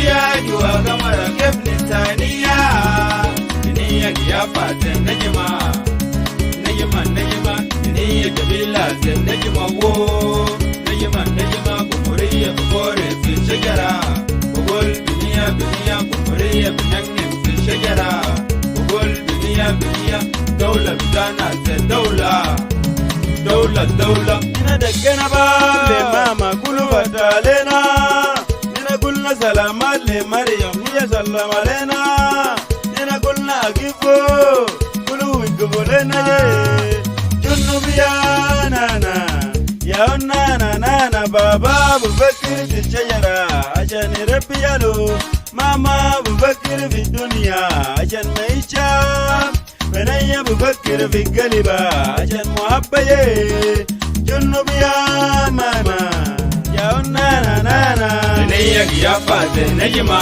biyaji wa gamara kebni taniya diniya giyafa zen najima diniya kabila zen najima wo najima kumuriya bukore fi shajara bugol biniya kumuriya binangin fi shajara bugol biniya dawla bitana zen dawla ina daggana ba le mama kulu batalena ina kulna salamat le maryam hiya sallama lena ina kulna agifo kulu wigbo lena ye junubiya nana ya nana baba bubakir fi shajara ajan rabbi yalo mama bubakir fi dunya ajan maisha بنيا بفكر في قلبه عشان محبة جنوب يا ماما يا نانا بنيا قيافة النجمة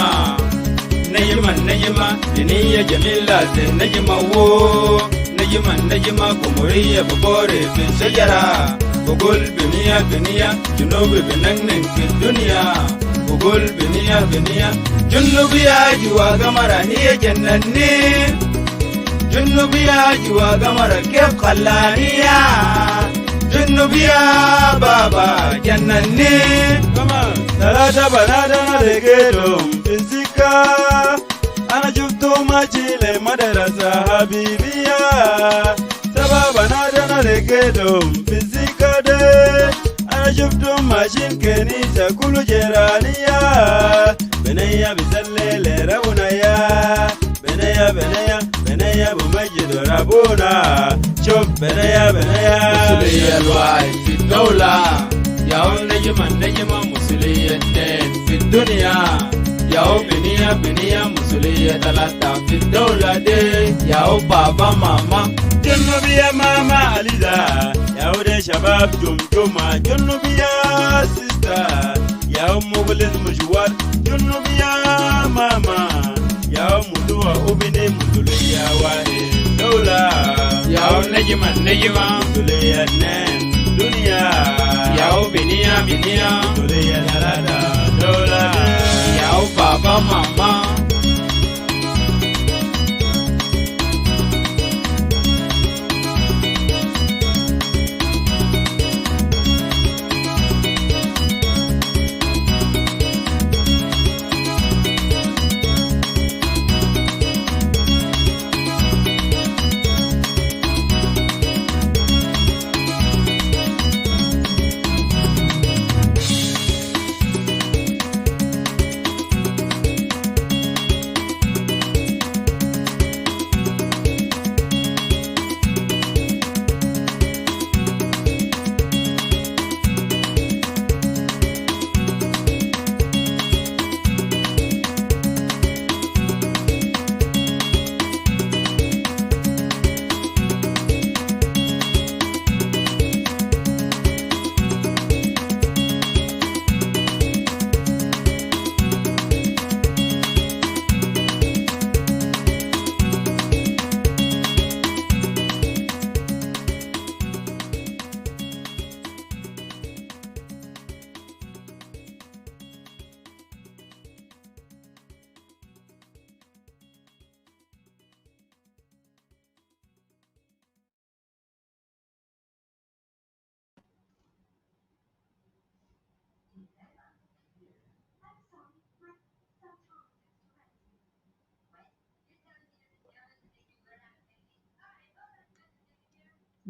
نجمة بنيا جميلة النجمة وو نجمة قمرية بقوري في الشجرة بقول بنيا جنوب بنغنغ في الدنيا بقول بنيا جنوب يا جوا قمرة هي جنني جنوبيا جوا قمر كيف خلانيا جنوبيا بابا جنني كمان ثلاثة بنات أنا لقيتهم في السكة أنا شفتهم ماشي لمدرسة حبيبية سبع بنات أنا لقيتهم في السكة دي أنا شفتهم ماشيين كنيسة كل جيرانية بنية بسلي لربنا بنيا بمجد ربنا شوف بنيا مسؤولية الواحد في الدولة يا نجمة مسؤولية في الدنيا يا بنيا مسؤولية ثلاثة في الدولة دي يا بابا ماما جنوبي يا ماما عليزا يا ودي شباب جمجمة جنوبي يا سيستا يا مغلظ مشوار جنوبي يا ماما يا مدوى أبني مدولية واحد دولة يا نجمة مدولية نين دنيا يا بنيا مدولية ثلاثة دولة يا بابا ماما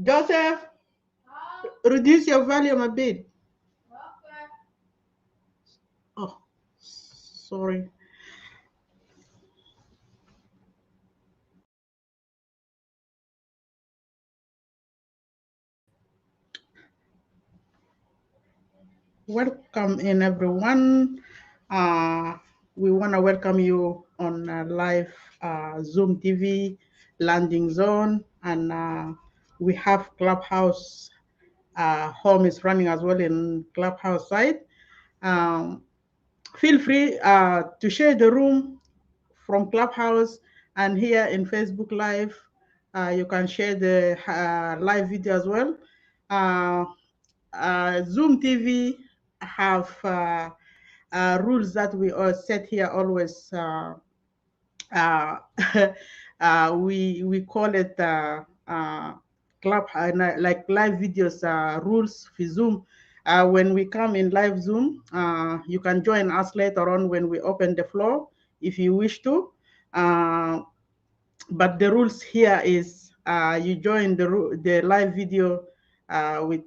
Joseph, reduce your volume a bit. Oh, sorry. Welcome in, everyone. We want to welcome you on live Zoom TV landing zone, and we have Clubhouse. Home is running as well in Clubhouse side. Feel free to share the room from Clubhouse and here in Facebook Live. You can share the live video as well. Zoom TV have rules that we all set here always. Uh, we call it club like live videos rules for Zoom. When we come in live Zoom, you can join us later on when we open the floor if you wish to. Uh, but the rules here is you join the live video with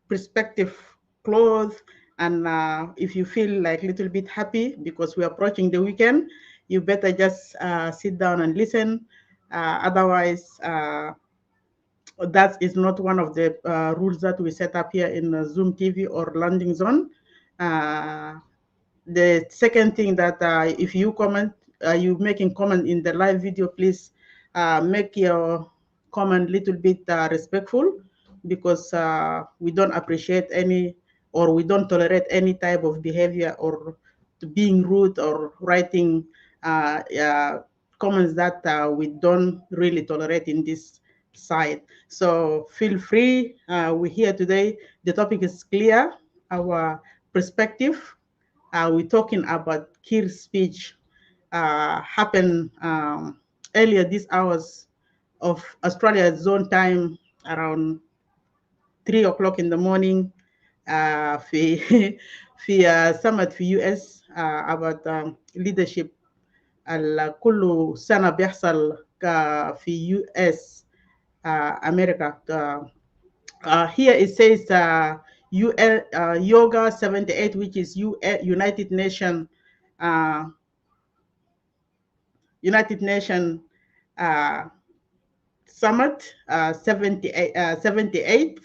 perspective clothes, and if you feel like a little bit happy because we're approaching the weekend, you better just sit down and listen. Otherwise, that is not one of the rules that we set up here in Zoom TV or landing zone. Uh, the second thing that if you comment, you making comment in the live video, please make your comment little bit respectful, because we don't appreciate any, or we don't tolerate any type of behavior or to being rude or writing comments that we don't really tolerate in this side. So feel free. We're here today. The topic is clear. Our perspective, we're talking about Kiir's speech happened earlier these hours of Australia zone time, around 3 o'clock in the morning. في في summit في US about leadership كل سنة بيحصل في US أمريكا. Here it says Yoga 78, which is United Nation uh, United Nation uh, Summit 78th.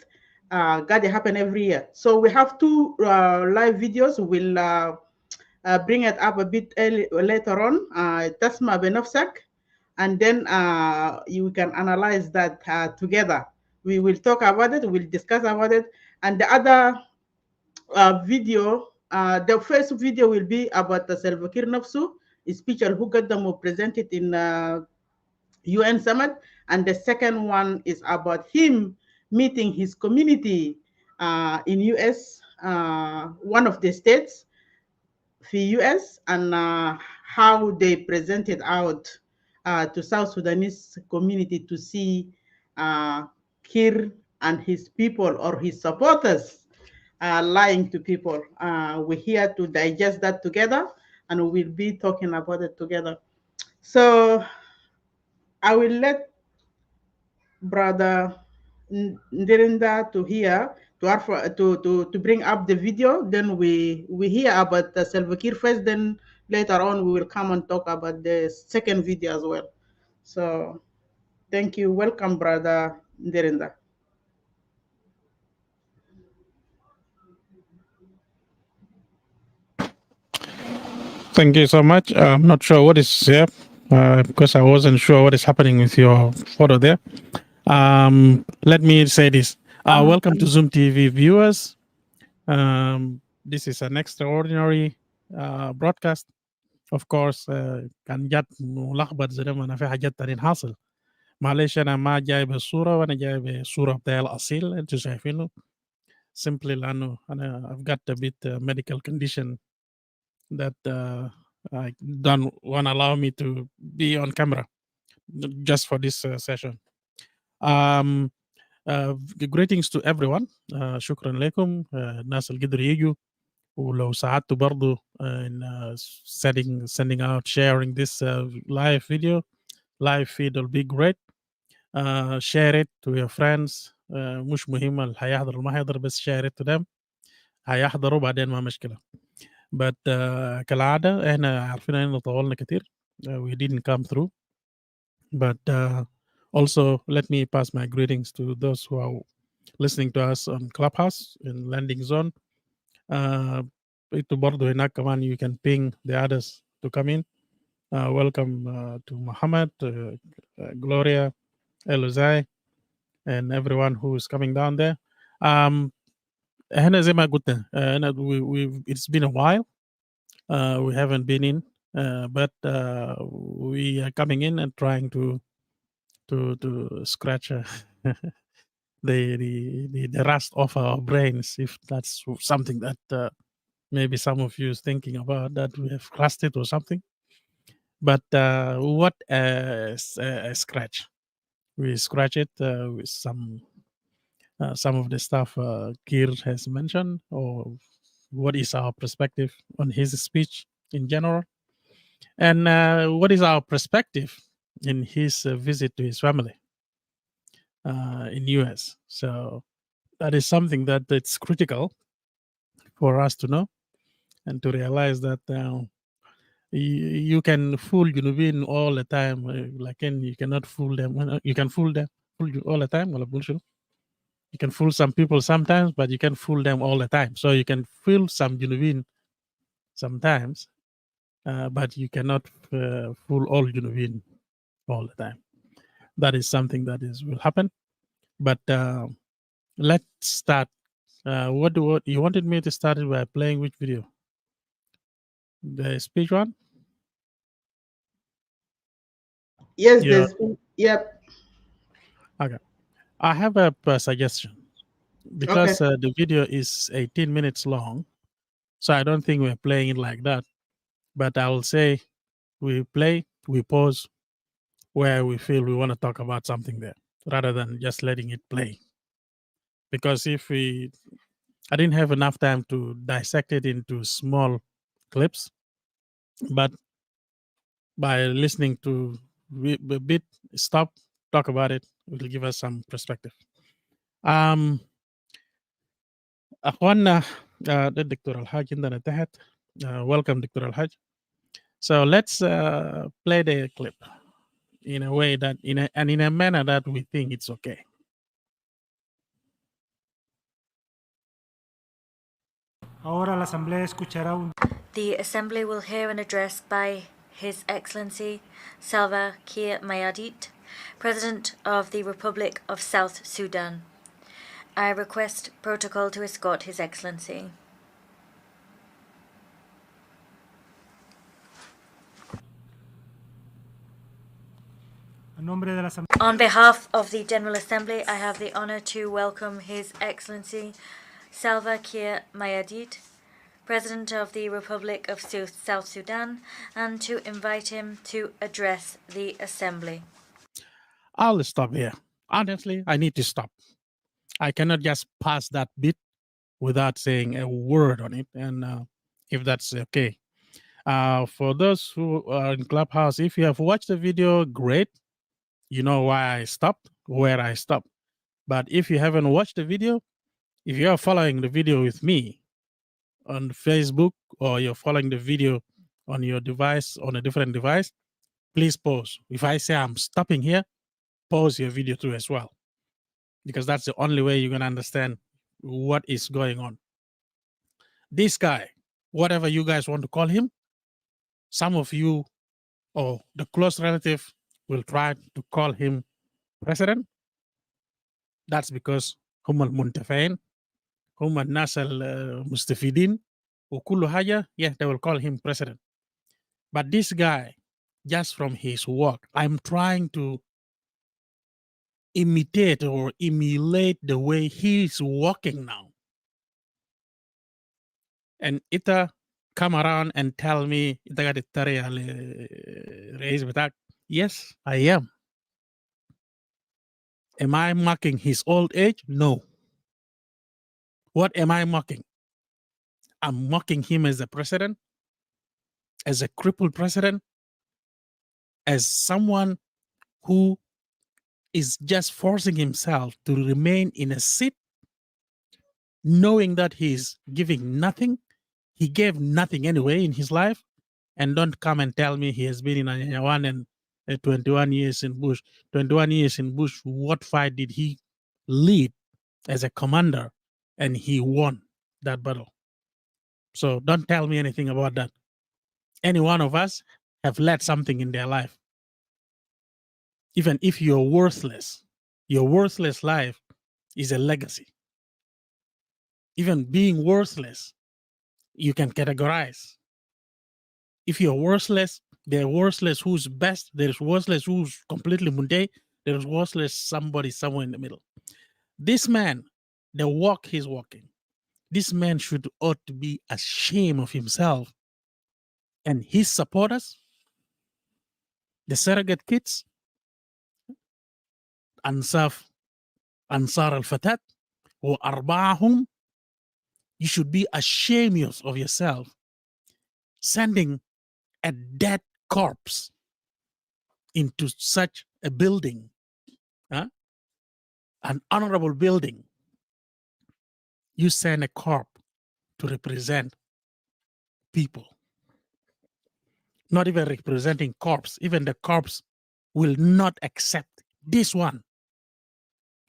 Got to happen every year. So we have two live videos. We'll bring it up a bit later on. Tasma benafsak, and then you can analyze that together. We will talk about it. We'll discuss about it, and the other video. The first video will be about the Salva Kiir Nafsu, a speech who got them presented in UN summit, and the second one is about him meeting his community in US, one of the states for US, and how they presented out to South Sudanese community to see Kir and his people or his supporters lying to people. We're here to digest that together, and we'll be talking about it together. So I will let Brother Ndirinda to hear to bring up the video. Then we hear about the Salva Kiir first. Then later on we will come and talk about the second video as well. So thank you. Welcome, Brother Ndirinda. Thank you so much. I'm not sure what is here because I wasn't sure what is happening with your photo there. Let me say this. Welcome to Zoom TV viewers. This is an extraordinary broadcast. Of course كان جات ملخبط زي ما انا في حاجات تانية حاصل. معلش انا ما جاي بالصورة وانا جاي بالصورة بتاعي الاصيل انتوا شايفينه. Simply لانه انا I've got a bit medical condition that don't want to allow me to be on camera just for this session. Greetings to everyone. شكرا لكم الناس اللي قدروا يجوا ولو ساعدتوا برضو in sending out sharing this live video live feed will be great. Share it to your friends. مش مهم اللي هيحضر وما هيحضر بس share it to them. هيحضروا بعدين ما مشكلة. But كالعادة احنا عارفين اننا طولنا كتير. We didn't come through. But also let me pass my greetings to those who are listening to us on Clubhouse in Landing Zone. برضو هناك كمان you can ping the others to come in. Welcome to Muhammad, Gloria, Eluzai, and everyone who is coming down there. هنا زي ما قلت it's been a while. We haven't been in, but we are coming in and trying to scratch the rust off our brains, if that's something that Maybe some of you is thinking about that we have crushed it or something. But what a scratch. We scratch it with some of the stuff Kiir has mentioned, or what is our perspective on his speech in general, and what is our perspective in his visit to his family in US. So that is something that it's critical for us to know and to realize that you can fool Junubin all the time, and you cannot fool them. You can fool you all the time. Wala bullshit. You can fool some people sometimes, but you can fool them all the time. So you can fool some Junubin sometimes, but you cannot fool all Junubin all the time. That is something that will happen. But let's start. What you wanted me to start it by playing which video? The speech one? Yes, Yeah. yep. Okay. I have a suggestion because the video is 18 minutes long. So I don't think we're playing it like that. But I will say we play, we pause where we feel we want to talk about something there rather than just letting it play. Because I didn't have enough time to dissect it into small clips, but by listening to a bit, stop, talk about it, it will give us some perspective. أخواننا ده الدكتور الحاج عندنا تحت. Welcome دكتور الحاج. So let's play the clip in a way that in a manner that we think it's okay. Ahora la Asamblea escuchará un... The Assembly will hear an address by His Excellency Salva Kiir Mayardit, President of the Republic of South Sudan. I request protocol to escort His Excellency. On behalf of the General Assembly, I have the honor to welcome His Excellency Salva Kiir Mayardit, President of the Republic of South Sudan, and to invite him to address the Assembly. I'll stop here. Honestly, I need to stop. I cannot just pass that bit without saying a word on it, and if that's okay. For those who are in Clubhouse, if you have watched the video, great. You know why I stopped, where I stopped. But if you haven't watched the video, if you are following the video with me on Facebook, or you're following the video on your device, on a different device, please pause. If I say I'm stopping here, pause your video too as well, because that's the only way you're going to understand what is going on. This guy, whatever you guys want to call him, some of you or the close relative will try to call him president. That's because هم المنتفعين, هم الناس المستفيدين وكل حاجة, yeah, they will call him president. But this guy, just from his work, I'm trying to imitate or emulate the way he's walking now. And Ita come around and tell me, yes, I am. Am I mocking his old age? No. What am I mocking? I'm mocking him as a president, as a crippled president, as someone who is just forcing himself to remain in a seat, knowing that he's giving nothing. He gave nothing anyway in his life. And don't come and tell me he has been in Anyawan and 21 years in Bush. 21 years in Bush, what fight did he lead as a commander? And he won that battle. So don't tell me anything about that. Any one of us have led something in their life. Even if you're worthless, your worthless life is a legacy. Even being worthless, you can categorize. If you're worthless, there's worthless who's best, there's worthless who's completely mundane, there's worthless somebody somewhere in the middle. This man, the walk he's walking, This man ought to be ashamed of himself and his supporters, the surrogate kids, أنصار الفتاة وأرباعهم. You should be ashamed of yourself sending a dead corpse into such a building, an honorable building. You send a corpse to represent people, not even representing corpse. Even the corpse will not accept this one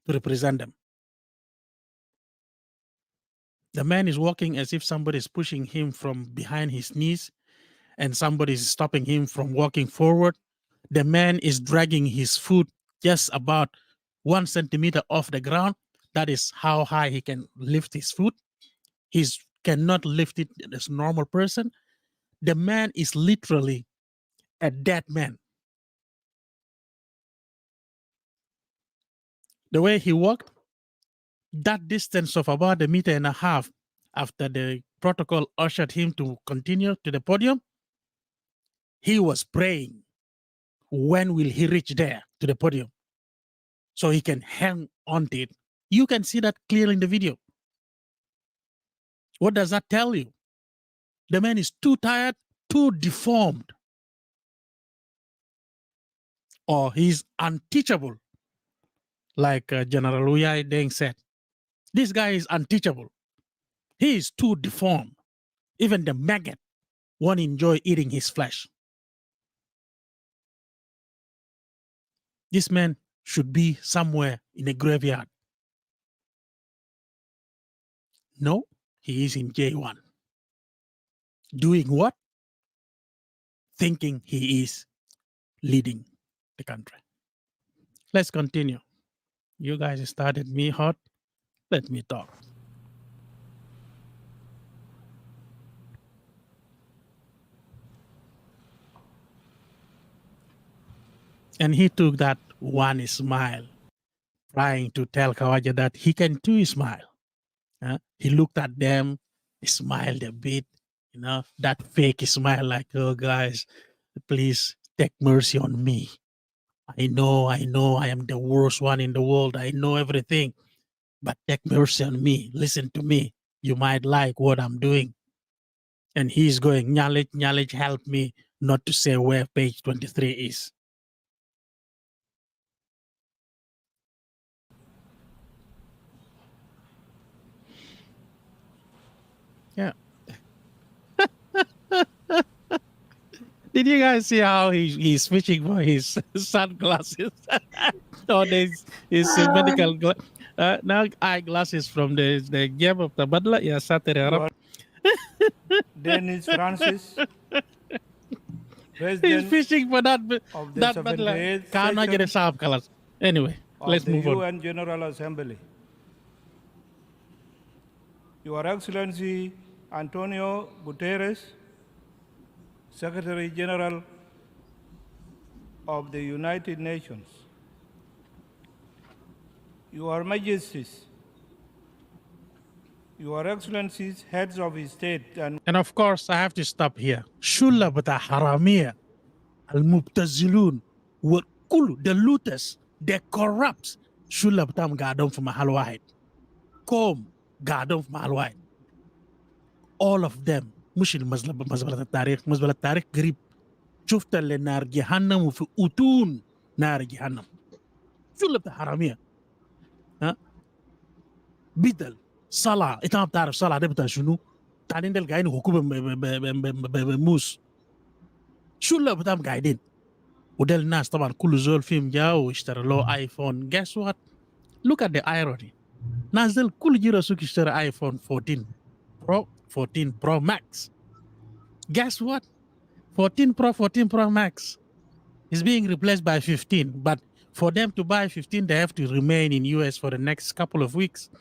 to represent them. The man is walking as if somebody is pushing him from behind his knees and somebody is stopping him from walking forward. The man is dragging his foot just about 1 centimeter off the ground. That is how high he can lift his foot. He cannot lift it as a normal person. The man is literally a dead man. The way he walked, that distance of about 1.5 meters after the protocol ushered him to continue to the podium, he was praying, when will he reach there to the podium so he can hang on to it? You can see that clearly in the video. What does that tell you? The man is too tired, too deformed, or he's unteachable. Like General Uyai Deng said, this guy is unteachable. He is too deformed. Even the maggot won't enjoy eating his flesh. This man should be somewhere in a graveyard. No, he is in J1. Doing what? Thinking he is leading the country. Let's continue. You guys started me hot. Let me talk. And he took that one smile, trying to tell Kawaja that he can too smile. He looked at them, smiled a bit, that fake smile like, oh, guys, please take mercy on me. I know I am the worst one in the world. I know everything, but take mercy on me. Listen to me. You might like what I'm doing. And he's going, Nyalej, help me not to say where page 23 is. Yeah. Did you guys see how he's switching for his sunglasses? Or his medical now eyeglasses from the game of the Badla? Yeah, Saturday Arab. Dennis Francis, He's President fishing for that of the that Badla. 78th Can't get a session sharp colors. Anyway, let's of the move on. UN General Assembly. Your Excellency Antonio Guterres, Secretary General of the United Nations. Your Majesties, Your Excellencies, heads of state and of course, I have to stop here. Shulla bata haramia, al-mubtazilun, kulu, the looters, the corrupts. Shulla batam gadon for mahal wahid. Kom gadon for mahal wahid. All of them. مش مزبلة التاريخ مزبلة التاريخ قريب شفت اللي نار جهنم وفي أتون نار جهنم شو اللي بتاع حرامية بدل صلاة انت ما بتعرف صلاة ده بتاع شنو قاعدين دل قاعدين حكومة بموس شو اللي بتاعهم قاعدين وده الناس طبعا كل زول فيهم جاء واشترى له ايفون. Guess what? Look at the irony. ناس دل كل جيرو سوق اشترى ايفون 14 Pro 14 Pro Max. Guess what? 14 Pro Max is being replaced by 15. But for them to buy 15, they have to remain in US for the next couple of weeks.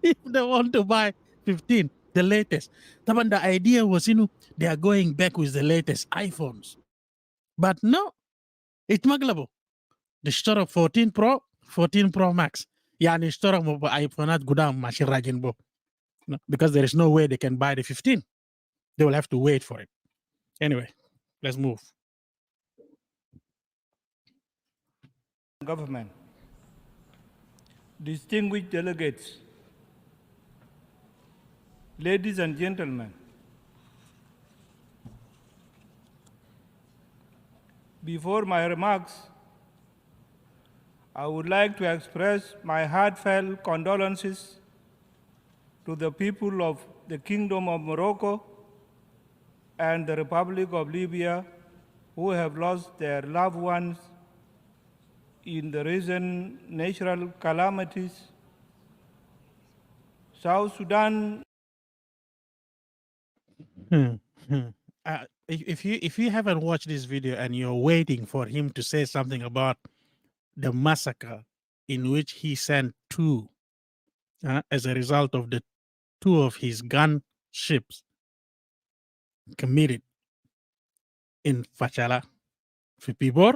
If they want to buy 15, the latest. The idea was, they are going back with the latest iPhones. But no, it's maglabo. The store of 14 Pro Max. يعني اشتروا ايفونات قدام ماشيين راجين بو. Because there is no way they can buy the 15. They will have to wait for it. Anyway, let's move. Government, distinguished delegates, ladies and gentlemen, before my remarks, I would like to express my heartfelt condolences to the people of the Kingdom of Morocco and the Republic of Libya who have lost their loved ones in the recent natural calamities. South Sudan. If you haven't watched this video and you're waiting for him to say something about the massacre in which he sent two as a result of the two of his gun ships committed in Fachala, Fipibor,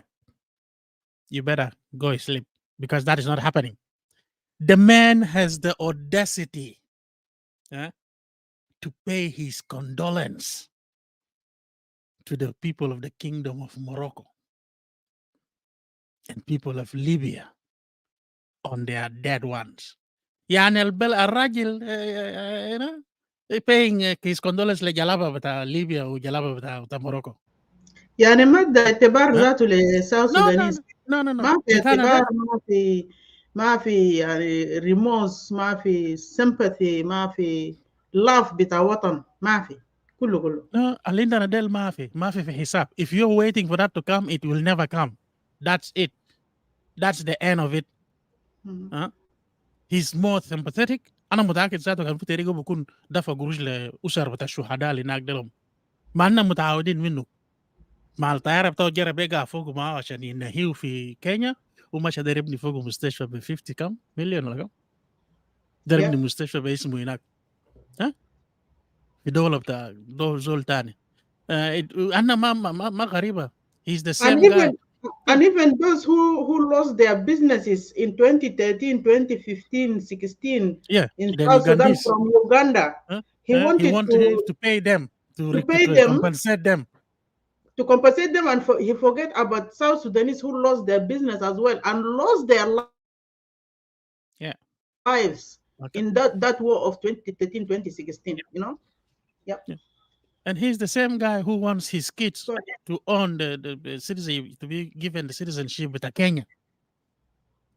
you better go sleep because that is not happening. The man has the audacity to pay his condolence to the people of the Kingdom of Morocco and people of Libya on their dead ones. يعني الراجل you know paying his condolence لجلابة بتاع ليبيا وجلابة بتاع موروكو. يعني ما ادى اعتبار ها؟ ذاته لساوث No, no, سودانيز، no, no, no. ما في بتاعنا اعتبار، ده ما في يعني ريموس، ما في sympathy، ما في love بتاع وطن، ما في، كله. no, عندنا ديل ما في حساب. If you're waiting for that to come, it will never come. That's it. That's the end of it. He's more sympathetic. أنا متأكد ذاته كان في طريقه بكون دفع قروش لأسر بتاع الشهداء اللي هناك دلهم. ما أننا متعودين منه. مع الطيارة بتاعه جرب يقع فوقه معاه عشان ينهيه في كينيا ومشى داير يبني فوقه مستشفى ب 50 كم مليون ولا كم؟ داير يبني مستشفى باسمه هناك. ها؟ في دولة بتاع زول تاني. أنا ما غريبة. He's the And same guy. even those who lost their businesses in 2013, 2015, 16 in South Sudan from Uganda, he wanted to pay them, to compensate them. To compensate them, and he forget about South Sudanese who lost their business as well and lost their lives in that war of 2013, 2016, you know? Yep. Yeah. And he's the same guy who wants his kids to own the citizenship, to be given the citizenship with Kenya.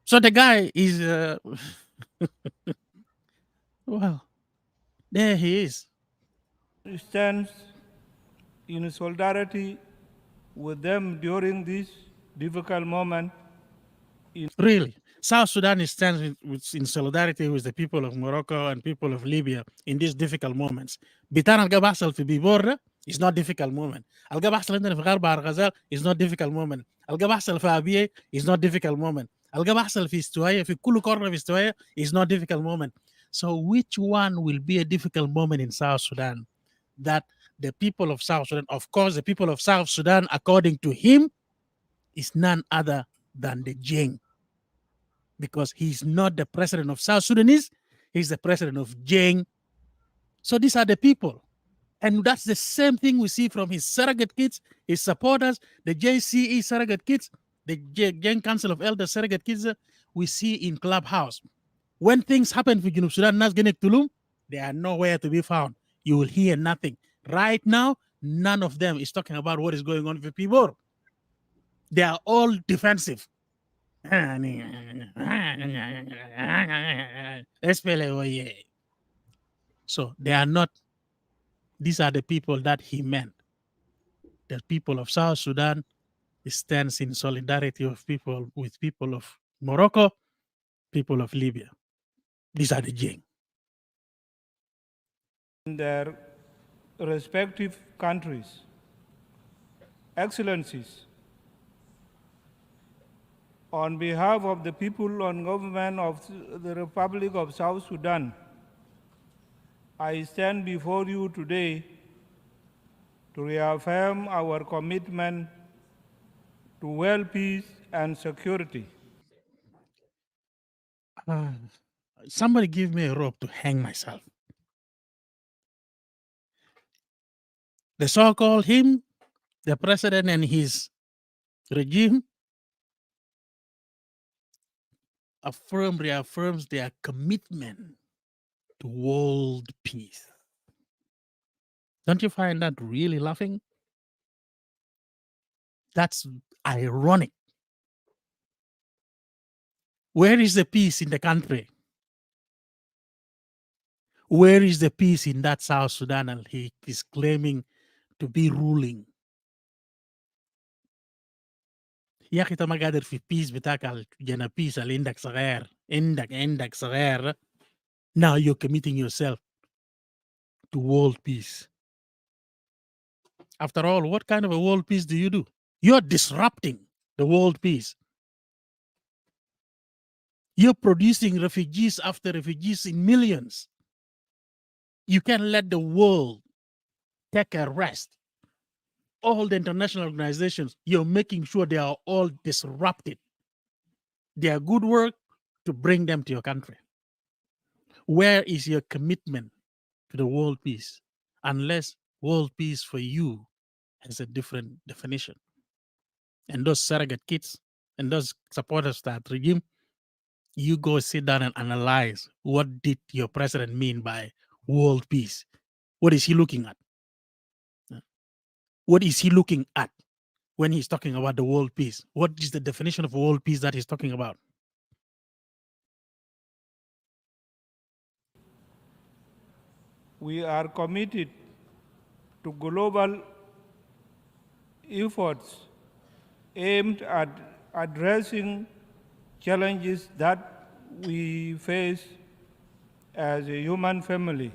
So the guy is, well, there he is. Stands in solidarity with them during this difficult moment. Really, South Sudan stands in solidarity with the people of Morocco and people of Libya in these difficult moments. Bitan al Gabasal fi Biborra is not difficult moment. Al Gabasal عندنا في غرب Arghazal is not difficult moment. Al Gabasal في Abiy is not difficult moment. Al Gabasal في استوايا في كل قرن في استوايا is not difficult moment. So which one will be a difficult moment in South Sudan? That the people of South Sudan, of course, the people of South Sudan, according to him, is none other than the Jing. Because he's not the president of South Sudanese, he's the president of Jing. So these are the people. And that's the same thing we see from his surrogate kids, his supporters, the JCE surrogate kids, the Jing Council of Elders surrogate kids, we see in Clubhouse. When things happen for Junub Sudan, Nas Genek Tulum, they are nowhere to be found. You will hear nothing. Right now, none of them is talking about what is going on with people. They are all defensive. So they are not, these are the people that he meant. The people of South Sudan stands in solidarity of people with people of Morocco, people of Libya. These are the Jing. In their respective countries. Excellencies, on behalf of the people and government of the Republic of South Sudan, I stand before you today to reaffirm our commitment to world peace and security. Somebody give me a rope to hang myself. The so-called him, the president and his regime reaffirms their commitment to world peace. Don't you find that really laughing? That's ironic. Where is the peace in the country? Where is the peace in that South Sudan and he is claiming to be ruling? يا أخي أنت ما قادر في peace بتاعك الجنا peace اللي عندك صغير عندك صغير. Now you're committing yourself to world peace. After all, what kind of a world peace do you do? You're disrupting the world peace. You're producing refugees after refugees in millions. You can't let the world take a rest. All the international organizations, you're making sure they are all disrupted. They are good work to bring them to your country. Where is your commitment to the world peace? Unless world peace for you has a different definition. And those surrogate kids and those supporters of that regime, you go sit down and analyze what did your president mean by world peace? What is he looking at? What is he looking at when he's talking about the world peace? What is the definition of world peace that he's talking about? We are committed to global efforts aimed at addressing challenges that we face as a human family.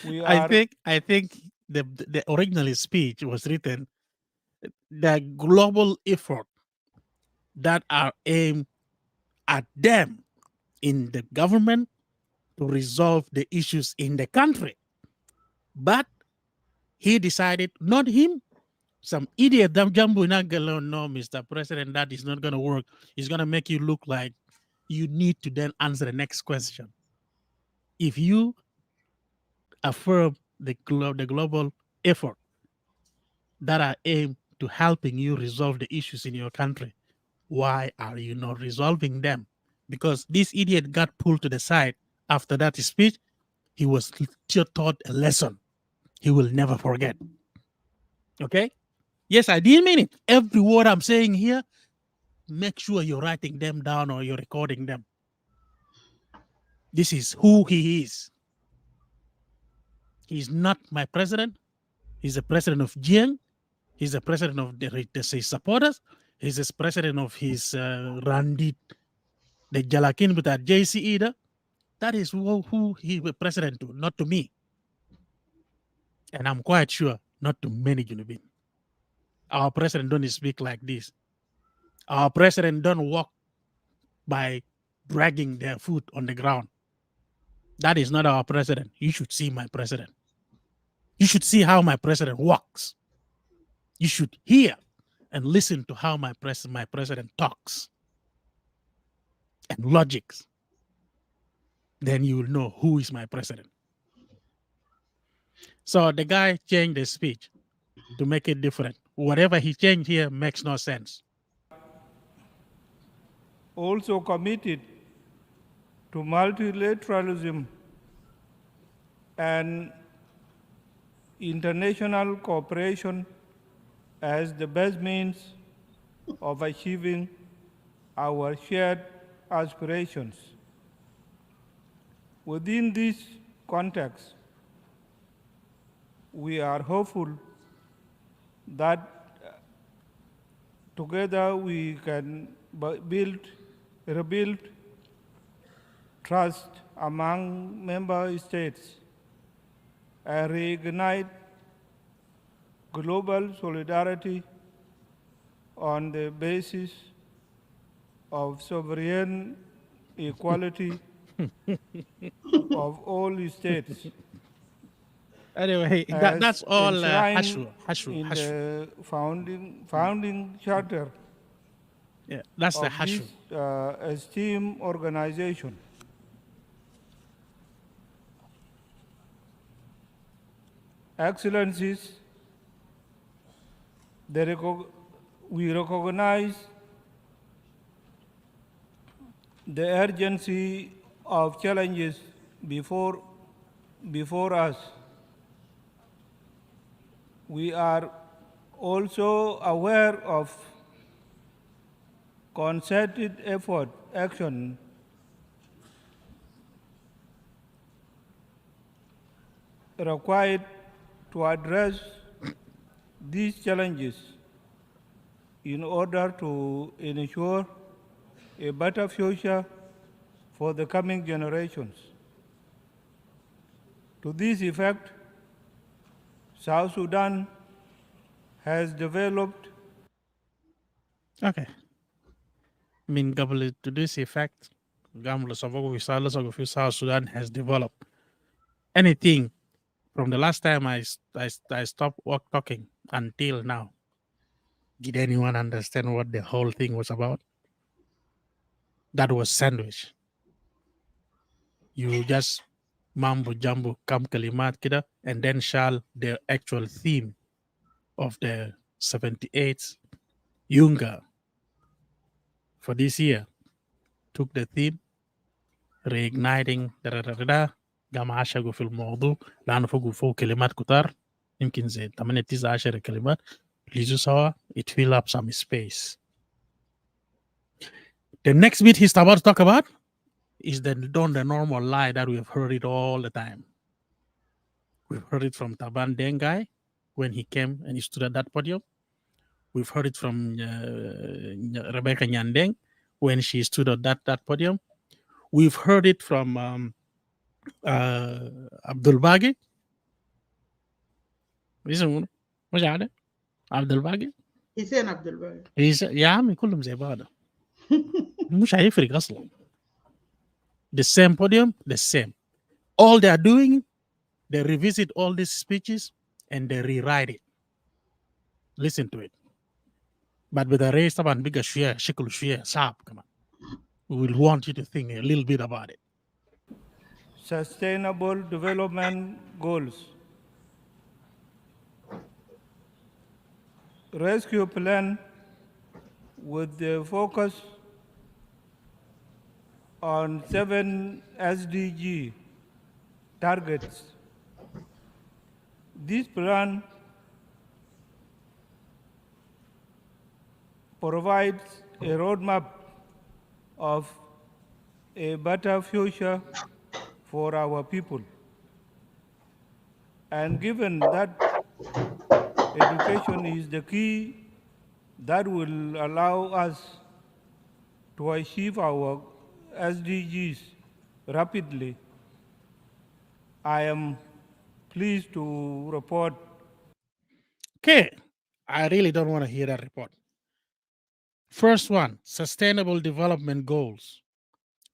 I think the original speech was written the global effort that are aimed at them in the government to resolve the issues in the country. But he decided, not him, some idiot Jambu Nagalo, no, Mr. President, that is not going to work. It's going to make you look like you need to then answer the next question. If you affirm the global effort that are aimed to helping you resolve the issues in your country, why are you not resolving them? Because this idiot got pulled to the side after that speech. He was taught a lesson he will never forget. Okay? Yes, I didn't mean it. Every word I'm saying here, make sure you're writing them down or you're recording them. This is who he is. He's not my president. He's the president of Jiang. He's the president of his supporters. He's the president of his Randit, the Jalakin with that JC. That is who he was president to, not to me. And I'm quite sure not to many Junubin. Our president don't speak like this. Our president don't walk by dragging their foot on the ground. That is not our president. You should see my president. You should see how my president walks. You should hear and listen to how my president talks and logics. Then you will know who is my president. So the guy changed the speech to make it different. Whatever he changed here makes no sense. Also committed to multilateralism and international cooperation as the best means of achieving our shared aspirations. Within this context, we are hopeful that together we can rebuild trust among member states and reignite global solidarity on the basis of sovereign equality of all states. Anyway, that's all enshrined Hashu. in the founding charter Yeah, that's the of hashu. this esteemed organization. Excellencies, we recognize the urgency of challenges before us. We are also aware of concerted action required to address these challenges in order to ensure a better future for the coming generations. To this effect, South Sudan has developed Okay. I mean, to this effect, South Sudan has developed anything from the last time I stopped talking until now. Did anyone understand what the whole thing was about? That was sandwich. You just mambo jumbo kam kalimat kida, and then shall the actual theme of the 78th UNGA for this year took the theme reigniting قام عشقوا في الموضوع لانه فوق كلمات كتار يمكن زي 8 9 10 كلمات ليجوا سوا it fill up some space. The next bit he's about to talk about is the normal lie that we've heard it all the time. We've heard it from Taban Dengai when he came and he stood at that podium. We've heard it from Rebecca Nyandeng when she stood at that podium. We've heard it from Abdul Bagi. اسمه مش عارف عبد الباقي. حسين عبد الباقي. يا عمي كلهم زي بعض مش هيفرق اصلا. The same podium, the same. All they are doing, they revisit all these speeches and they rewrite it. Listen to it. But with the race طبعا بقى شوية شكل شوية صعب كمان. We will want you to think a little bit about it. Sustainable Development Goals. Rescue plan with the focus on 7 SDG targets. This plan provides a roadmap of a better future for our people. And given that education is the key that will allow us to achieve our SDGs rapidly, I am pleased to report. Okay, I really don't want to hear that report. First one, sustainable development goals.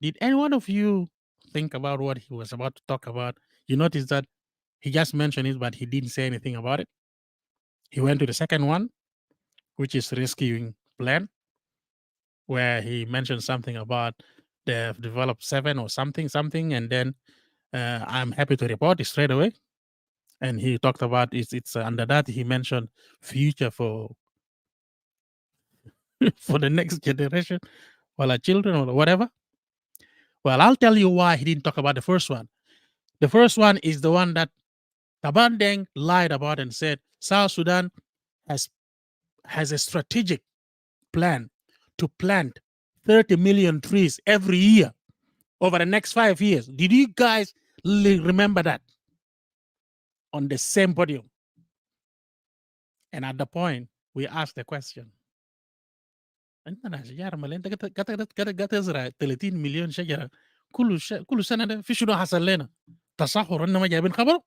Did any one of you think about what he was about to talk about? You notice that he just mentioned it, but he didn't say anything about it. He went to the second one, which is rescuing plan, where he mentioned something about they've developed 7 or something, and then I'm happy to report it straight away. And he talked about it's under that he mentioned future for for the next generation, or our children or whatever. Well, I'll tell you why he didn't talk about the first one. The first one is the one that Taban Deng lied about and said South Sudan has a strategic plan to plant 30 million trees every year over the next 5 years. Did you guys remember that? On the same podium. And at the point, we asked the question. انت ناس شجره مال انت قد تزرع 30 مليون شجره كل سنه ده في شنو حصل لنا؟ تصحر انما جايبين خبر؟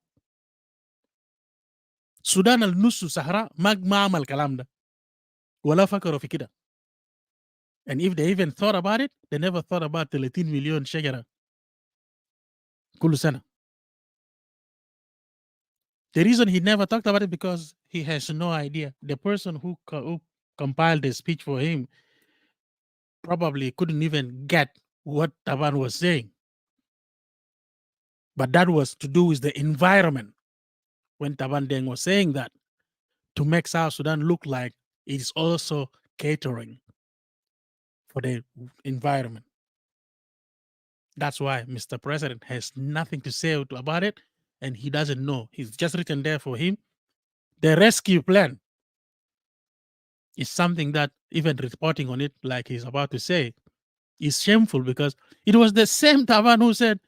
السودان النص صحراء ما عمل الكلام ده ولا فكروا في كده. And if they even thought about it, they never thought about 30 مليون شجره كل سنه. The reason he never talked about it because he has no idea. The person who compiled the speech for him probably couldn't even get what Taban was saying. But that was to do with the environment when Taban Deng was saying that, to make South Sudan look like it is also catering for the environment. That's why Mr. President has nothing to say about it, and he doesn't know. He's just written there for him. The rescue plan is something that even reporting on it, like he's about to say, is shameful, because it was the same Taban who said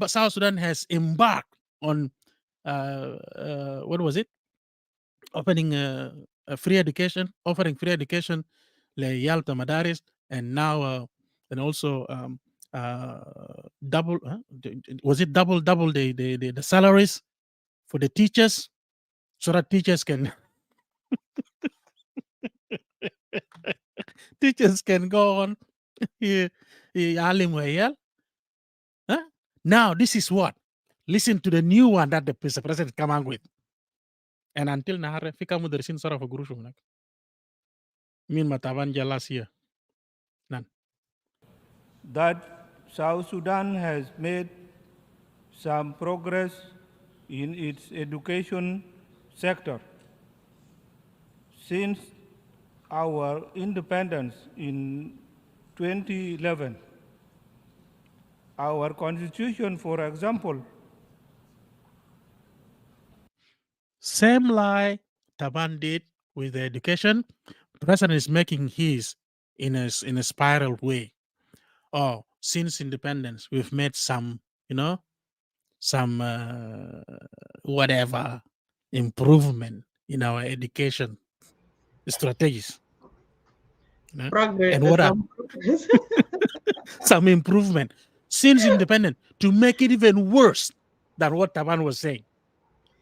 South Sudan has embarked on what was it? Opening a free education, offering free education, Yalta Madaris, and now and also double. Was it double the salaries for the teachers, so that teachers can teachers can go on. Huh? Now this is what. Listen to the new one that the president come out with. And until now, fika mudarrisin sara fa gurushu hunak. Min mataban last year. None. That South Sudan has made some progress in its education sector since our independence in 2011. Our constitution, for example, Same lie Taban did with the education. The president is making his in a spiral way. Oh, since independence, we've made some, some whatever improvement in our education strategies. Progress, And what are some progress. some improvement since independence to make it even worse than what Taban was saying.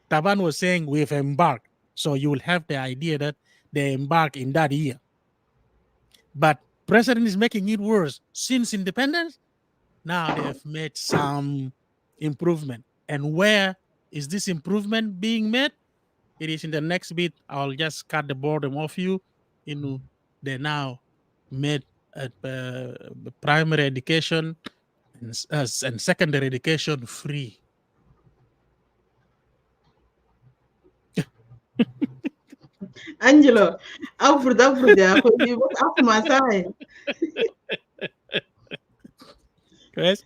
Taban was saying we've embarked, so you will have the idea that they embarked in that year. But president is making it worse since independence. Now they have made some improvement, and where is this improvement being made? It is in the next bit. I'll just cut the boredom off you. They now made primary education and secondary education free. Angelo, افرض يا اخوي بس اسمع ساي. Yes?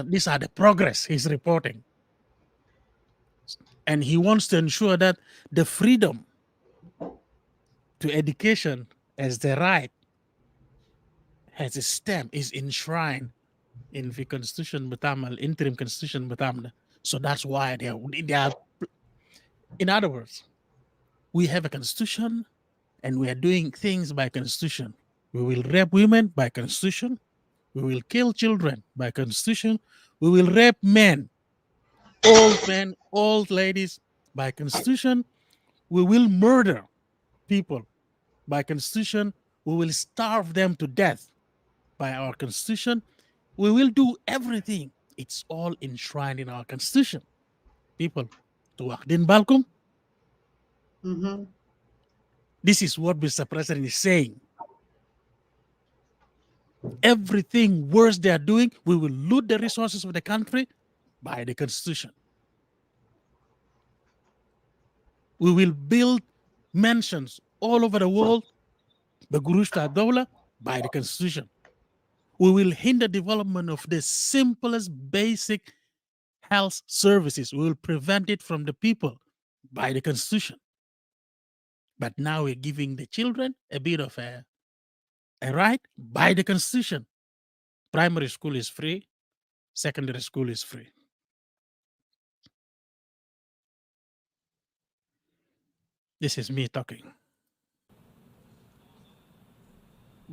These are the progress he's reporting. And he wants to ensure that the freedom to education as the right has a stamp, is enshrined in the constitution, interim constitution. So that's why they are. In other words, we have a constitution and we are doing things by constitution. We will rape women by constitution. We will kill children by constitution. We will rape men, old ladies by constitution. We will murder people by constitution. We will starve them to death by our constitution. We will do everything. It's all enshrined in our constitution. People, to Akdin Balkum, this is what Mr. President is saying. Everything worse they are doing, we will loot the resources of the country by the constitution. We will build mansions all over the world, the Gurushta Dawla, by the constitution. We will hinder development of the simplest basic health services. We will prevent it from the people by the constitution. But now we're giving the children a bit of a right by the constitution. Primary school is free, secondary school is free. This is me talking.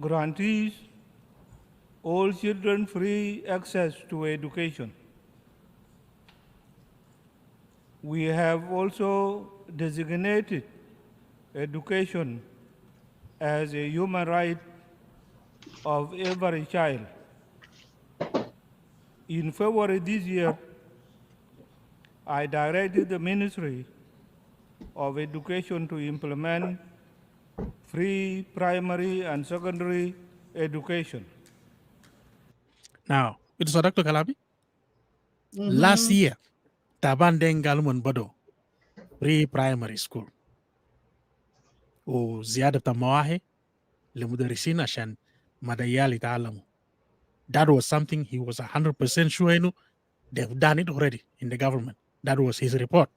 guarantees all children free access to education. We have also designated education as a human right of every child. In February this year, I directed the Ministry of Education to implement free primary and secondary education. Now, it's Dr. Kalabi. Last year, Taban Galman Bodo, pre-primary school. وزيادة مواهب لمدرسين عشان مديال يتعلموا. That was something he was 100% sure إنه they've done it already in the government. That was his report.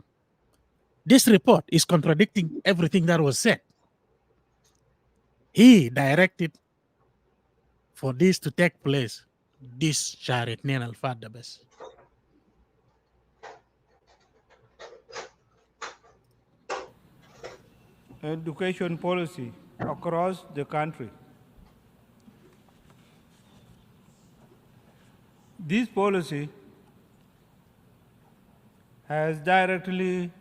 This report is contradicting everything that was said. He directed for this to take place this شهر 2 الفات ده بس. Education policy across the country. This policy has directly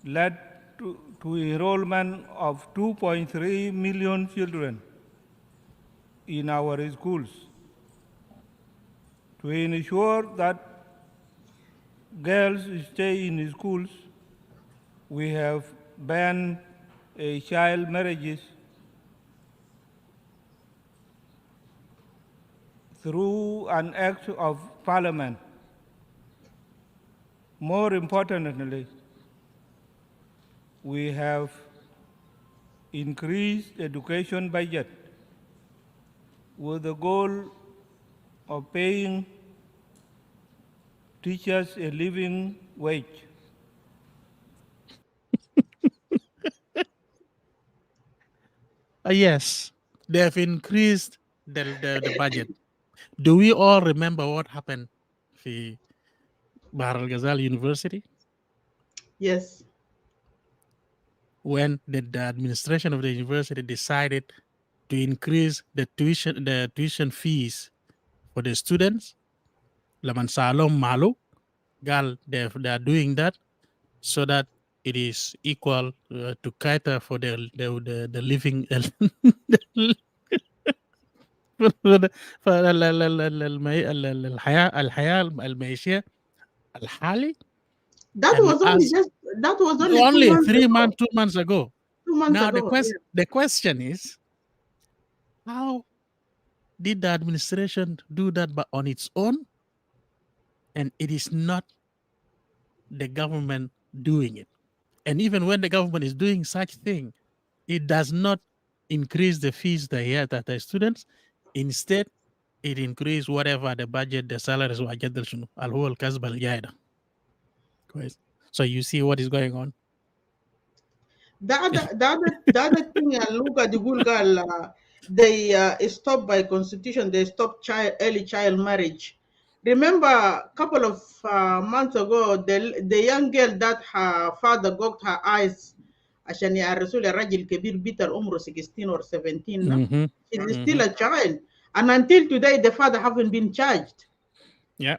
led to enrollment of 2.3 million children in our schools. To ensure that girls stay in schools, we have banned child marriages through an act of parliament. More importantly, we have increased education budget with the goal of paying teachers a living wage. Yes, they have increased the budget. Do we all remember what happened في Bahar al-Ghazal University? Yes. When the administration of the university decided to increase the tuition fees for the students, Laman Salom Malu, Gal, they are doing that so that it is equal to cater for the living الحياة المعيشية الحالي. That And was only as just that was only 2 only months 3 ago. months, 2 months ago. 2 months Now ago. the question is, how did the administration do that but on its own? And it is not the government doing it. And even when the government is doing such thing, it does not increase the fees that the students. Instead, it increase whatever the budget, the salaries وحاجات شنو اللي هو الكسب الجاي. So you see what is going on. The other thing, Luga the Gulgal, they stopped by constitution. They stopped early child marriage. Remember, a couple of months ago, the young girl that her father got her eyes, عشان يعرسوا الراجل كبير بيت العمر 16 or 17 no? She's still a child, and until today the father haven't been charged. Yeah.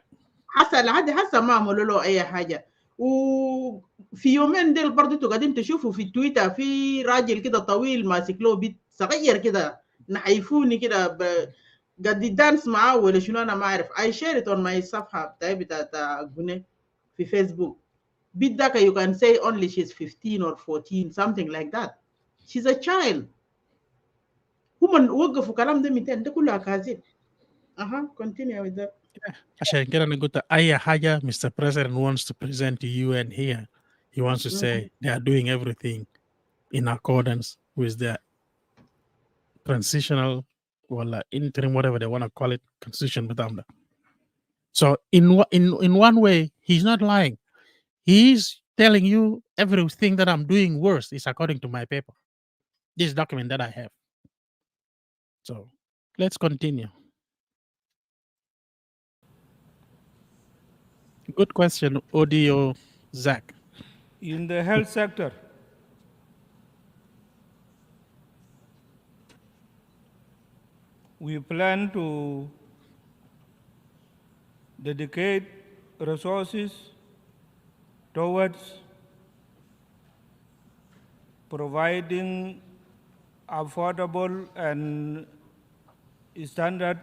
هسه ما عملوا له اي حاجه. وفي يومين ديل برضه انتوا قاعدين تشوفوا في تويتر في راجل كده طويل ماسك له بيت صغير كده نحيفوني كده قاعد يدانس معاه ولا شنو انا ما اعرف. I share it on my صفحه بتاعي بتاعت جنيه في فيسبوك. بيت ذاك you can say only she's 15 or 14 something like that. She's a child. هم وقفوا كلام ده 200 ده كله اكاذيب. continue with that. عشان كده انا قلت اي حاجه Mr. President wants to present to you and here he wants to say they are doing everything in accordance with the transitional or interim, whatever they want to call it, constitution بتاعهم ده. So in one way he's not lying. He's telling you everything that I'm doing worse is according to my paper, this document that I have. So let's continue. Good question, Audio Zach. In the health sector, we plan to dedicate resources towards providing affordable and standard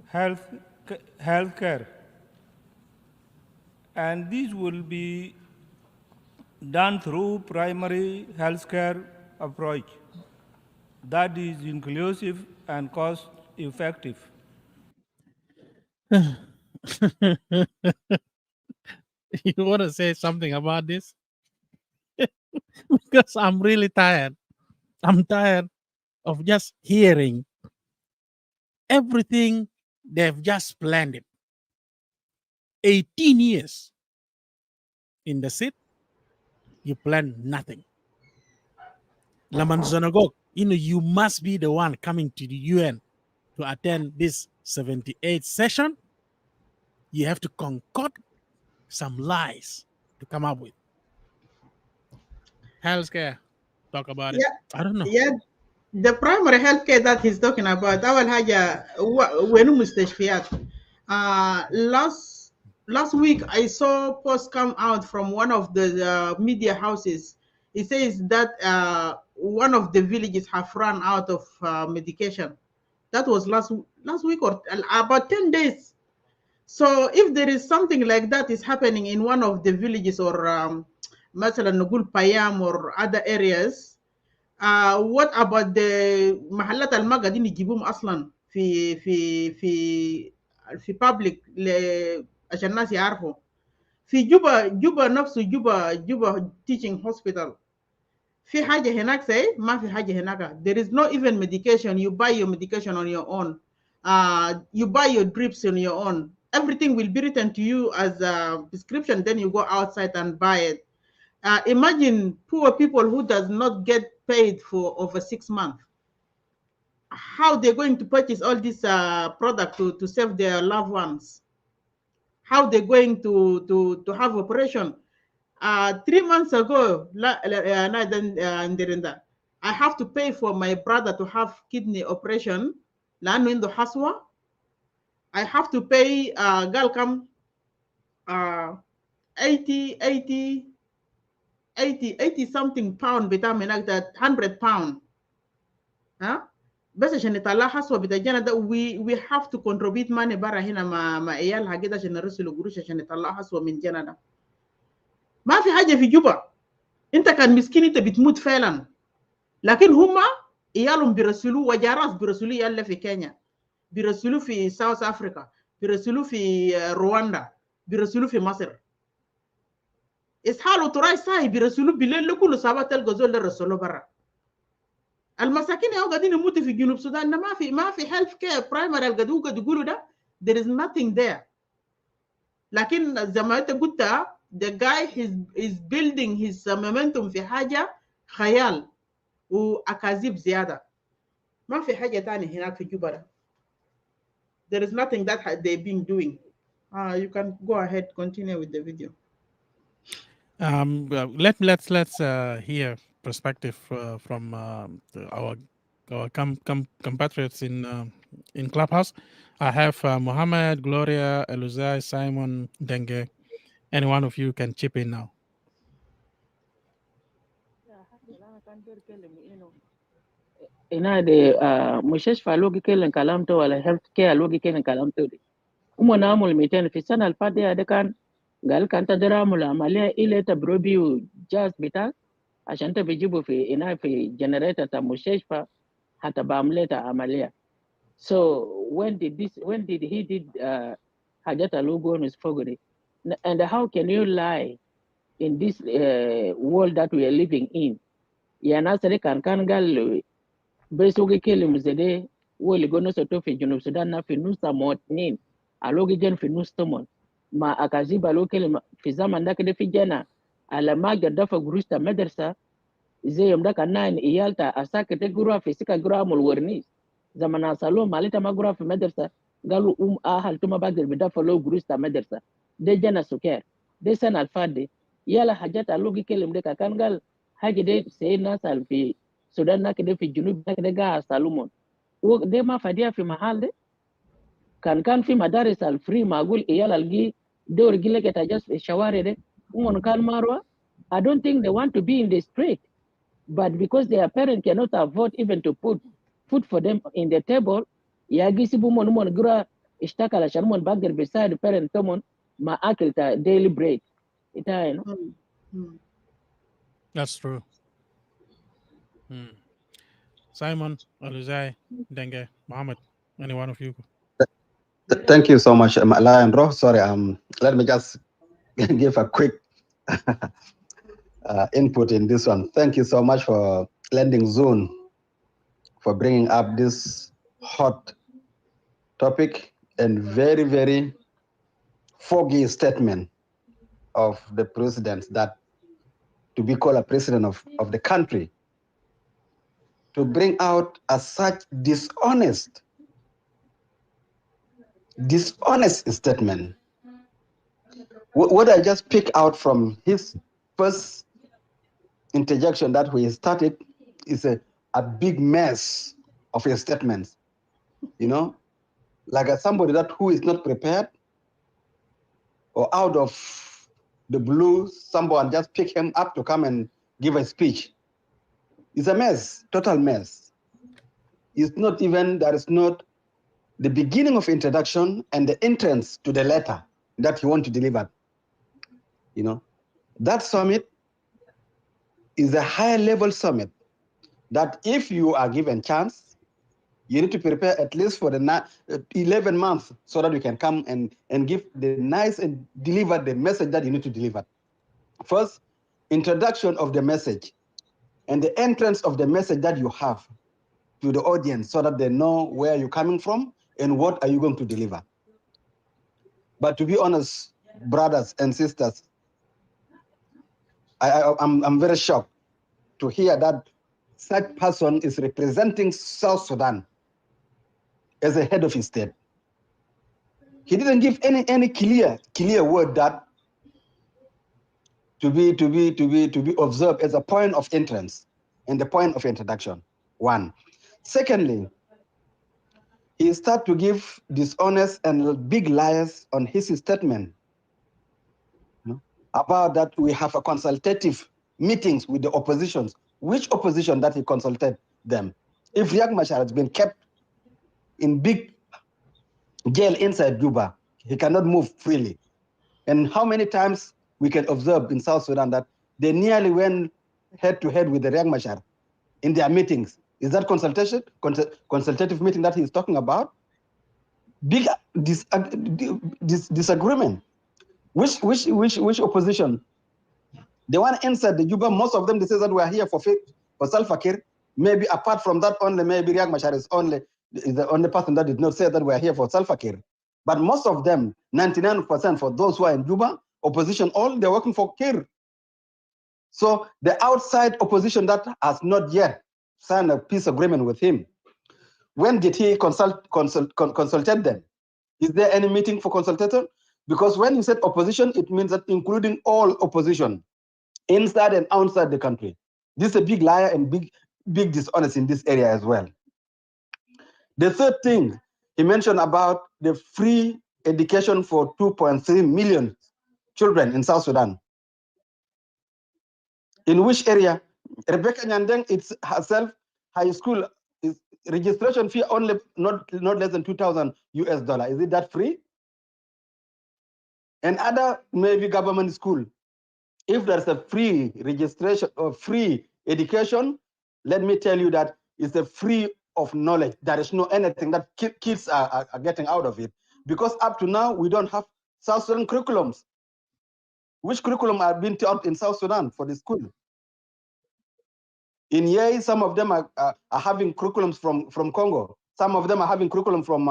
health care. And this will be done through primary health care approach. that is inclusive and cost effective. You want to say something about this? Because I'm really tired. I'm tired of just hearing everything they've just planned. 18 years in the seat, you plan nothing. Laman Zonagog, you must be the one coming to the UN to attend this 78th session. You have to concoct some lies to come up with. Healthcare, talk about it. Yeah, I don't know. yeah. The primary healthcare that he's talking about, أول حاجة وينو مستشفيات. Last week I saw post come out from one of the media houses. It says that one of the villages have run out of medication. That was last week or about 10 days. So if there is something like that is happening in one of the villages or مثلا نقول Payam or other areas, what about the محلات اللي قاعدين يجيبوهم اصلا في public عشان الناس يعرفوا في جوبا نفسه جوبا teaching hospital في حاجة هناك ما في حاجة هناك. There is no even medication. You buy your medication on your own. You buy your drips on your own. Everything will be written to you as a prescription, then you go outside and buy it. Imagine poor people who does not get paid for over 6 months. How they're going to purchase all this product to save their loved ones? How they're going to have operation? 3 months ago, I have to pay for my brother to have kidney operation. لأنه عنده حصوة. I have to pay قال كم 80 something pound بتاع هناك ده 100 pound. بس عشان نطلع حصوة بتاعنا ده we have to contribute money برا هنا مع عيالها كده عشان نرسلوا قروش عشان نطلع حصوة من جنا ده. ما في حاجة في جوبا. انت كان مسكين انت بتموت فعلا. لكن هما عيالهم بيرسلوا وجاراس بيرسلوا يلا في كينيا، بيرسلوا في ساوث افريقيا، بيرسلوا في رواندا، بيرسلوا في مصر. اسحال وتراي ساي بيرسلوا بالليل لكل صابات تلقى زول رسلوا برا. المساكين يا قاعدين يموتوا في جنوب السودان ما في هيلث كير برايمري القدو قد يقولوا ده there is nothing there. لكن زي ما انت قلت the guy is building his momentum في حاجة خيال وأكاذيب زيادة. ما في حاجة تانية هناك في جوبا ده. There is nothing that they've been doing. You can go ahead, continue with the video. Let's hear perspective from our compatriots in Clubhouse. I have Mohammed, Gloria, Eluzai, Simon, Denge. Any one of you can chip in now. ina da mustashfa logi kelen kalamto wala health care logi kelen kalamto de umo na amul miten fi sana alfadhiya da kan gal kan ta dara mul amaliya ile ta brobiu jazz bita عشان ta bijibu fi ina fi generator ta mustashfa hata bamleta amaliya. So when did he did hajata logo is fogori, and how can you lie in this world that we are living in? Ya nasare kan gal besoge kele mzede wole gono soto fi junub sudan na fi nusa motnin alogi jen fi nustomon ma akaziba lo kele fi zaman da kede fi jena ala maga dafa gurusta madrasa zai yamda kanan iyalta asaka te gura fi sika gura mul warni zamana salo malita magura fi madrasa galu ahal tuma bagir bidafa lo gurusta madrasa de jena suker de sana alfade yala hajata alogi kele mdeka kan gal haje de sey nasal fi Sudan na kede fi junub na kede ga salumon wo de ma fadia fi mahal de kan fi madaris al free magul iyal algi dor gile keta just shaware de umon kan marwa. I don't think they want to be in the street, but because their parents cannot afford even to put food for them in the table, yagi sibu mon gura ishtakala sharmon bagger beside parent tomon ma akil ta daily bread ita That's true. Simon, Aluzai, Denge, Mohammed, any one of you. Thank you so much, Lion Bro. Sorry, let me just give a quick input in this one. Thank you so much for lending Zone for bringing up this hot topic and very, very foggy statement of the president that to be called a president of the country, to bring out such dishonest statement. What I just pick out from his first interjection that we started is a big mess of his statements, like somebody who is not prepared, or out of the blue, someone just pick him up to come and give a speech. It's a mess, total mess. It's not even, there is not the beginning of introduction and the entrance to the letter that he want to deliver. That summit is a high level summit that if you are given chance, you need to prepare at least for the 11 months so that you can come and give the nice and deliver the message that you need to deliver. First, introduction of the message and the entrance of the message that you have to the audience so that they know where you're coming from and what are you going to deliver. But to be honest, brothers and sisters, I'm very shocked to hear that such person is representing South Sudan as a head of his state. He didn't give any clear word that to be observed as a point of entrance and the point of introduction. One. Secondly, he started to give dishonest and big lies on his statement about that we have a consultative meetings with the oppositions. Which opposition that he consulted them? If Riek Machar has been kept in big jail inside Juba, he cannot move freely. And how many times we can observe in South Sudan that they nearly went head to head with the Riek Machar in their meetings. Is that consultative meeting that he's talking about? Big disagreement. Which opposition? The one inside the Juba, most of them, they say that we are here for Salva Kiir. Maybe apart from that only, maybe Riek Machar is the only person that did not say that we are here for Salva Kiir. But most of them, 99% for those who are in Juba, opposition, all they're working for Kiir. So the outside opposition that has not yet signed a peace agreement with him, when did he consulted them? Is there any meeting for consultation? Because when you said opposition, it means that including all opposition, inside and outside the country. This is a big liar and big dishonest in this area as well. The third thing he mentioned about the free education for 2.3 million children in South Sudan. In which area? Rebecca Nyandeng, it's herself, high school is registration fee only not less than $2,000 US. Is it that free? And other maybe government school, if there's a free registration or free education, let me tell you that it's a free of knowledge. There is no anything that kids are getting out of it. Because up to now, we don't have South Sudan curriculums. Which curriculum are being taught in South Sudan for the school? In Yei, some of them are having curriculums from Congo. Some of them are having curriculum from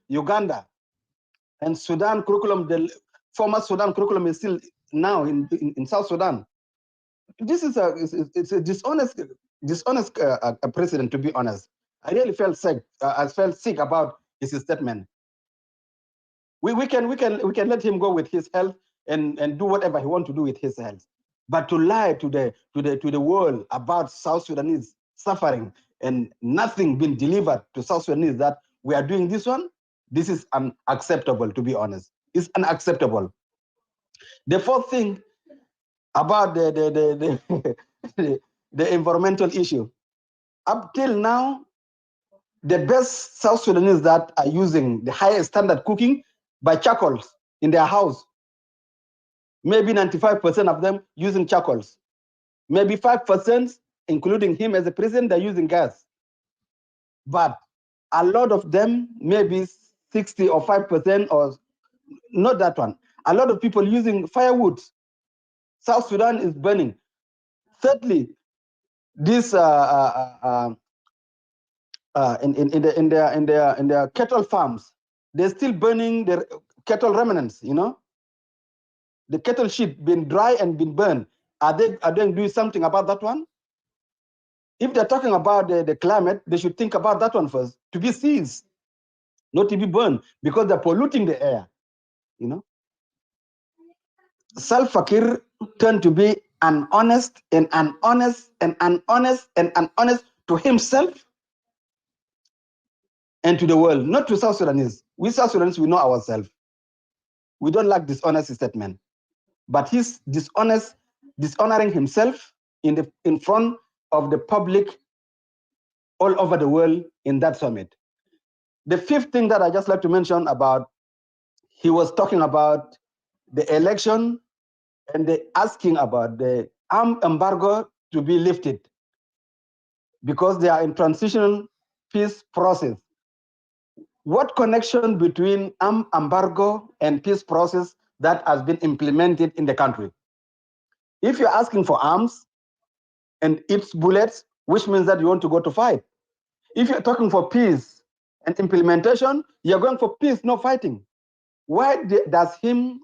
Uganda. And Sudan curriculum, the former Sudan curriculum is still now in South Sudan. This is a dishonest president, to be honest. I really felt sick. I felt sick about his statement. We can let him go with his health and do whatever he wants to do with his health. But to lie to the world about South Sudanese suffering and nothing being delivered to South Sudanese that we are doing this one, this is unacceptable, to be honest. It's unacceptable. The fourth thing about the environmental issue. Up till now, the best South Sudanese that are using the highest standard cooking by charcoals in their house. Maybe 95% of them using charcoals. Maybe 5%, including him as a president, they're using gas. but a lot of them, maybe 60 or 5%, or not that one. A lot of people using firewood. South Sudan is burning. Thirdly, this in their cattle farms, they're still burning their cattle remnants. You know, the cattle shit been dry and been burned. Are they doing something about that one? If they're talking about the climate, they should think about that one first, to be seized, not to be burned, because they're polluting the air. You know, Salva Kiir turned to be honest to himself and to the world, not to South Sudanese. We South Sudanese, we know ourselves. We don't like dishonest statement. But he's dishonoring himself in front of the public all over the world in that summit. The fifth thing that I just like to mention about, he was talking about the election and the asking about the armed embargo to be lifted because they are in transitional peace process. What connection between armed embargo and peace process that has been implemented in the country? If you're asking for arms and its bullets, which means that you want to go to fight. If you're talking for peace and implementation, you're going for peace, no fighting. Why does him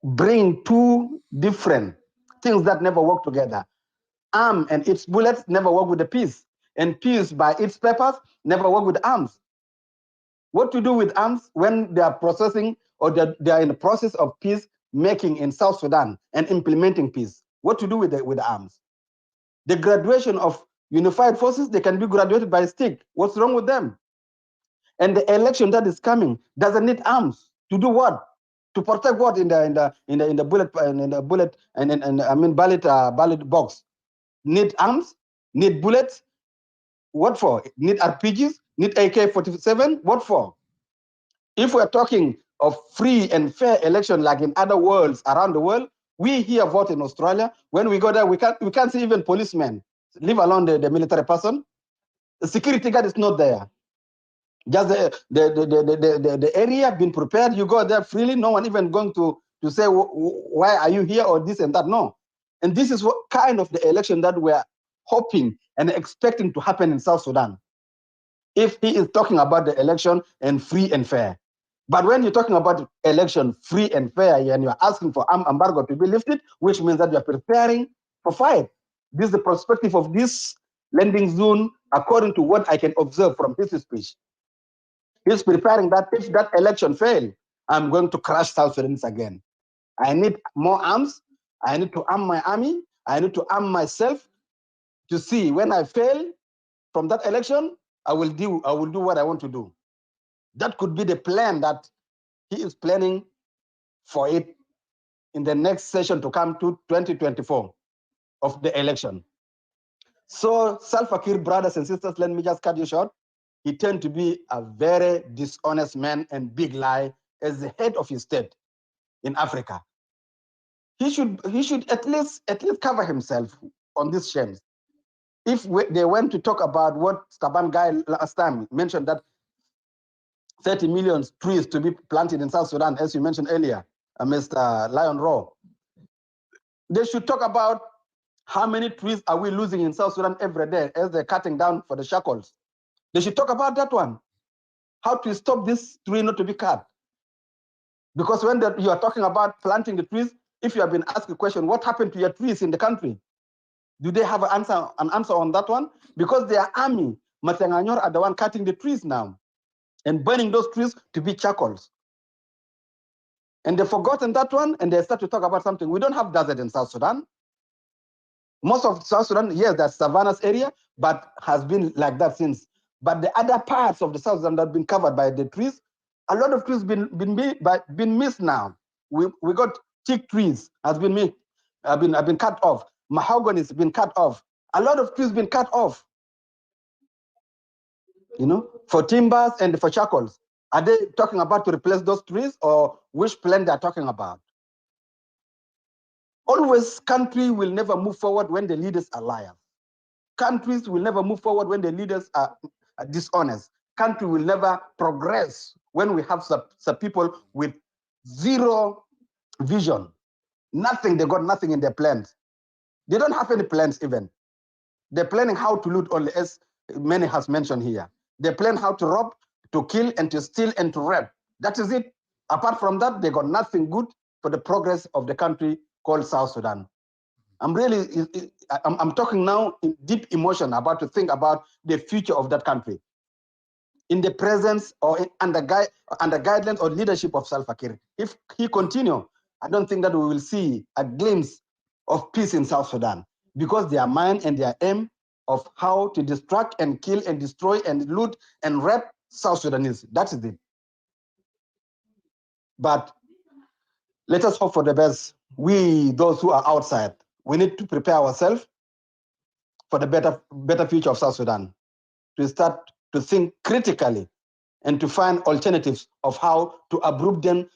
bring two different things that never work together? Arm and its bullets never work with the peace, and peace by its purpose never work with arms. What to do with arms when they are processing or they are in the process of peace making in South Sudan and implementing peace? What to do with the arms? The graduation of unified forces, they can be graduated by stick. What's wrong with them? And the election that is coming doesn't need arms. To do what? To protect what in the bullet ballot box? Need arms? Need bullets? What for? Need RPGs? Need AK-47? What for? If we're talking of free and fair election like in other worlds around the world, we here vote in Australia. When we go there, we can't see even policemen, leave alone the military person. The security guard is not there. Just the area being prepared, you go there freely, no one even going to say, why are you here or this and that, no. And this is what kind of the election that we're hoping and expecting to happen in South Sudan. If he is talking about the election and free and fair. But when you're talking about election free and fair and you're asking for embargo to be lifted, which means that you're preparing for fight. This is the perspective of this landing zone, according to what I can observe from his speech. He's preparing that if that election fails, I'm going to crush South Sudanese again. I need more arms. I need to arm my army. I need to arm myself to see when I fail from that election, I will do what I want to do. That could be the plan that he is planning for it in the next session to come to 2024 of the election. So Salva Kiir, brothers and sisters, let me just cut you short. He turned to be a very dishonest man and big lie as the head of his state in Africa. He should at least cover himself on these shames. If they went to talk about what Staban Guy last time mentioned, that 30 million trees to be planted in South Sudan, as you mentioned earlier, Mr. Lion Raw. They should talk about how many trees are we losing in South Sudan every day as they're cutting down for the shackles. They should talk about that one. How to stop this tree not to be cut. Because when you are talking about planting the trees, if you have been asked a question, what happened to your trees in the country? Do they have an answer on that one? Because their army, Matanganyor, are the one cutting the trees now and burning those trees to be charcoals. And they've forgotten that one, and they start to talk about something. We don't have desert in South Sudan. Most of South Sudan, yes, that's Savannah's area, but has been like that since. But the other parts of the South Sudan that have been covered by the trees, a lot of trees been missed now. We got teak trees have been cut off. Mahogany has been cut off. A lot of trees been cut off. You know, for timbers and for charcoals. Are they talking about to replace those trees, or which plan they're talking about? Always, country will never move forward when the leaders are liars. Countries will never move forward when the leaders are dishonest. Country will never progress when we have some people with zero vision. Nothing, they got nothing in their plans. They don't have any plans even. They're planning how to loot only, as many has mentioned here. They plan how to rob, to kill, and to steal, and to rape. That is it. Apart from that, they got nothing good for the progress of the country called South Sudan. I'm talking now in deep emotion about to think about the future of that country. In the presence or under guidelines or leadership of Salva Kiir. If he continue, I don't think that we will see a glimpse of peace in South Sudan, because their mind and their aim of how to distract and kill and destroy and loot and rape South Sudanese. That is it. But let us hope for the best. We, those who are outside, we need to prepare ourselves for the better future of South Sudan, to start to think critically and to find alternatives of how to uproot them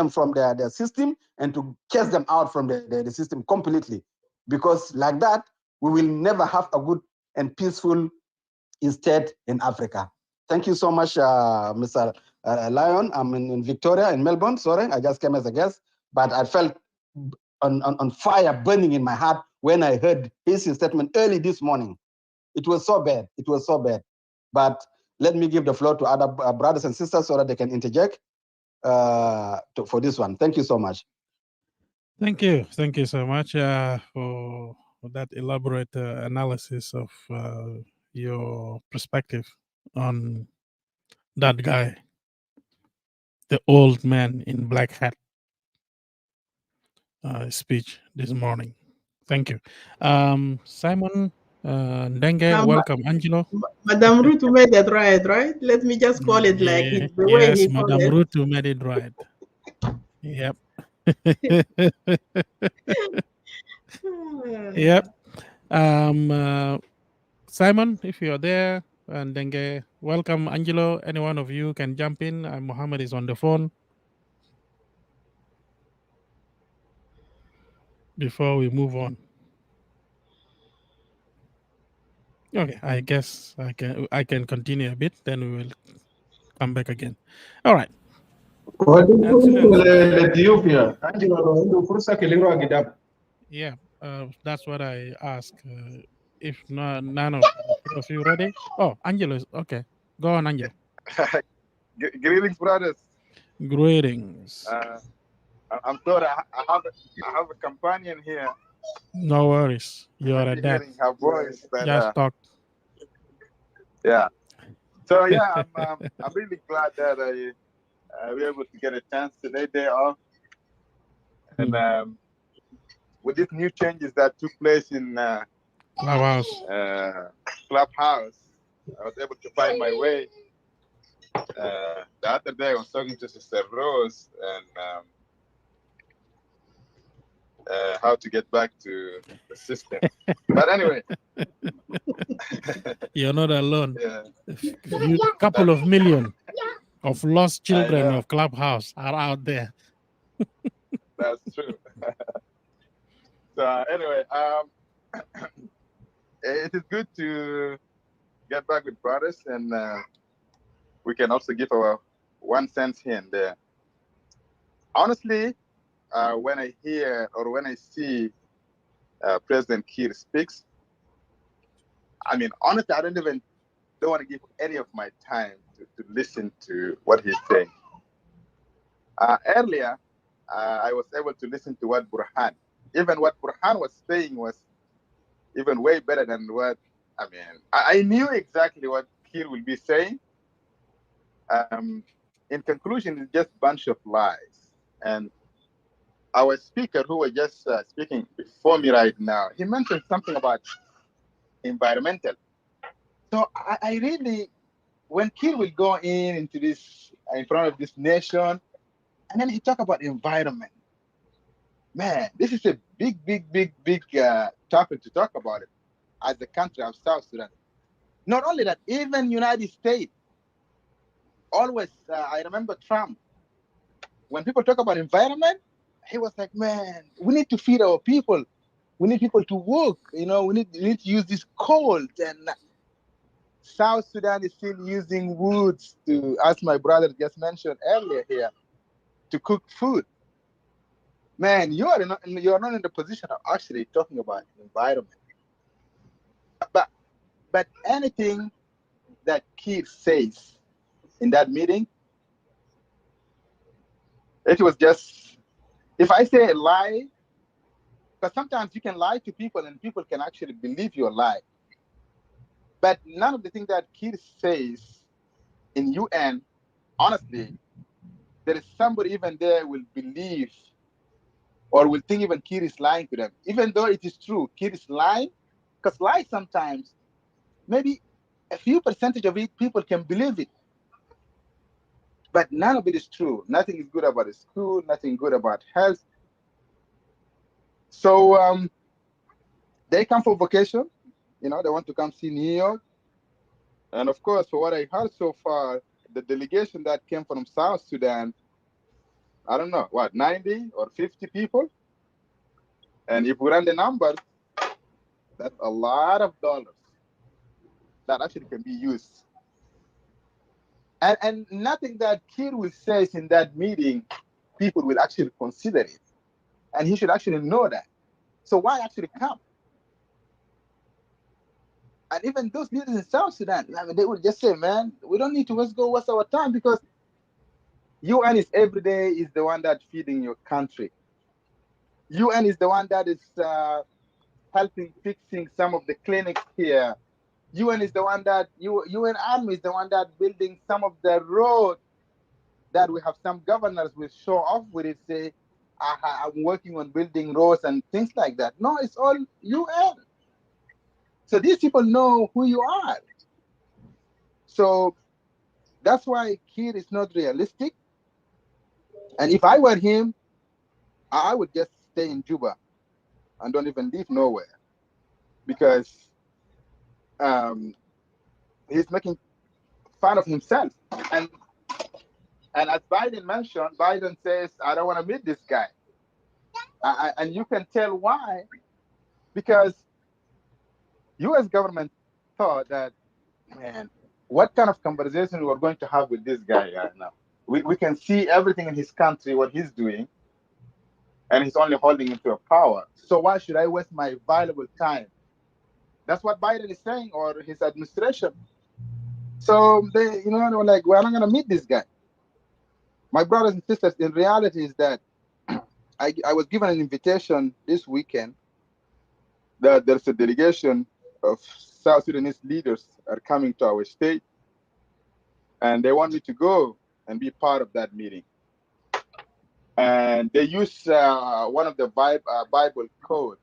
from their system and to chase them out from the system completely. Because like that, we will never have a good and peaceful state in Africa. Thank you so much, Mr. Lyon. I'm in Victoria, in Melbourne. Sorry, I just came as a guest, but I felt on fire burning in my heart when I heard his statement early this morning. It was so bad. It was so bad. But let me give the floor to other brothers and sisters so that they can interject for this one. Thank you so much. Thank you. Thank you so much for that elaborate analysis of your perspective on that guy, the old man in black hat speech this morning. Thank you. Simon Ndenge, welcome. Angelo. Madame Ruth made it right? Let me just call it like the way he called Madame it. Ruth made it right. Yep. Yep. Simon, if you're there, and Denge, welcome. Angelo, any one of you can jump in. Mohammed is on the phone. Before we move on. Okay, I guess I can continue a bit, then we will come back again. All right. Yeah, that's what I ask. If none of you ready? Oh, Angelo, okay. Go on, Angelo. Greetings, brothers. Greetings. I'm sorry, I have a companion here. No worries. You are a dad. Hearing her voice, but, just talk. Yeah. So yeah, I'm really glad that I were able to get a chance today, day off, and with these new changes that took place in Clubhouse, I was able to find my way. The other day, I was talking to Sister Rose and how to get back to the system. But anyway, you're not alone. Yeah. A couple of million of lost children of Clubhouse are out there. That's true. So anyway, it is good to get back with brothers, and we can also give our 1 cent here and there. Honestly, when I hear or when I see President Kiir speaks, I mean, honestly, I don't want to give any of my time to listen to what he's saying. Earlier, I was able to listen to what Burhan, even what Burhan was saying was even way better than what, I mean, I knew exactly what Kiir will be saying. In conclusion, it's just a bunch of lies. And our speaker, who was just speaking before me right now, he mentioned something about environmental. So I really, when Kiir will go into this, in front of this nation, and then he talk about environment, man, this is a big topic to talk about it as the country of South Sudan. Not only that, even United States, always, I remember Trump, when people talk about environment, he was like, man, we need to feed our people. We need people to work. We need to use this cold. And South Sudan is still using woods to, as my brother just mentioned earlier here, to cook food. Man, you are not in the position of actually talking about environment. But anything that Kiir says in that meeting, it was just, if I say a lie, because sometimes you can lie to people and people can actually believe your lie. But none of the things that Kiir says in UN, honestly, there is somebody even there will believe or will think even Kiir is lying to them. Even though it is true, Kiir is lying, because lie sometimes, maybe a few percentage of it, people can believe it. But none of it is true. Nothing is good about the school, nothing good about health. So they come for vacation. They want to come see New York. And of course, for what I heard so far, the delegation that came from South Sudan, I don't know, 90 or 50 people? And if we run the numbers, that's a lot of dollars that actually can be used. And nothing that Kiir will say in that meeting, people will actually consider it. And he should actually know that. So why actually come? And even those leaders in South Sudan, they would just say, man, we don't need to waste our time, because UN is every day is the one that's feeding your country. UN is the one that is helping fixing some of the clinics here. UN is the one that, UN Army is the one that building some of the roads that we have some governors will show off with it, say, I'm working on building roads and things like that. No, it's all UN. So these people know who you are. So that's why Kiir is not realistic. And if I were him, I would just stay in Juba and don't even leave nowhere, because he's making fun of himself. And as Biden mentioned, Biden says, I don't want to meet this guy. And you can tell why, because U.S. government thought that, man, what kind of conversation we're going to have with this guy right now? We can see everything in his country, what he's doing, and he's only holding him to a power. So why should I waste my valuable time? That's what Biden is saying, or his administration. So they, were like, we're not going to meet this guy. My brothers and sisters, in reality is that I was given an invitation this weekend that there's a delegation of South Sudanese leaders are coming to our state, and they want me to go and be part of that meeting. And they use one of the Bible code,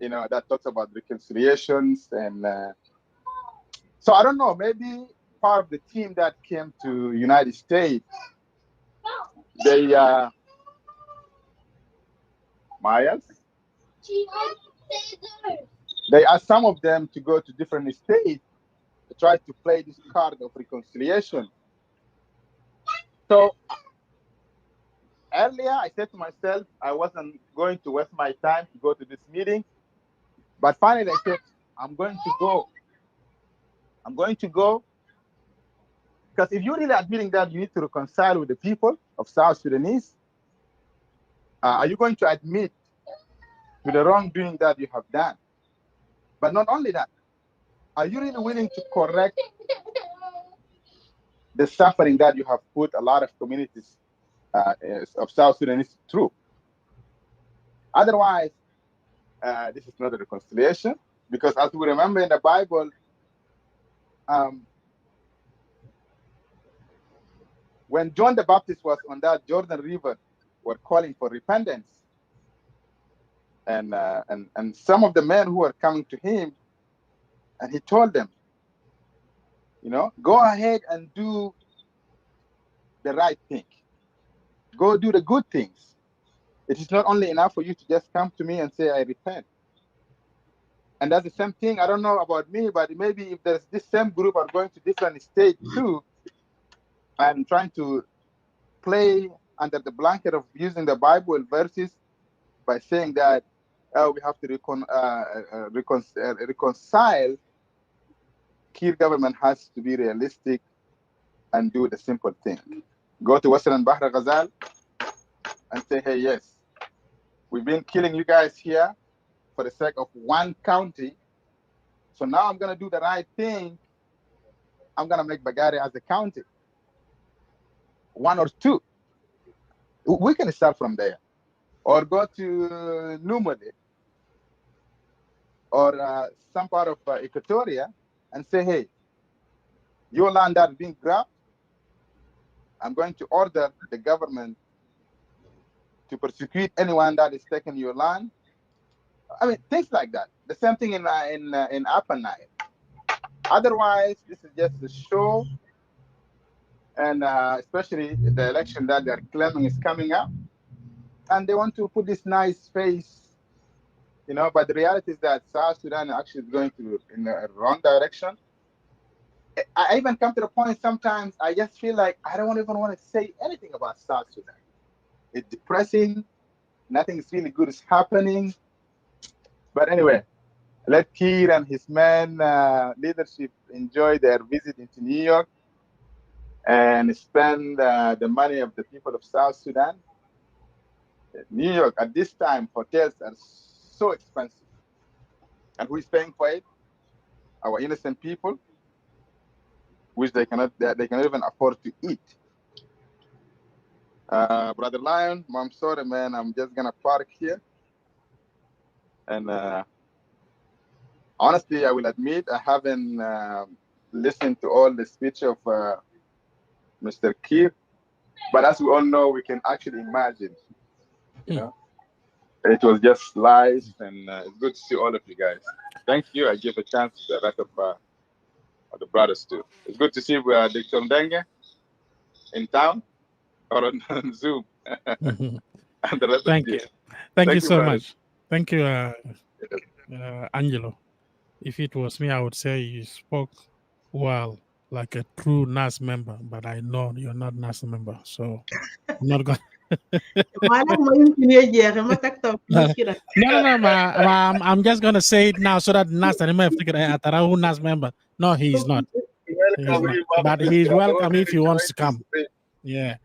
that talks about reconciliations. And so I don't know, maybe part of the team that came to United States, they Mayas, they asked some of them to go to different states to try to play this card of reconciliation. So earlier, I said to myself, I wasn't going to waste my time to go to this meeting. But finally, I said, I'm going to go. I'm going to go. Because if you're really admitting that you need to reconcile with the people of South Sudanese, are you going to admit to the wrongdoing that you have done? But not only that, are you really willing to correct the suffering that you have put a lot of communities of South Sudanese through? Otherwise, this is not a reconciliation, because as we remember in the Bible, when John the Baptist was on that Jordan River, were calling for repentance, and some of the men who were coming to him, and he told them, go ahead and do the right thing. Go do the good things. It is not only enough for you to just come to me and say, I repent. And that's the same thing. I don't know about me, but maybe if there's this same group are going to different states too, and trying to play under the blanket of using the Bible verses by saying that we have to reconcile. Kiir government has to be realistic and do the simple thing. Go to Western Bahra Ghazal and say, hey, yes, we've been killing you guys here for the sake of one county. So now I'm going to do the right thing. I'm going to make Bagari as a county. One or two. We can start from there. Or go to Numade or some part of Equatoria and say, hey, your land that is being grabbed, I'm going to order the government to persecute anyone that is taking your land. I mean, things like that. The same thing in Upper Nile. Otherwise, this is just a show, and especially the election that they're claiming is coming up, and they want to put this nice face, you know. But the reality is that South Sudan actually is going in the wrong direction. I even come to the point sometimes I just feel like I don't even want to say anything about South Sudan. It's depressing. Nothing is really good is happening. But anyway, let Kiir and his men leadership enjoy their visit into New York and spend the money of the people of South Sudan. New York at this time, hotels are so expensive. And who is paying for it? Our innocent people, which they cannot even afford to eat. Brother Lion, I'm sorry, man. I'm just gonna park here. And honestly, I will admit I haven't listened to all the speech of Mr. Kiir. But as we all know, we can actually imagine, you know. It was just lies, and it's good to see all of you guys. Thank you. I give a chance to the rest of the brothers too. It's good to see Dr. Ndenge in town or on Zoom. And the rest Thank of you. Thank you so brothers. much. Thank you, Angelo. If it was me, I would say you spoke well, like a true NAS member, but I know you're not NAS member, so I'm not going. No, I'm just gonna say it now so that NAS NAS member. No, he's not. He's not. But he's welcome if he wants to come. Yeah.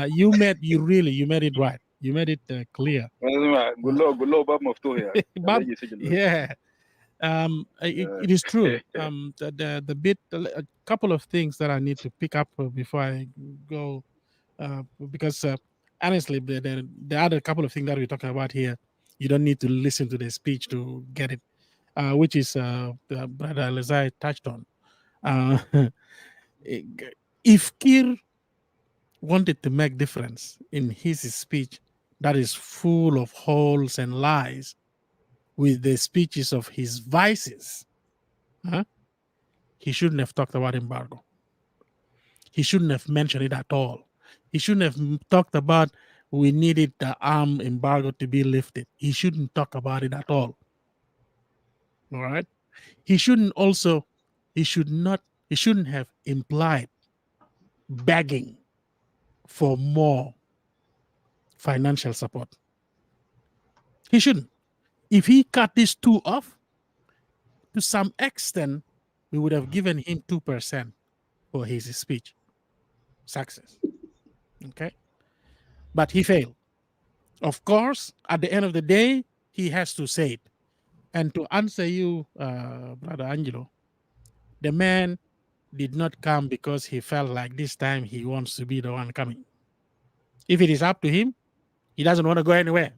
You made it right. You made it clear. Yeah. It is true. The bit, a couple of things that I need to pick up before I go, because honestly, the other couple of things that we're talking about here, you don't need to listen to the speech to get it, which is Brother Lezai touched on. If Kir wanted to make difference in his speech that is full of holes and lies with the speeches of his vices, he shouldn't have talked about embargo. He shouldn't have mentioned it at all. He shouldn't have talked about we needed the arm embargo to be lifted. He shouldn't talk about it at all. All right. He shouldn't have implied begging for more financial support. He shouldn't. If he cut these two off, to some extent, we would have given him 2% for his speech success. Okay. But he failed. Of course, at the end of the day, he has to say it. And to answer you, Brother Angelo, the man did not come because he felt like this time he wants to be the one coming. If it is up to him, he doesn't want to go anywhere.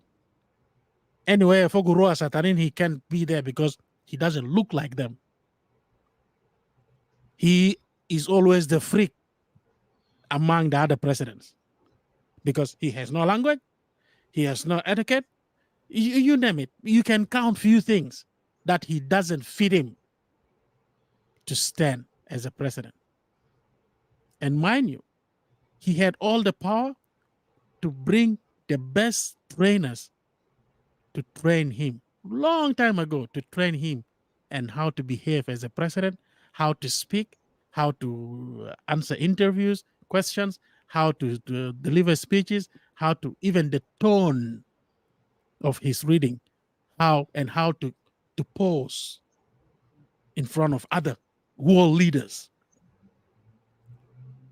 Anywhere for Guru Satanin, he can't be there because he doesn't look like them. He is always the freak among the other presidents because he has no language, he has no etiquette. You name it. You can count few things that he doesn't fit him to stand as a president. And mind you, he had all the power to bring the best trainers to train him long time ago, to train him and how to behave as a president, how to speak, how to answer interviews, questions, how to deliver speeches, how to even the tone of his reading how to pose in front of other world leaders.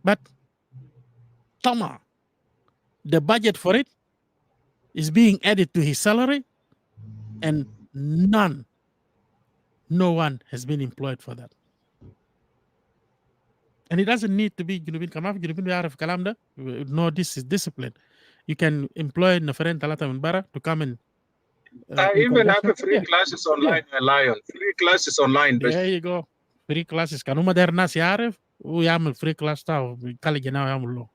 But Tama, the budget for it is being added to his salary, and no one has been employed for that. And it doesn't need to be no, this is discipline. You can employ Nafaren Talata Mbara to come and even have free classes online, Lion. Free classes online. There you go. Free classes. Kanuma der nas yaref, uyamul free class tao, kali jana yamul.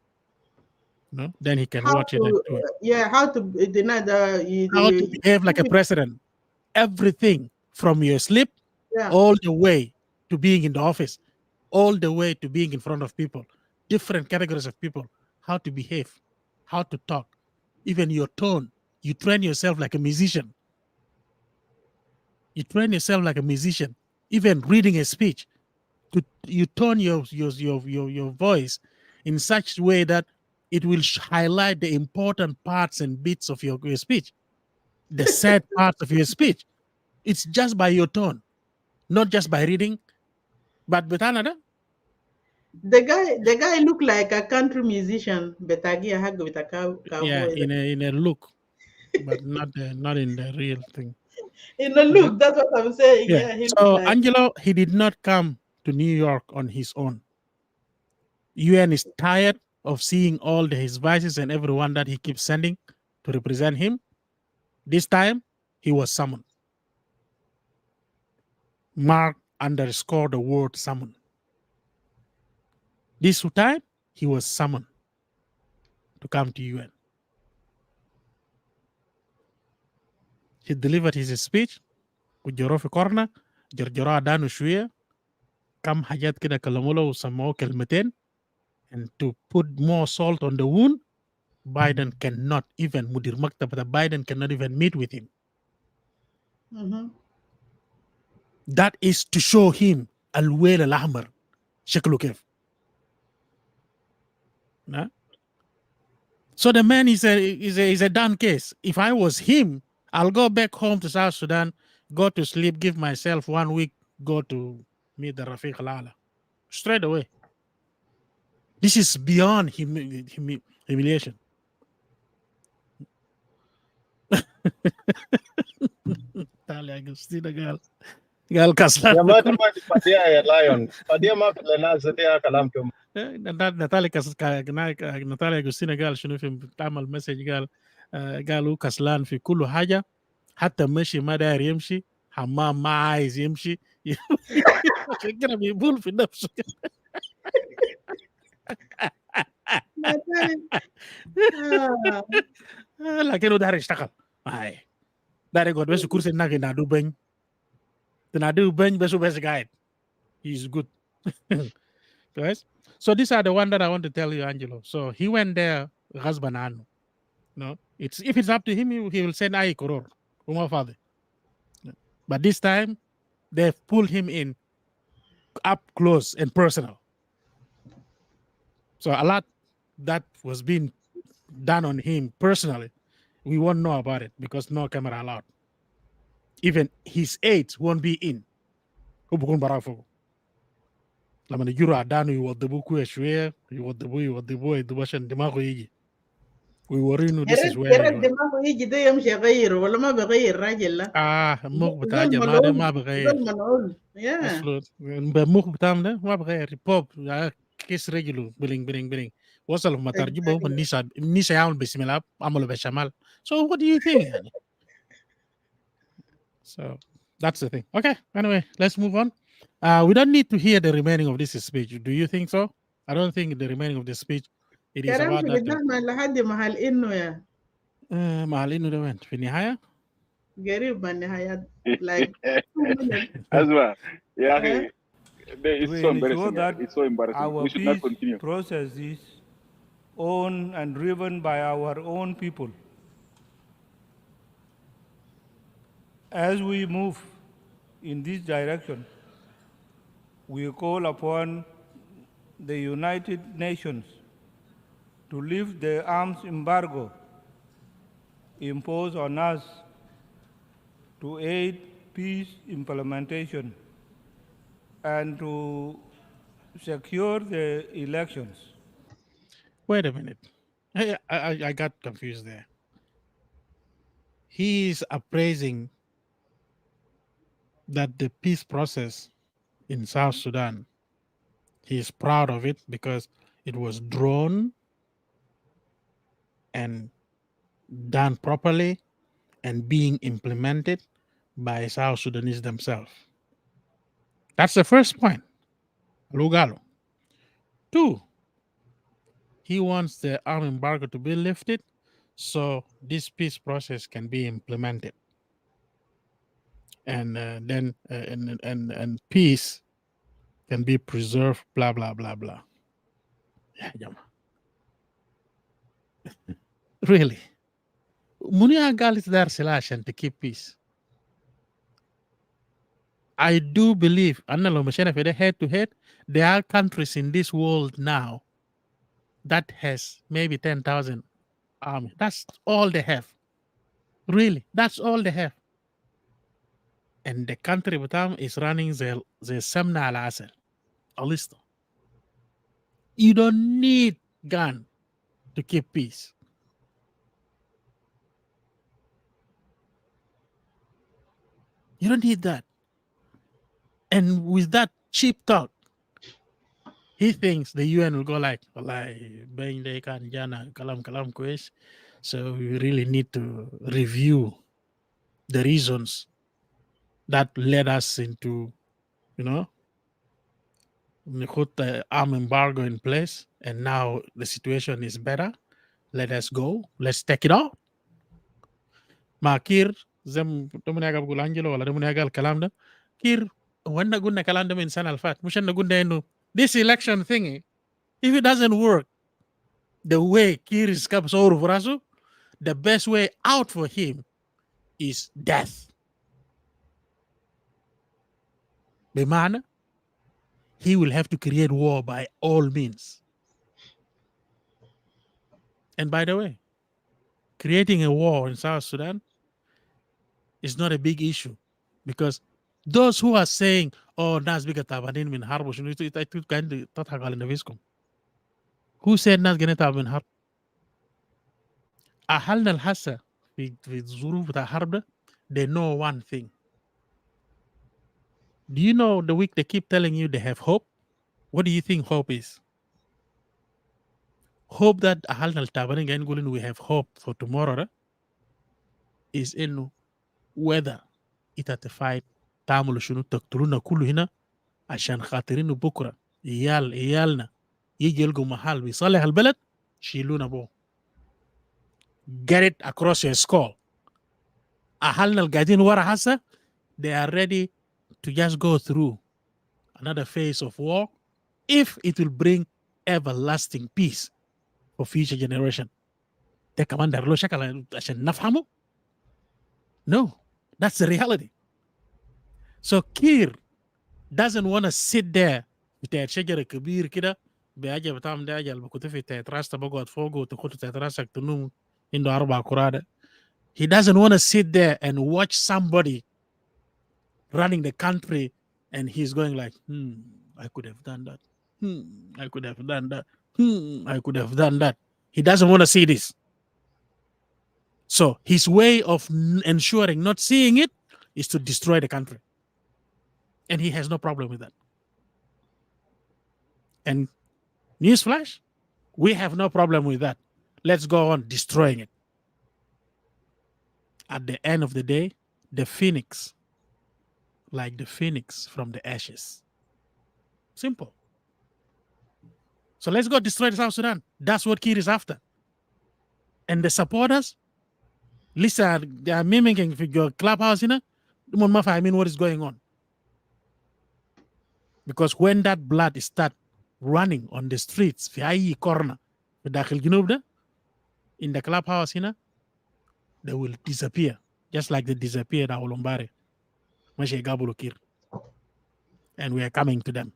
No? Then he can watch it. How to deny how to behave like a president. Everything from your sleep all the way to being in the office, all the way to being in front of people, different categories of people, how to behave, how to talk, even your tone. You train yourself like a musician. You train yourself like a musician, even reading a speech. You tone your voice in such a way that it will highlight the important parts and bits of your speech, the sad parts of your speech. It's just by your tone, not just by reading. But Anada, the guy looked like a country musician, yeah, in a look, but not in the real thing. In the look, that's what I'm saying. Yeah. So Angelo, he did not come to New York on his own. UN is tired of seeing all his vices and everyone that he keeps sending to represent him. This time, he was summoned. Mark underscored the word summon. This time, he was summoned to come to UN. He delivered his speech with Jorofi Korna, Jorjora Adanu Shuya, Kam Hayat Kida Kalamulo Samo Kelmeten, and to put more salt on the wound, Biden cannot even, Mudir Maktabata, Biden cannot even meet with him. That is to show him Al-Wail Al-Ahmar, Sheklu Kef. So the man is a done case. If I was him, I'll go back home to South Sudan, go to sleep, give myself 1 week, go to meet the Rafiq Al-Ala. Straight away. This is beyond humiliation. Talia Agustina gal kaslan. Ya mata ma padia ya Lion. Padia ma lena zatia kalam tum. Natalia Agustina قال شنو في تعمل مسج قالوا كسلان في كل حاجه حتى مشي ما داير يمشي حمام ما عايز يمشي عشان كده بيبول في نفسه لكنه داير يشتغل داير يقعد بس كرسي هناك ينادوا بن تنادوا بن بس قاعد. He's good. Guys. So these are the one that I want to tell you, Angelo. So he went there, Ghazban. No, if it's up to him, he will send Ai Koror, my father. But this time, they've pulled him in up close and personal. So a lot that was being done on him personally, we won't know about it because no camera allowed. Even his aides won't be in. لما يجروا عدانه يوضبوه كويس شويه يوضبوه عشان دماغه يجي ويورينه this is where دماغه يجي ده يمشي يغير ولا ما بغير راجل لا المخ بتاع جماعه ده ما بغير منعول المخ بتاعهم ده ما بغير بوب كيس رجله بلينج وصل في مطار جيبه النيسا يعمل بسم الله عملوا بالشمال. So what do you think يعني? So that's the thing. Okay, anyway, let's move on. We don't need to hear the remaining of this speech. Do you think so? I don't think the remaining of the speech it is about that. لحد محل انه يا محل انه ده وين في النهايه؟ قريب من النهايات like أزمة يا أخي it's so embarrassing. It's so embarrassing. Our We should not peace continue. process is owned and driven by our own people. As we move in this direction, we call upon the United Nations to lift the arms embargo imposed on us to aid peace implementation and to secure the elections. Wait a minute. I got confused there. He is appraising that the peace process in South Sudan, he is proud of it because it was drawn and done properly and being implemented by South Sudanese themselves. That's the first point. Lugalo. 2, he wants the arm embargo to be lifted so this peace process can be implemented. And then and peace can be preserved, blah, blah, blah, blah. Yeah, Jama. Really? Munia Gal is there and to keep peace. I do believe, head to head, there are countries in this world now that has maybe 10,000 army. That's all they have. Really, that's all they have. And the country Batam is running the Semna al Asel. Alisto. You don't need gun to keep peace. You don't need that. And with that cheap talk, he thinks the UN will go like, kalam. So we really need to review the reasons that led us into, we put the arm embargo in place, and now the situation is better. Let us go. Let's take it out. Ma Kiir, zem Dominaga Gulangelo, or Dominaga Kalamda, Kiir, when the Guna Kalandam in San Alfat, Mushan Gundenu, this election thingy, if it doesn't work the way Kiir is over for us, the best way out for him is death. Bimana, he will have to create war by all means. And by the way, creating a war in South Sudan is not a big issue because those who are saying, oh, Nas biga tabanin min harbo, who said Nas gonna taban harb? Ahalna al-hassa fi zuruf ta harb, they know one thing. Do you know the week they keep telling you they have hope? What do you think hope is? Hope that ahalna al-tabanin gain gulin we have hope for tomorrow is in whether itatified تعملوا شنو تقتلونا كله هنا عشان خاطرين بكره عيالنا يجي يلقوا محل بيصلح البلد شيلونا بو. Get it across your skull. أهلنا القاعدين ورا هسه they are ready to just go through another phase of war if it will bring everlasting peace for future generation. ده كمان دار له شكل عشان نفهمه. No, that's the reality. So Kiir doesn't want to sit there بتاعت شجرة كبير كده بأجل بتاعهم ده أجل بكتب في تاعت راسته بقعد فوقه وتخط تاعت راسك تنوم عنده 4 كرات. He doesn't want to sit there and watch somebody running the country and he's going like, I could have done that. I could have done that. I could have done that. He doesn't want to see this. So his way of ensuring not seeing it is to destroy the country. And he has no problem with that. And newsflash, we have no problem with that. Let's go on destroying it. At the end of the day, the phoenix, like the phoenix from the ashes. Simple. So let's go destroy South Sudan. That's what Kiir is after. And the supporters, listen, they are mimicking your clubhouse, I mean what is going on. Because when that blood starts running on the streets, في corner, in the clubhouse, they will disappear, just like they disappeared at Olumbare. And we are coming to them.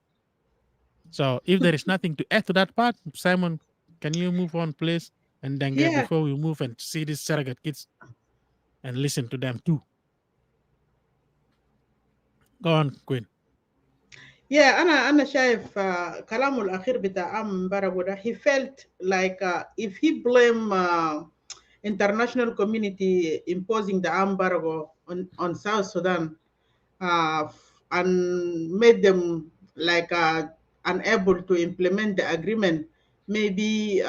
So if there is nothing to add to that part, Simon, can you move on, please? And then before we move and see these surrogate kids and listen to them too. Go on, Queen. Yeah, أنا شايف كلامه الأخير بتاع مبارك ده he felt like if he blame international community imposing the embargo on South Sudan and made them like unable to implement the agreement, maybe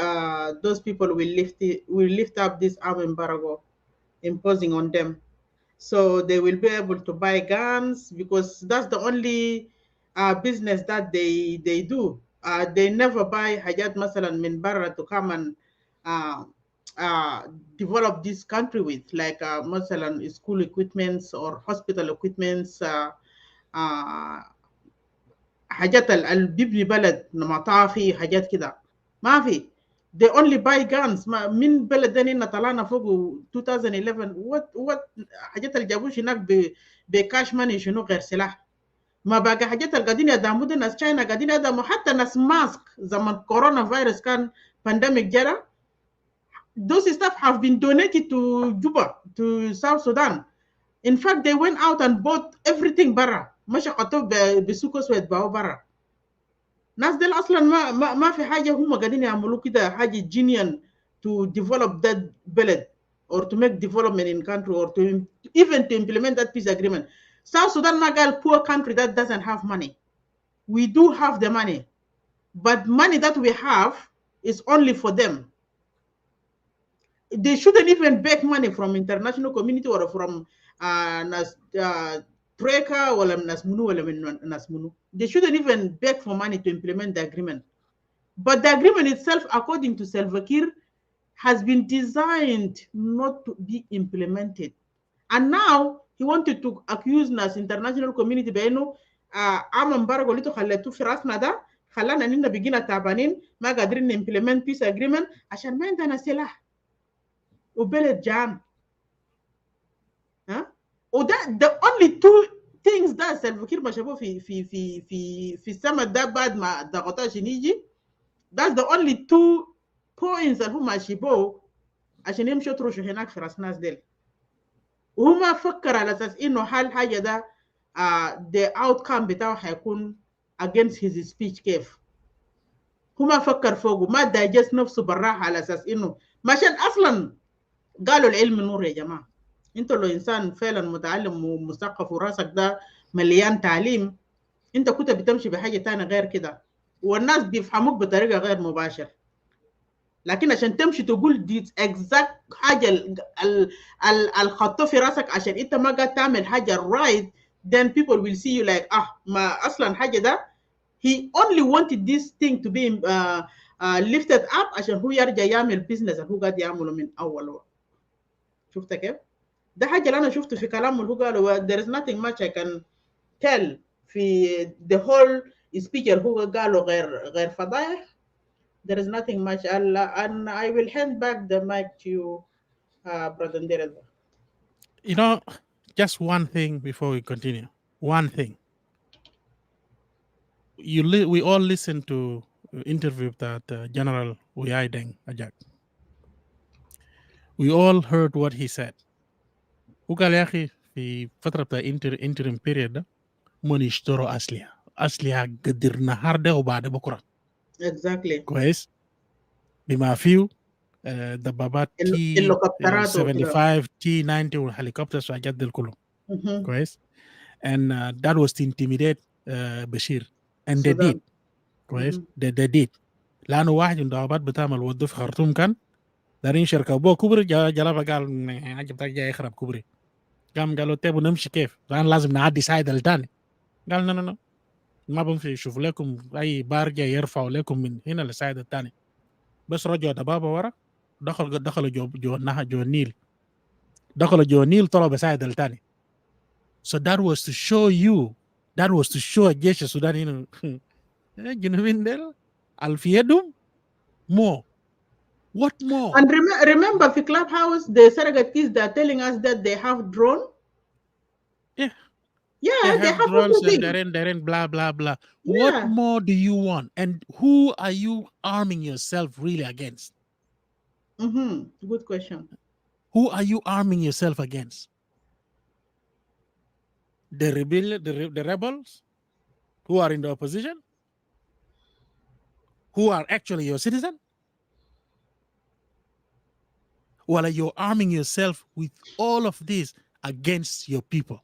those people will lift up this arm embargo imposing on them. So they will be able to buy guns because that's the only business that they do. They never buy hajat masalan min barra to come and uh, uh, develop this country with, like masalan school equipments or hospital equipments, uh, حاجات بيبني بلد مطافي حاجات كده ما في. they only buy guns. ما من بلد ده هنا طلعنا فوق 2011 what حاجات اللي جابوش هناك بكاش ماني شنو غير سلاح. ما باقي حاجات اللي قاعدين يدعموا دي ناس تشاينا قاعدين يدعموا حتى ناس ماسك زمن كورونا فيروس كان بانديميك جرى. those stuff have been donated to Juba, to South Sudan. In fact, they went out and bought everything برا. مش قطعوا بسوق اسود باو برا. ناس ديل اصلا ما في حاجه هم قاعدين يعملوا كده حاجه جينيان to develop that بلد or to make development in country or to even to implement that peace agreement. South Sudan ما قال poor country that doesn't have money. We do have the money, but money that we have is only for them. They shouldn't even beg money from international community or from nas Treka or nas Munu or nas Munu. They shouldn't even beg for money to implement the agreement. But the agreement itself, according to Salva Kiir, has been designed not to be implemented. And now he wanted to accuse us international community بانه عام امبارجو اللي خليتوه في راسنا ده خلانا اننا بقينا تعبانين ما قادرين implement peace agreement عشان ما عندنا سلاح وبلد جام. ها وده the only two things that Salva Kiir ما شافوه في السما ده بعد ما ضغطوه عشان يجي. That's the only two points اللي هم شبوه عشان يمشوا يطرشوا هناك في راس ناس ديل. وهم فكر على اساس انه هل حاجه ده the outcome بتاعه هيكون against his speech كيف. هم فكر فوقه ما دايجست نفسه بالراحه على اساس انه مشان اصلا قالوا العلم نور يا جماعه. انت لو انسان فعلا متعلم ومثقف وراسك ده مليان تعليم انت كنت بتمشي بحاجه تانية غير كده والناس بيفهموك بطريقه غير مباشره. لكن عشان تمشي تقول دي exact حاجه الخطه في راسك عشان انت ما قاعد تعمل حاجه right, then people will see you like ما اصلا حاجه ده he only wanted this thing to be lifted up عشان هو يرجع يعمل business اللي هو قاعد يعمله من اول. شفت كيف؟ ده حاجه اللي انا شفته في كلامه اللي هو قاله. there is nothing much I can tell في the whole speech اللي هو قاله غير فضايح. There is nothing much, and I will hand back the mic to you, Brother Ndereza. You know, just one thing before we continue. One thing. We all listened to interview that General Uyai Deng Ajak. We all heard what he said. وقال يا أخي في فترة بتاع interim period ده من يشتروا أسلحة قدر النهار ده وبعد بكرة. Exactly. كويس. بما فيه دبابات T-75 T-90 والهليكوبترز وحاجات دي كلهم. كويس. And that was to intimidate Bashir. And they did. كويس. They did. لأنه واحد من الدبابات بتعمل ودو في خرطوم كان دارين شركة بو كبري جلابة قال عجب تاك جاي يخرب كبري. قالوا تيبو نمشي كيف؟ لأن لازم نعدي سايد الثاني. قال نو ما بمشي يشوف لكم أي بارجة يرفعوا لكم من هنا للسايد الثاني. بس رجعوا دبابة ورا دخلوا جو النيل. دخلوا جو النيل طلعوا بسايد الثاني. So that was to show you, that was to show الجيش السوداني إنه الجنوبيين ديل الفيدهم more. What more? And remember في Clubhouse the surrogates they are telling us that they have drone. Yeah, they have drones and they're in blah blah blah. Yeah. What more do you want? And who are you arming yourself really against? Good question. Who are you arming yourself against? the rebels who are in the opposition, who are actually your citizen? While you're arming yourself with all of this against your people?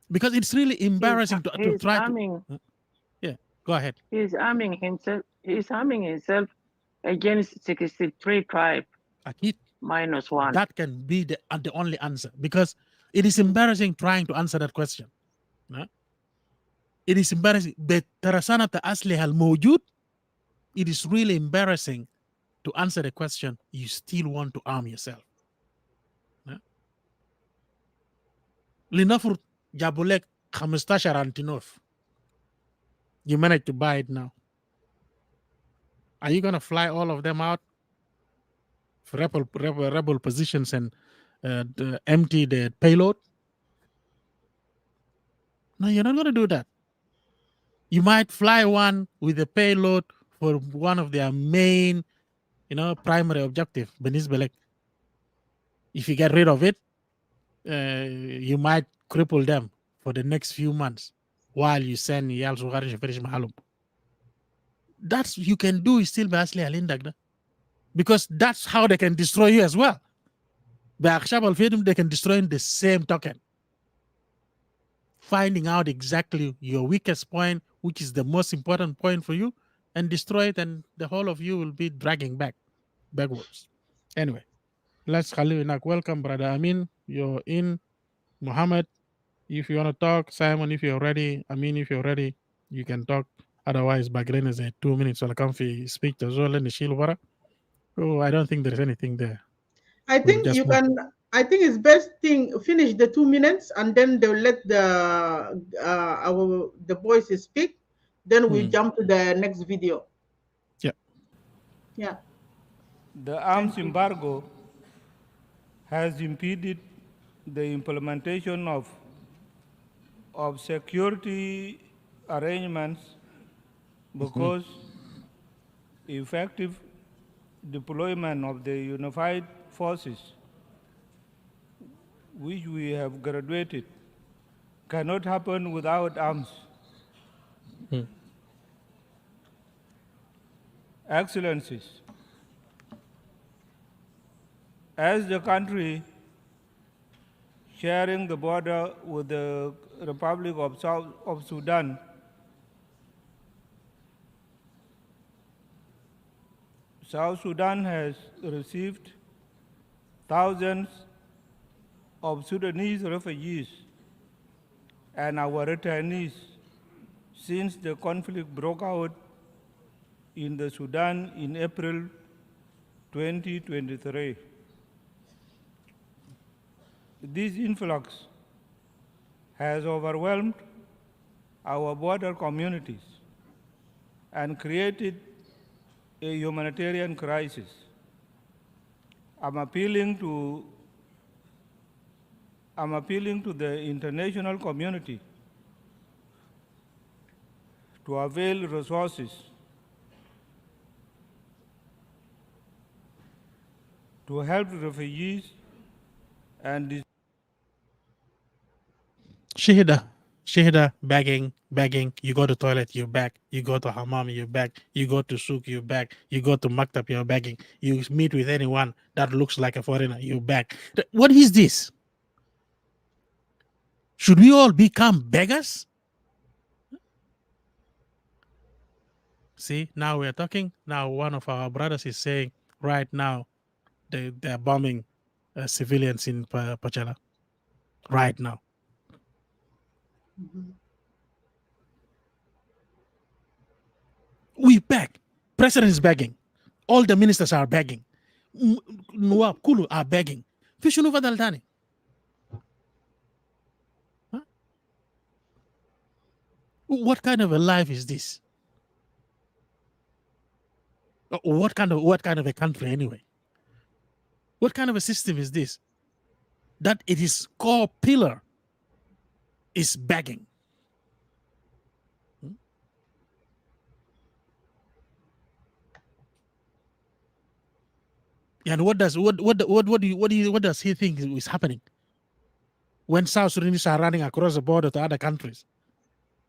Because it's really embarrassing to try to. Yeah, go ahead. He's arming himself. He's arming himself against 63 tribes. Minus one. That can be the only answer, because it is embarrassing trying to answer that question. It is embarrassing. But Tarasana asli hal mawjud, it is really embarrassing to answer the question. You still want to arm yourself. Linafur Jabulek 15 Antinof. You managed to buy it now. Are you going to fly all of them out for rebel positions and empty the payload? No, you're not going to do that. You might fly one with a payload for one of their main, primary objective, Benisbelek. If you get rid of it, you might cripple them for the next few months while you send Yal Sugar finish Mahalum. That's you can do is still Basli Alindagda. Because that's how they can destroy you as well. By Akshab al Fedim, they can destroy in the same token. Finding out exactly your weakest point, which is the most important point for you, and destroy it, and the whole of you will be dragging backwards. Anyway, let's Khalinak. Welcome, brother Amin. You're in. Muhammad, if you want to talk. Simon, if you're ready. Amin, if you're ready, you can talk. Otherwise, Bagren is 2 minutes. So I can speak as well in the Shilvara. Oh, I don't think there's anything there. I think you can. I think it's best thing finish the 2 minutes and then they'll let the boys speak. Then we jump to the next video. Yeah. Yeah. The arms embargo has impeded the implementation of security arrangements because effective deployment of the unified forces which we have graduated cannot happen without arms. Excellencies, as the country sharing the border with the Republic of Sudan, South Sudan has received thousands of Sudanese refugees and our returnees since the conflict broke out in the Sudan in April 2023. This influx has overwhelmed our border communities and created a humanitarian crisis. I'm appealing to the international community to avail resources to help refugees and Shahida, begging, you go to toilet, you're back. You go to hammam, you're back. You go to souk, you're back. You go to maktab, you're begging. You meet with anyone that looks like a foreigner, you're back. What is this? Should we all become beggars? See, now we're talking. Now one of our brothers is saying right now they're bombing civilians in Pachala. Right now. We beg. President is begging. All the ministers are begging. Nuwab Kulu are begging. Fishunu Vadaldani. What kind of a life is this? What kind of a country anyway? What kind of a system is this? That it is core pillar is begging. And what does he think is happening when South Sudanese are running across the border to other countries?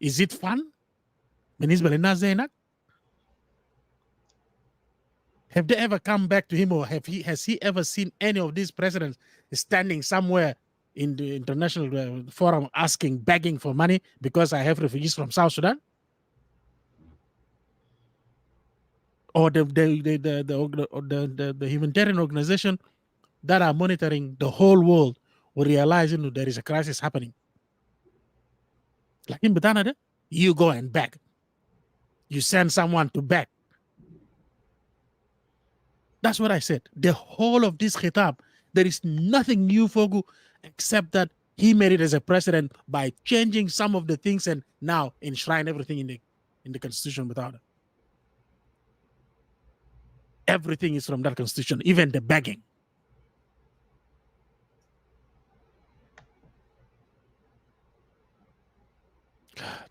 Is it fun? Have they ever come back to him, or has he ever seen any of these presidents standing somewhere in the international forum begging for money because I have refugees from South Sudan? Or the humanitarian organization that are monitoring the whole world will realize there is a crisis happening. Like in Batanade, you go and beg. You send someone to beg. That's what I said. The whole of this khitab, there is nothing new, Fogu, except that he made it as a president by changing some of the things and now enshrine everything in the constitution without it. Everything is from that constitution, even the begging. God.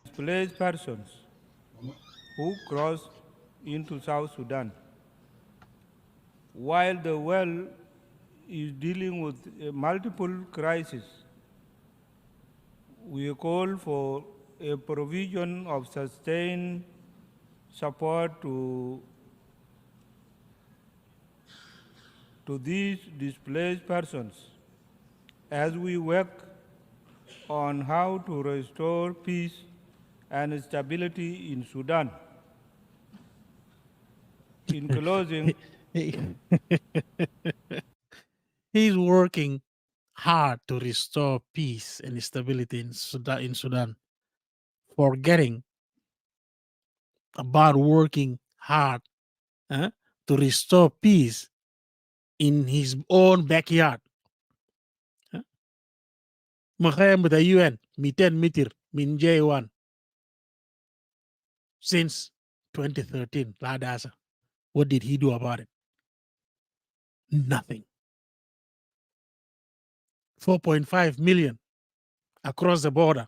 Displaced persons who crossed into South Sudan. While the world is dealing with multiple crises, we call for a provision of sustained support to these displaced persons as we work on how to restore peace and stability in Sudan. In closing, he's working hard to restore peace and stability in Sudan, forgetting about working hard to restore peace in his own backyard. Makhayam with the UN, 200 meter, min J1, since 2013, Ladasa. What did he do about it? Nothing. 4.5 million across the border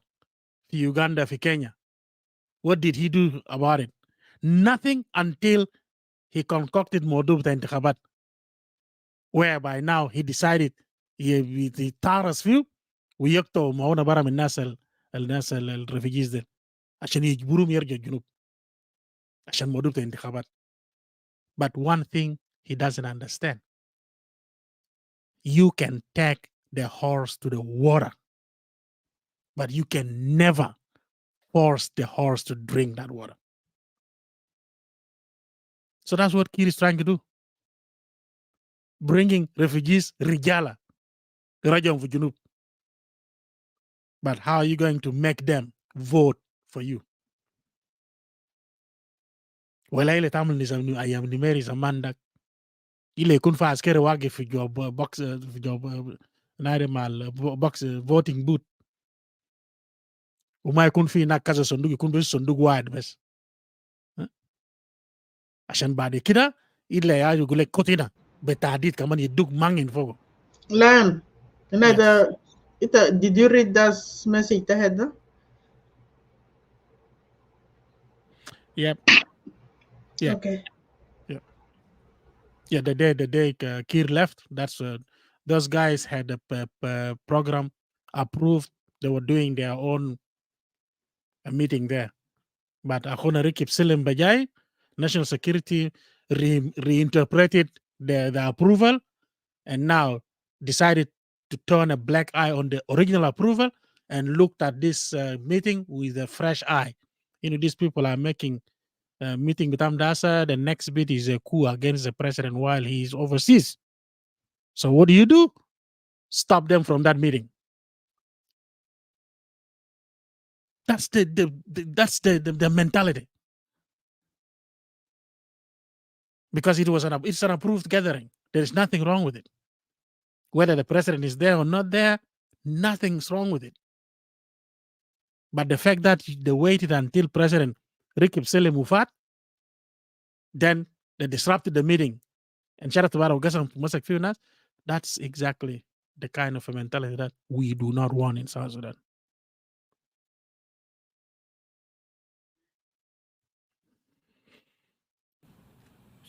to Uganda, for Kenya. What did he do about it? Nothing until he concocted Modub Intikhabat, whereby now he decided he Taras few ويقطعوا معونه برا من الناس الريفيجيز دي عشان يجبروهم يرجعوا الجنوب عشان موضوع الانتخابات. But one thing he doesn't understand, you can take the horse to the water, but you can never force the horse to drink that water. So that's what Kiir is trying to do. Bringing refugees, Rijala, Rajam for Junub. But how are you going to make them vote for you? ولا إلى تعمل نظام أيام نميري زمان ده إلى يكون في عسكري واقف في جواب بوكس في جواب نادي مع البوكس voting booth وما يكون في هناك كذا صندوق يكون بس صندوق واحد بس عشان بعد كده إلا يقول لك كوتينا بتعديد كمان يدوك مانين فوق. Lion, did you read that message ahead? Yep. Yeah. Okay. Yeah, the day Kiir left, that's those guys had a program approved. They were doing their own meeting there. But Akhona Rikip Selim Bajai, National Security reinterpreted the approval and now decided to turn a black eye on the original approval and looked at this meeting with a fresh eye. These people are making meeting with Amdasa. The next bit is a coup against the president while he is overseas. So what do? Stop them from that meeting. That's the mentality. Because it's an approved gathering. There is nothing wrong with it. Whether the president is there or not there, nothing's wrong with it. But the fact that they waited until President Rikib Sele Mufat, then they disrupted the meeting and that's exactly the kind of a mentality that we do not want in South Sudan.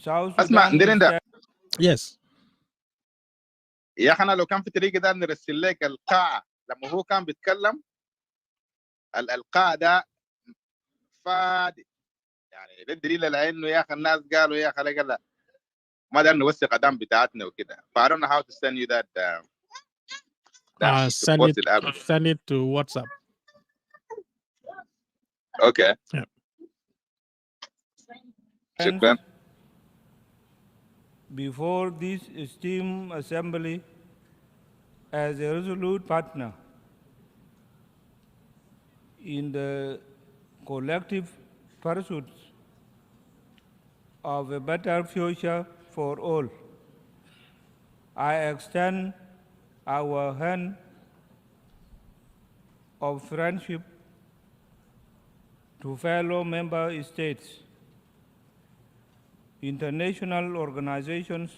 South اسمع Sudan ندير is ده Yes. يا اخي انا لو كان في طريقه ده نرسل لك القاعه لما هو كان بيتكلم القاع ده فادي يعني ده الدليل على انه يا اخي الناس قالوا يا اخي لا ما دام نوثق قدام بتاعتنا وكده. I don't know how to send you that to Send post it out. to WhatsApp. Okay. Yeah. شكرا. Before this esteemed assembly as a resolute partner in the collective pursuit of a better future for all, I extend our hand of friendship to fellow member states, international organizations,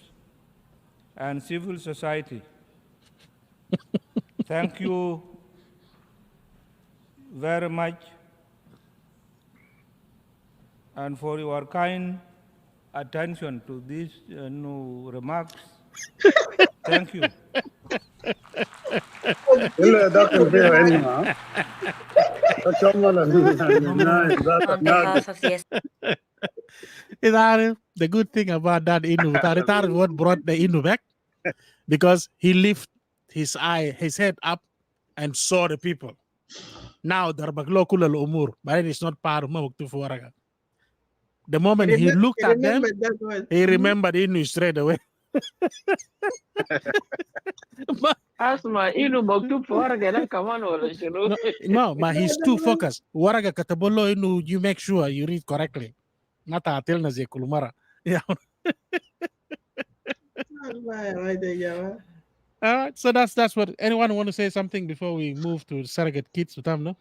and civil society. Thank you very much and for your kind attention to these new remarks. Thank you. إلا داخل فيها علمها تكمل On behalf of the The good thing about that Inu, what brought the Inu back? Because he lifted his head up and saw the people. Now, Darbaklo Kula Umur, but it's not part of Mawaktu Waraga. The moment he looked at them, he remembered Inu straight away. Asma, inu maktub waraga na kaman wala shinu. No, but he's too focused. Waraga katabolo Inu, you make sure you read correctly. Nata atilna zay kulumara. Yeah. All right, so that's what. Anyone want to say something before we move to surrogate kids? No?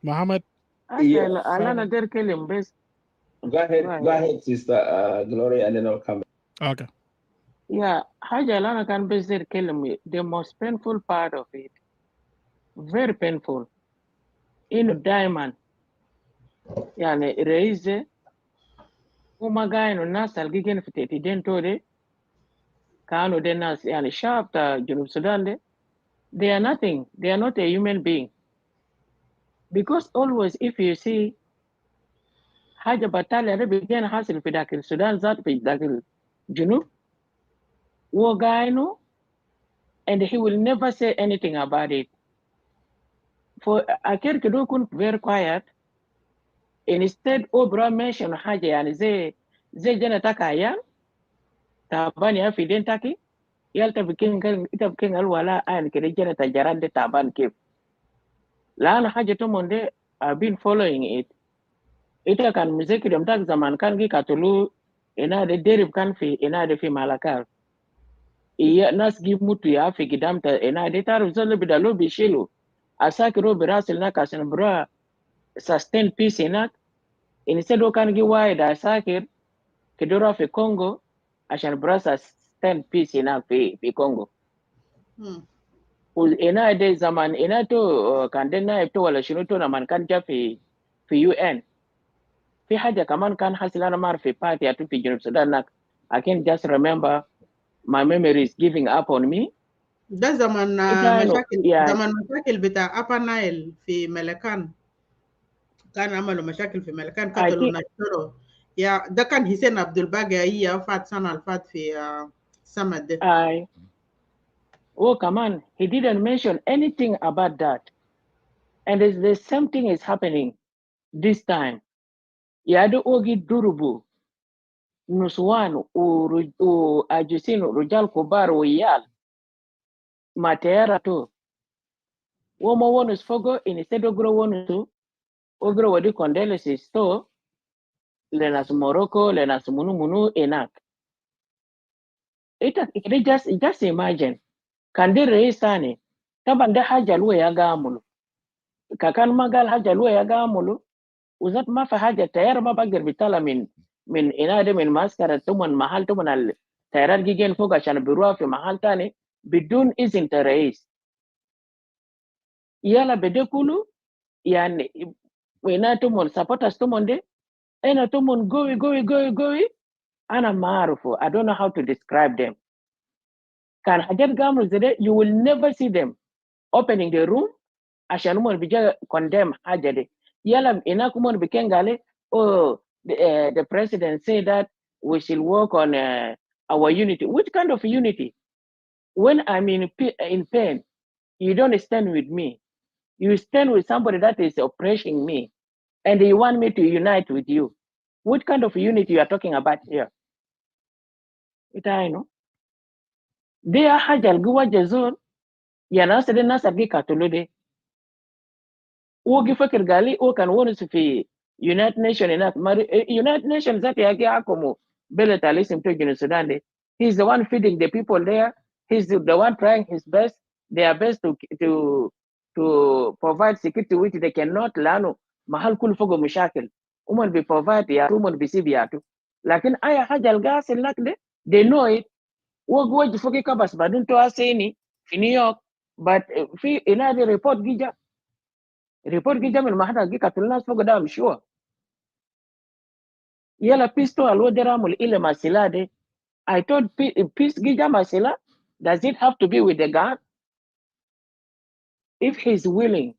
Muhammad? Asma, alana der kelim bes. Go ahead, Sister Gloria, and then I'll come back. Okay. Yeah, haja alana kan bes der kelim. The most painful part of it, very painful. Inu diamond. Yani reize. Umagaino nas algigen fiteti dento de. Kano de nas yani sharp ta Junub Sudan de. They are nothing. They are not a human being. Because always if you see حاجة بتالي ده بيجينا حاصل في داخل السودان ذات في داخل الجنوب وقاينه and he will never say anything about it. For أكيد كده يكون very quiet. Instead Obra mention حاجة يعني زي جنة تاكا أيام تابان يا في دين تاكي يالتا بكين الولا أين كده جنة تجارات دي تابان كيف لأن حاجة تمون دي I've been following it. Ita kan muziki dem tak zaman kan gi katulu ina de derib kan fi ina de fi malakal iya nas gi mutu ya fi gidam ta ina de taru zolo bidalo bishilu asaki ro birasil na kasin bra sustain peace ina instead o kan gi wide asaki kidora fi Congo ashan bra sustain peace ina fi Congo ina de zaman ina to kan den na to wala shinu to na man kan ja fi UN في حاجة كمان كان حاصل أنا ما أعرف في party أتو في جنوب السودان I can just remember my memory is giving up on me. ده زمن مشاكل يعني زمن مشاكل بتاع أبا نايل في ملكان كان عملوا مشاكل في ملكان قتلوا نشروا يا ده كان حسين عبد الباقي هي فات سنة الفات في سمد ده كمان he didn't mention anything about that and the same thing is happening this time. يادو أوجي دروبو نسوان وأجسين رجال كبار ويال ما تياراتو وما ونس فوقو instead of grow ونسو ogro wadi condolences to lenas Morocco lenas munu enak it just imagine kan de reisane taban da haja luwa ya gamulu kakan magal haja luwa ya gamulu uzat ma fa haja tayar ma bagir bitala min inade min maskara tuman mahal tuman al tayar gigen foga shan birua fi mahal tane bidun izin tarais yala bedekulu yani wena tuman supporters tuman de Ena tumon gowi. Ana maarufu. I don't know how to describe them. Kan hajat gamul zede, you will never see them opening the room. Ashan umon bija condemn hajade. Yala ina kumon bikengale. Oh, the president said that we should work on our unity. Which kind of unity? When I'm in pain, you don't stand with me. You stand with somebody that is oppressing me, and you want me to unite with you. What kind of unity you are talking about here? It I know. They are hajal guwa jazon. Ya nasa de nasa gi katulude. Wogi fakir gali o kan wonu fi United Nations enough. United Nations that yake akomo bele talisim to Guinea Sudan de. He's the one feeding the people there. He's the one trying his best, their best to provide security which they cannot lano mahal kul fogo mushakil. Uman be provide ya uman be sibiatu. Lakin aya hajal gas lakde, they know it. Wog jifoki kabas badun to aseni fi New York, but fi inadi report gija min mahada gi katulnas fogo da, I'm sure. Yala pisto alodera mul ile masilade. I thought peace gija masila. Does it have to be with the gun? If he's willing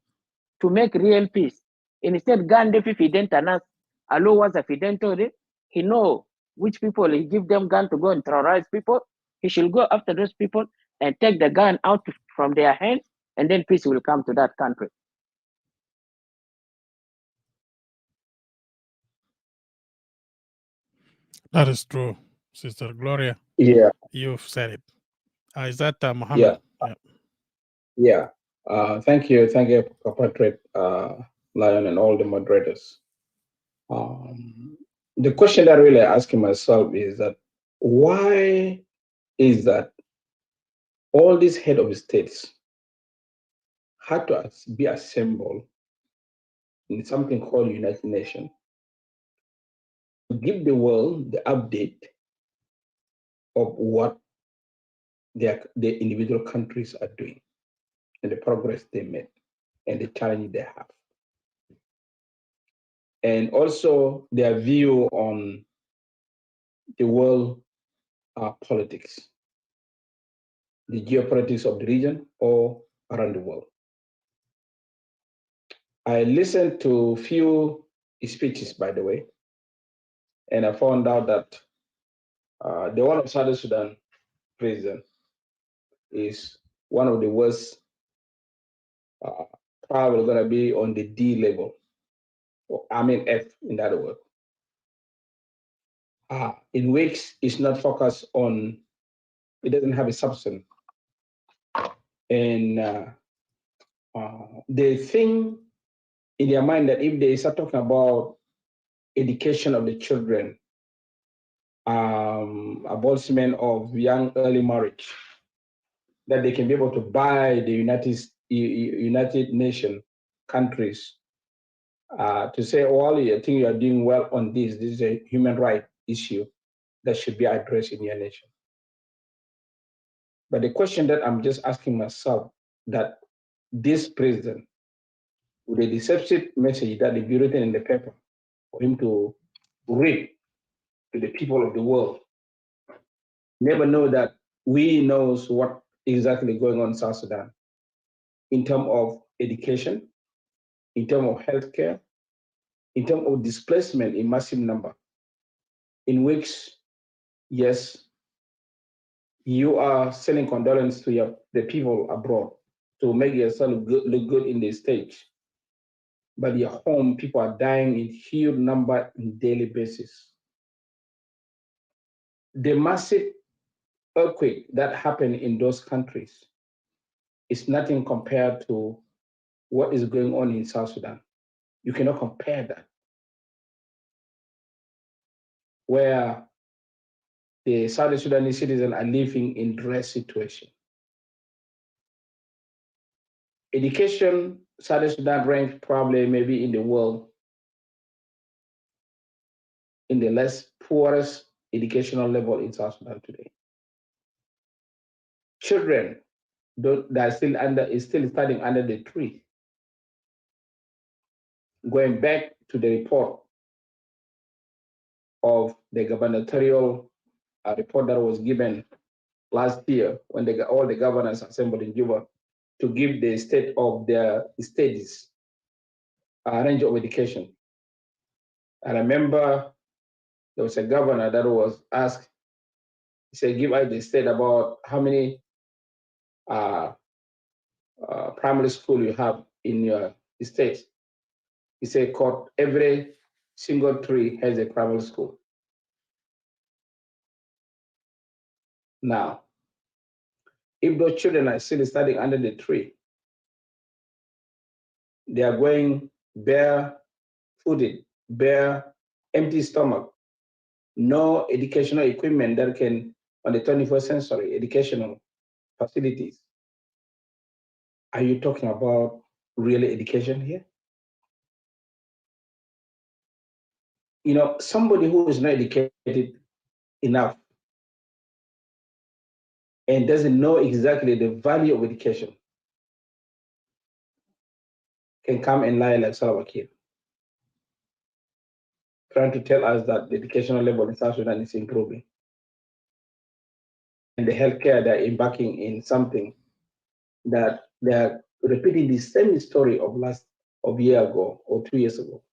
to make real peace, instead gun de fidentanas, alo was a fidentore, he know which people he give them gun to go and terrorize people. He should go after those people and take the gun out from their hands, and then peace will come to that country. That is true, Sister Gloria. Yeah. You've said it. Is that Mohammed? Yeah. Thank you, compatriot Lion and all the moderators. The question that really asking myself is that why is that all these head of states had to be assembled in something called United Nations to give the world the update of what the individual countries are doing and the progress they made and the challenge they have. And also their view on the world politics, the geopolitics of the region or around the world. I listened to a few speeches, by the way, and I found out that the one of South Sudan president is one of the worst, probably going to be on the D level, I mean F in that word. In which it's not focused on, it doesn't have a substance. And they think in their mind that if they start talking about education of the children, abolishment of young early marriage, that they can be able to buy the United Nations countries to say, well, I think you are doing well on this. This is a human right issue that should be addressed in your nation. But the question that I'm just asking myself, that this president, with a deceptive message that will be written in the paper for him to read to the people of the world, never know that we knows what exactly going on in South Sudan in terms of education, in terms of healthcare, in terms of displacement in massive number, in which, yes, you are sending condolences to the people abroad to make yourself look good in the stage. But your home, people are dying in huge number on daily basis. The massive earthquake that happened in those countries is nothing compared to what is going on in South Sudan. You cannot compare that. Where the South Sudanese citizens are living in stress situation. Education, South Sudan ranks probably maybe in the world in the less poorest educational level in South Sudan today. Children that are still studying under the tree. Going back to the report of the gubernatorial report that was given last year when all the governors assembled in Juba to give the state of their states range of education. I remember there was a governor that was asked, he said, give us the state about how many primary school you have in your state. He said, every single tree has a primary school. Now, if those children are still studying under the tree, they are going barefooted, empty stomach, no educational equipment that can, on the 21st century, educational facilities. Are you talking about real education here? You know, somebody who is not educated enough and doesn't know exactly the value of education can come and lie like Salva Kiir, trying to tell us that the educational level in South Sudan is improving. And the healthcare, they're embarking in something that they're repeating the same story of a year ago or 2 years ago.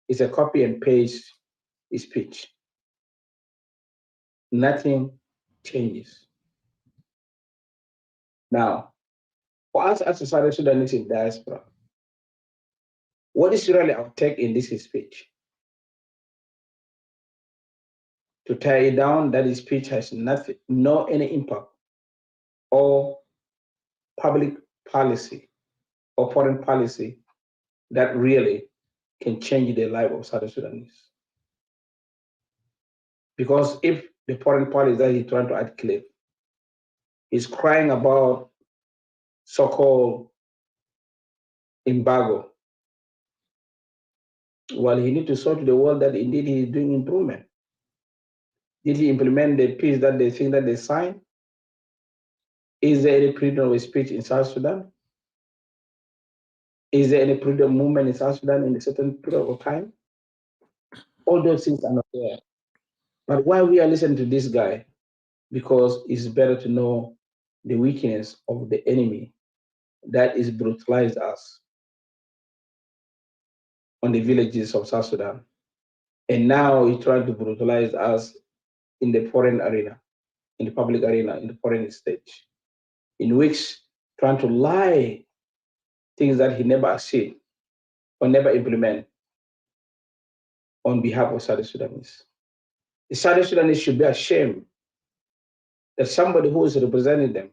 It's a copy and paste speech. Nothing changes. Now, for us as a South Sudanese in diaspora, what is really our take in this speech? To tie it down, that speech has any impact or public policy or foreign policy that really can change the life of South Sudanese. Because if the foreign policy that he's trying to articulate is crying about so-called embargo, well, he needs to show to the world that indeed he is doing improvement. Did he implement the peace that they think that they signed? Is there any freedom of speech in South Sudan? Is there any freedom movement in South Sudan in a certain period of time? All those things are not there. But why we are listening to this guy? Because it's better to know the weakness of the enemy that is brutalized us on the villages of South Sudan. And now he's trying to brutalize us in the foreign arena, in the public arena, in the foreign stage, in which trying to lie things that he never achieved or never implement on behalf of South Sudanese. The South Sudanese should be ashamed that somebody who is representing them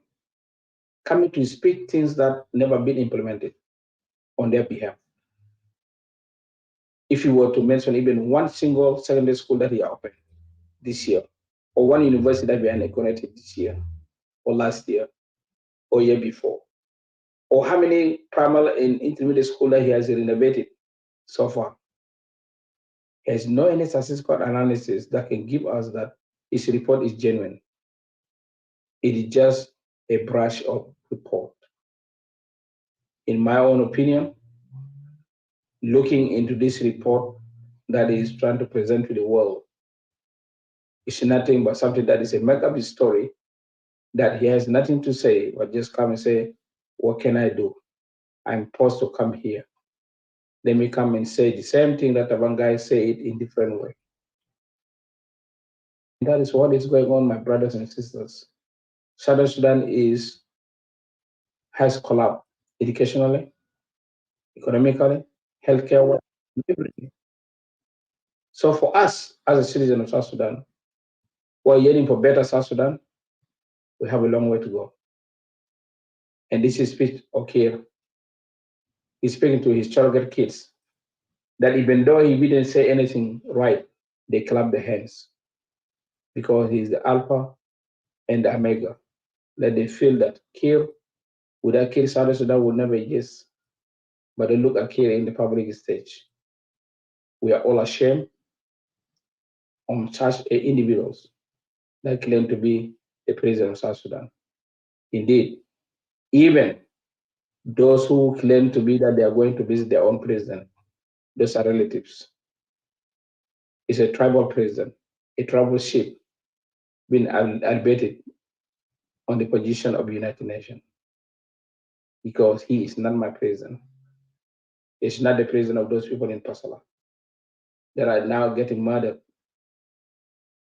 coming to speak things that never been implemented on their behalf. If you were to mention even one single secondary school that he opened this year, or one university that we inaugurated this year, or last year, or year before, or how many primary and intermediate school that he has renovated so far, he has no any statistical analysis that can give us that his report is genuine. It is just a brush of report. In my own opinion, looking into this report that he is trying to present to the world, it's nothing but something that is a make-up story that he has nothing to say, but just come and say, what can I do? I'm forced to come here. Let me come and say the same thing that Abangai say it in different way. And that is what is going on, my brothers and sisters. Southern Sudan has collapsed educationally, economically, healthcare, everything. So for us, as a citizen of South Sudan, who are yearning for better South Sudan, we have a long way to go. And this is speech of Kiir. He's speaking to his surrogate kids that even though he didn't say anything right, they clap their hands because he's the Alpha and the Omega. That they feel that Kiir, without Kiir, South Sudan would never exist. But they look at Kiir in the public stage. We are all ashamed on such individuals that claim to be the president of South Sudan. Indeed, even those who claim to be that they are going to visit their own president, those are relatives. is a tribal president, a tribal chief, being elevated on the position of United Nations, because he is not my president. He's not the president of those people in Pasala that are now getting murdered.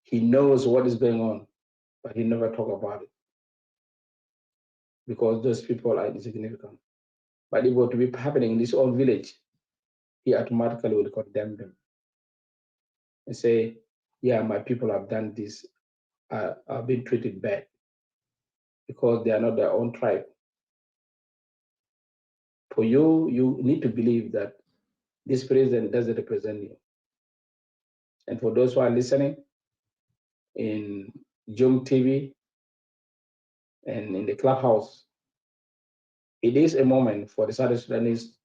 He knows what is going on, but he never talk about it because those people are insignificant. But if it were to be happening in his own village, he automatically will condemn them and say, yeah, my people have done this, have been treated bad because they are not their own tribe. For you, you need to believe that this president doesn't represent you. And for those who are listening in Jung TV and in the clubhouse, it is a moment for the South Sudanese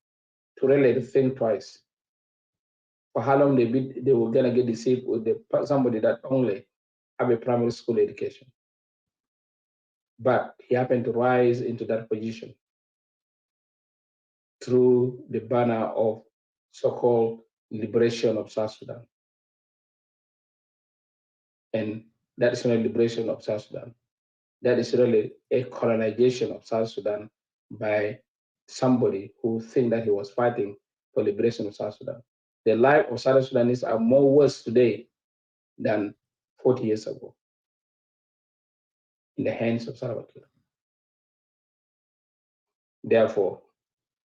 to really think twice. For how long they were gonna get deceived with somebody that only have a primary school education. But he happened to rise into that position through the banner of so-called liberation of South Sudan. And that is not liberation of South Sudan. That is really a colonization of South Sudan by somebody who think that he was fighting for liberation of South Sudan. The life of South Sudanese are more worse today than 40 years ago in the hands of Salva Kiir. Therefore,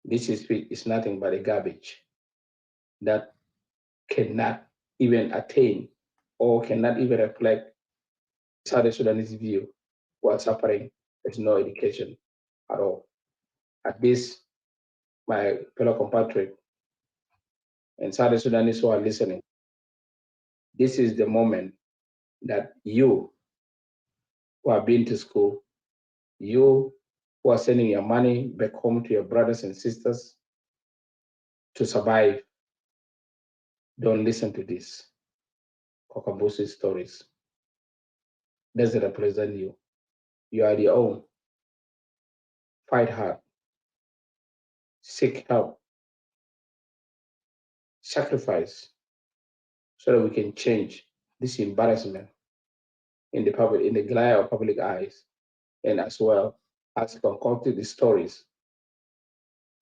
this speech is nothing but a garbage that cannot even attain or cannot even reflect South Sudanese view. What's suffering is no education at all. At this, my fellow compatriot and South Sudanese who are listening, this is the moment that you who have been to school, you who are sending your money back home to your brothers and sisters to survive, don't listen to this Kokabusi stories. Doesn't represent you. You are your own. Fight hard. Seek help. Sacrifice so that we can change this embarrassment in the public, in the glare of public eyes, and as well as concocted the stories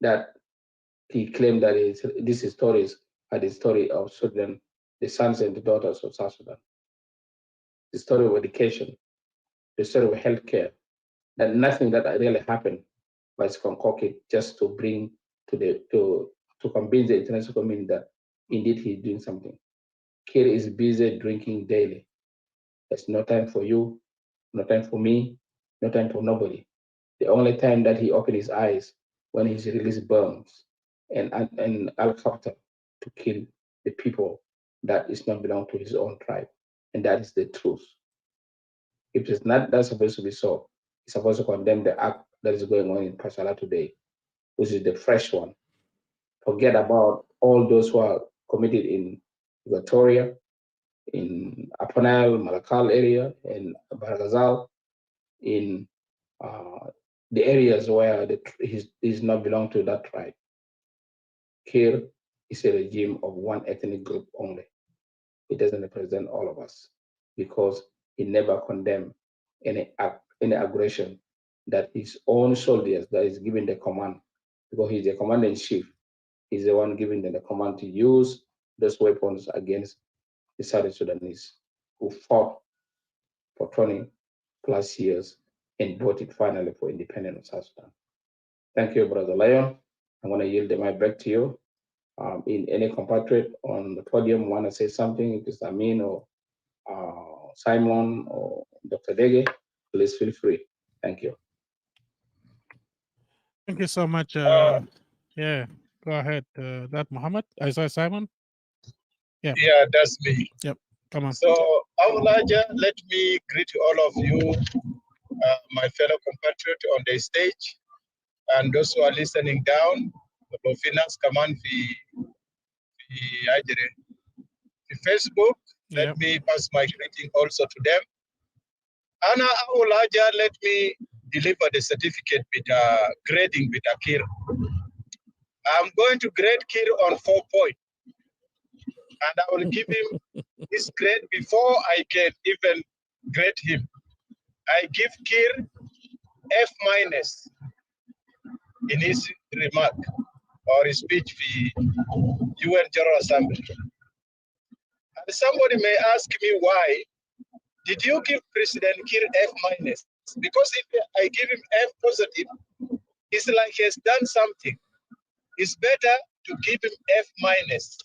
that he claimed that these stories are the story of Sudan, the sons and the daughters of South Sudan. The story of education, the story of healthcare, that nothing that really happened was concocted just to bring to convince the international community that indeed he's doing something. Kiir is busy drinking daily. There's no time for you, no time for me, no time for nobody. The only time that he opened his eyes when he's released bombs and helicopter to kill the people that is not belong to his own tribe. And that is the truth. If it's not that's supposed to be so, he's supposed to condemn the act that is going on in Pashala today, which is the fresh one. Forget about all those who are committed in Equatoria, in Apanal, Malakal area, in Baragazal, in the areas where he's not belong to that tribe. Kiir is a regime of one ethnic group only. It doesn't represent all of us because he never condemned any aggression that his own soldiers that is given the command, because he's the commander in chief. He's the one giving them the command to use those weapons against the South Sudanese who fought for 20 plus years and voted finally for independence of South Sudan. Thank you, Brother Lion. I'm going to yield the mic back to you. In any compatriot on the podium want to say something, Mr. Amin or Simon or Dr. Dege, please feel free. Thank you. Thank you so much. Yeah, go ahead. That Muhammad, I saw Simon. Yeah. Yeah, that's me. Yep, come on. So, Awulaja, let me greet all of you, my fellow compatriots on the stage, and those who are listening down. Finance Command Facebook. Let me pass my greeting also to them. Anna Awulaja, let me deliver the certificate with grading with Kiir. I'm going to grade Kiir on 4 points. and I will give him this grade before I can even grade him. I give Kiir F minus in his remark or his speech for UN General Assembly. And somebody may ask me why did you give President Kiir F minus? Because if I give him F positive, it's like he has done something. It's better to give him F minus.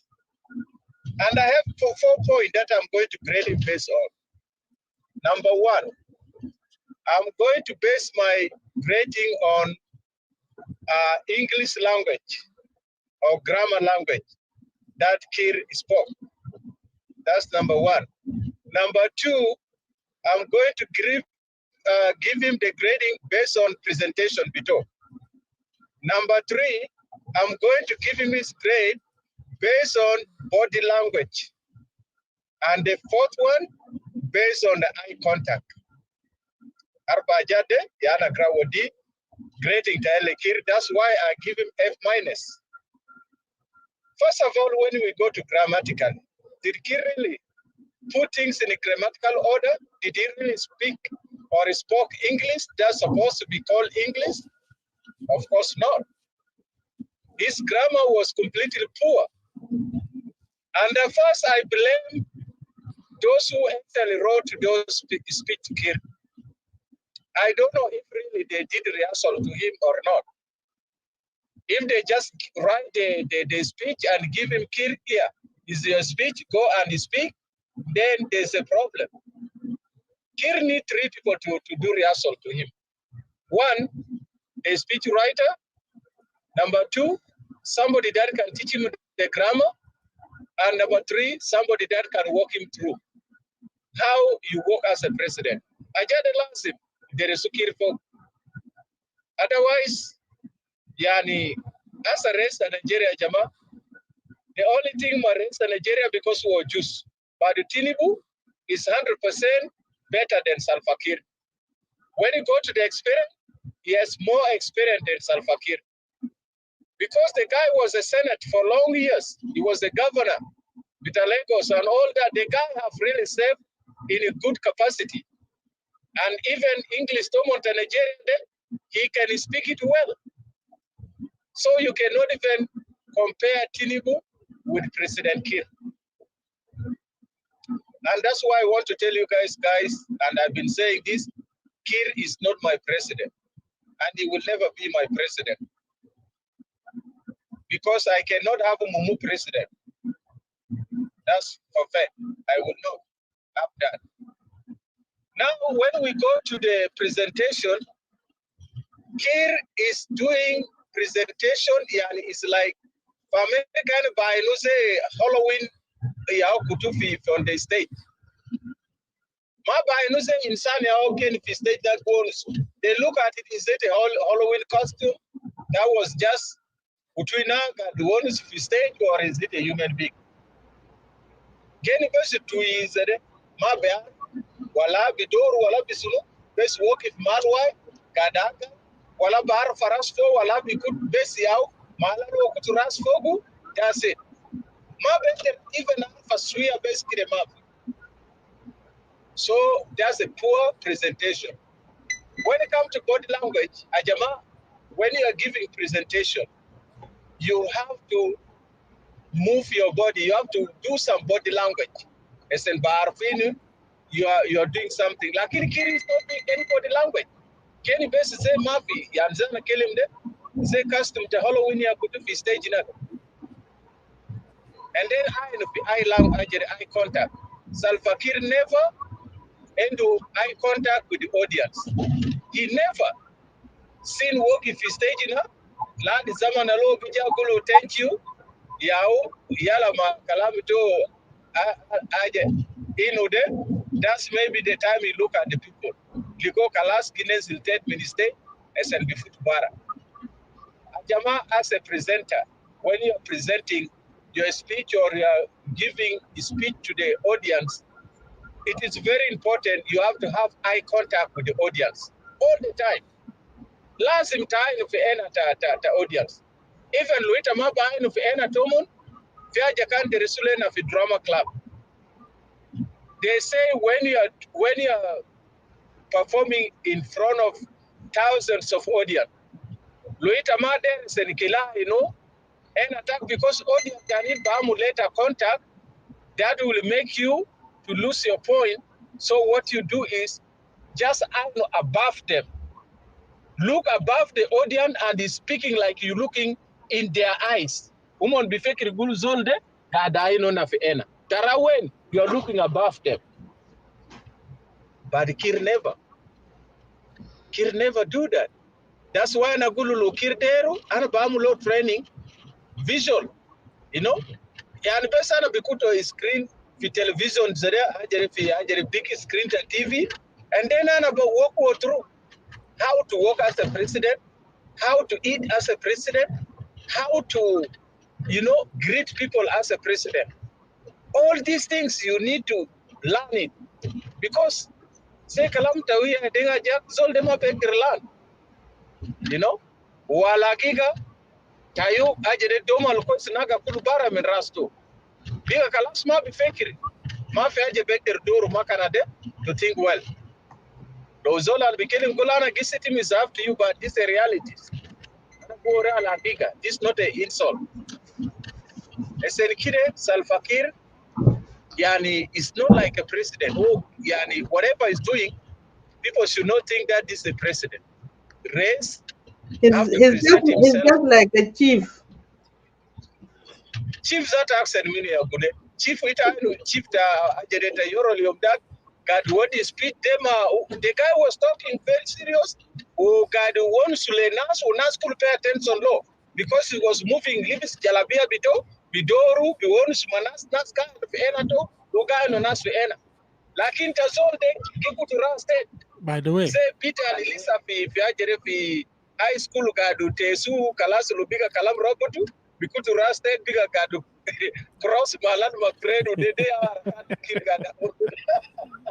And I have 4 points that I'm going to grade him based on. Number one, I'm going to base my grading on English language or grammar language that Kiir spoke. That's number one. Number two, I'm going to give him the grading based on presentation below. Number three, I'm going to give him his grade based on body language. And the fourth one, based on the eye contact. Arba Jade, Yana Grawadi, grading Tayle Kiir, that's why I give him F minus. First of all, when we go to grammatical, did Kiir really put things in a grammatical order? Did he really speak or spoke English that's supposed to be called English? Of course not. His grammar was completely poor. And at first I blame those who actually wrote those speech to Kiir. I don't know if really they did rehearsal to him or not. If they just write the speech and give him Kiir here, is your speech, go and speak, then there's a problem. Kiir needs 3 people to do rehearsal to him. One, a speech writer. Number two, somebody that can teach him the grammar. And number three, somebody that can walk him through how you work as a president. I just lost him. There is a Kiir folk. Otherwise, Yani, as a rest of Nigeria, Jama, the only thing my rest of Nigeria because we were Jews. But the Tinubu is 100% better than Salva Kiir. When you go to the experience, he has more experience than Salva Kiir. Because the guy was a senator for long years. He was the governor with Lagos and all that. The guy have really served in a good capacity. And even English to Nigeria, he can speak it well. So you cannot even compare Tinubu with President Kiir. And that's why I want to tell you guys, and I've been saying this, Kiir is not my president. And he will never be my president. Because I cannot have a Mumu president. That's a fact. I will not have that. Now, when we go to the presentation, Kiir is doing presentation, and it's like, American by Halloween, on the stage. My by insane how can if stage that goes. They look at it, is it a Halloween costume? That was just between the one is stage, or is it a human being? Can you best to is it my bad? Wala bidor, wala bisulo, best work if malwai, Gadaka, wala bar farasfo, wala be good best yaw, malaro to rasfogu, that's it. My better even for Suya best map. So that's a poor presentation. When it comes to body language, Ajama, when you are giving presentation, you have to move your body. You have to do some body language. As in Barfinu, you are doing something. Like Kiir is not doing any body language. Can you basically say Mafi? Yanzana kill him there. Say custom to Halloween ya put the stage in. And then eye contact. Salva Kiir never into eye contact with the audience. He never seen work if he's staging up. Lad zaman alo bija gulu thank you. Yao yala ma kalamito aje inude. That's maybe the time you look at the people. You go kalas Guinness will take minister SNB Futbara. Ajama as a presenter, when you're presenting your speech or you're giving a speech to the audience, it is very important you have to have eye contact with the audience all the time. Lazim time of the audience. Even Luita Maba of Ena Tomon, Fiaja kan the Resulena fi drama club. They say when you are performing in front of thousands of audience, Luita Made Senikila, and attack because audience can need later contact that will make you to lose your point. So what you do is just above them. Look above the audience and is speaking like you looking in their eyes. Umon bifekiri gulu zolde, gadaino na fiena. Tarawen, you are looking above them. But Kiir never do that. That's why Nagulu Kiir Deru and Bamulo training visual. Yani besa na bikuto screen fi television zare ajere big screen to TV and then ana walk through how to work as a president, how to eat as a president, how to greet people as a president. All these things you need to learn it because say kalam tawiya denga jak zol dema land. Wala giga tayo ajere domal ko sinaga kulubara min rasto. Biga kalas ma bifekiri. Ma fi aje better duru makanade to think well. Those all are becoming Golana Gisity is up to you, but this is a reality. This is not an insult. Esenikide Salva Kiir, yani, is not like a president. Oh, yani, whatever he's doing, people should not think that this is a president. Race, He's just like a chief. Chief that accent mini agune. Chief ta ajedeta yoroli of that. God, what is speed them? The guy was talking very serious. Oh, God, wants to learn us, who not school pay attention law because he was moving lips jalabia bidoru, wants manas nas kind of enato, who guy no nas ena. Lakin tazonde kiku to run state. By the way, say Peter and Elisa fi high school gadu tesu kalasu lubiga kalam robotu because to run state biga gadu cross malan makredu dede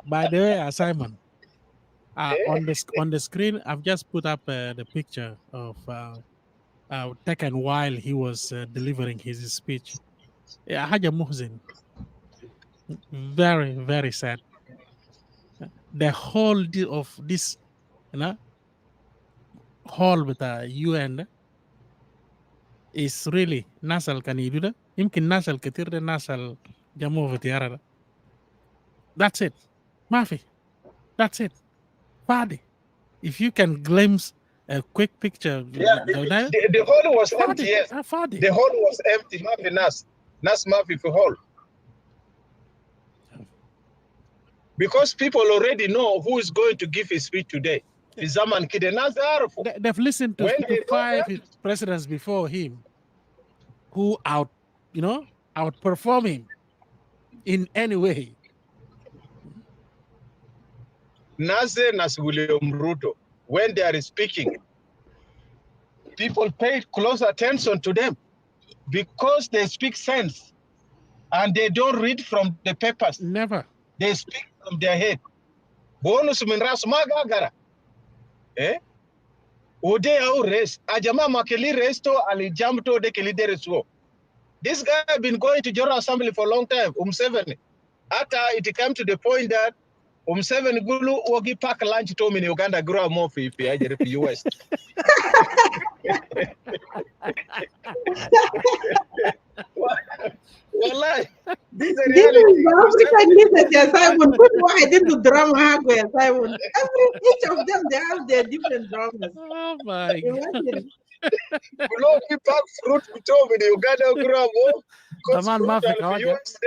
by the way, Simon, on the screen, I've just put up the picture of taken while he was delivering his speech. Haja Muhsin, very, very sad. The whole of this, whole with the UN is really nasal kanidуда. Imkin nasal ketir de nasal jamu vetiara. That's it. Mafi. That's it. Fadi. If you can glimpse a quick picture. Yeah, the hall was empty, yes. Fadi. The hall was empty, Mafi Nas. Nas Mafi for hall. Because people already know who is going to give his speech today. Zaman They've listened to 5 presidents before him who outperform him in any way. Naze Nas William Ruto, when they are speaking, people pay close attention to them because they speak sense and they don't read from the papers. Never. They speak from their head. Bonus minras magagara. Ode au res. Ajama makeli resto ali jamto de kelidereswo. This guy have been going to General Assembly for a long time. 7. After it came to the point that 7 gulu wogi pack lunch to me in Uganda grow more for US. Wallahi, this is a reality. African leaders, Simon, put why into drama, Simon. Each of them, they have their different dramas. Oh my God. Below we pack fruit we told me the Uganda grow more. Because fruit US,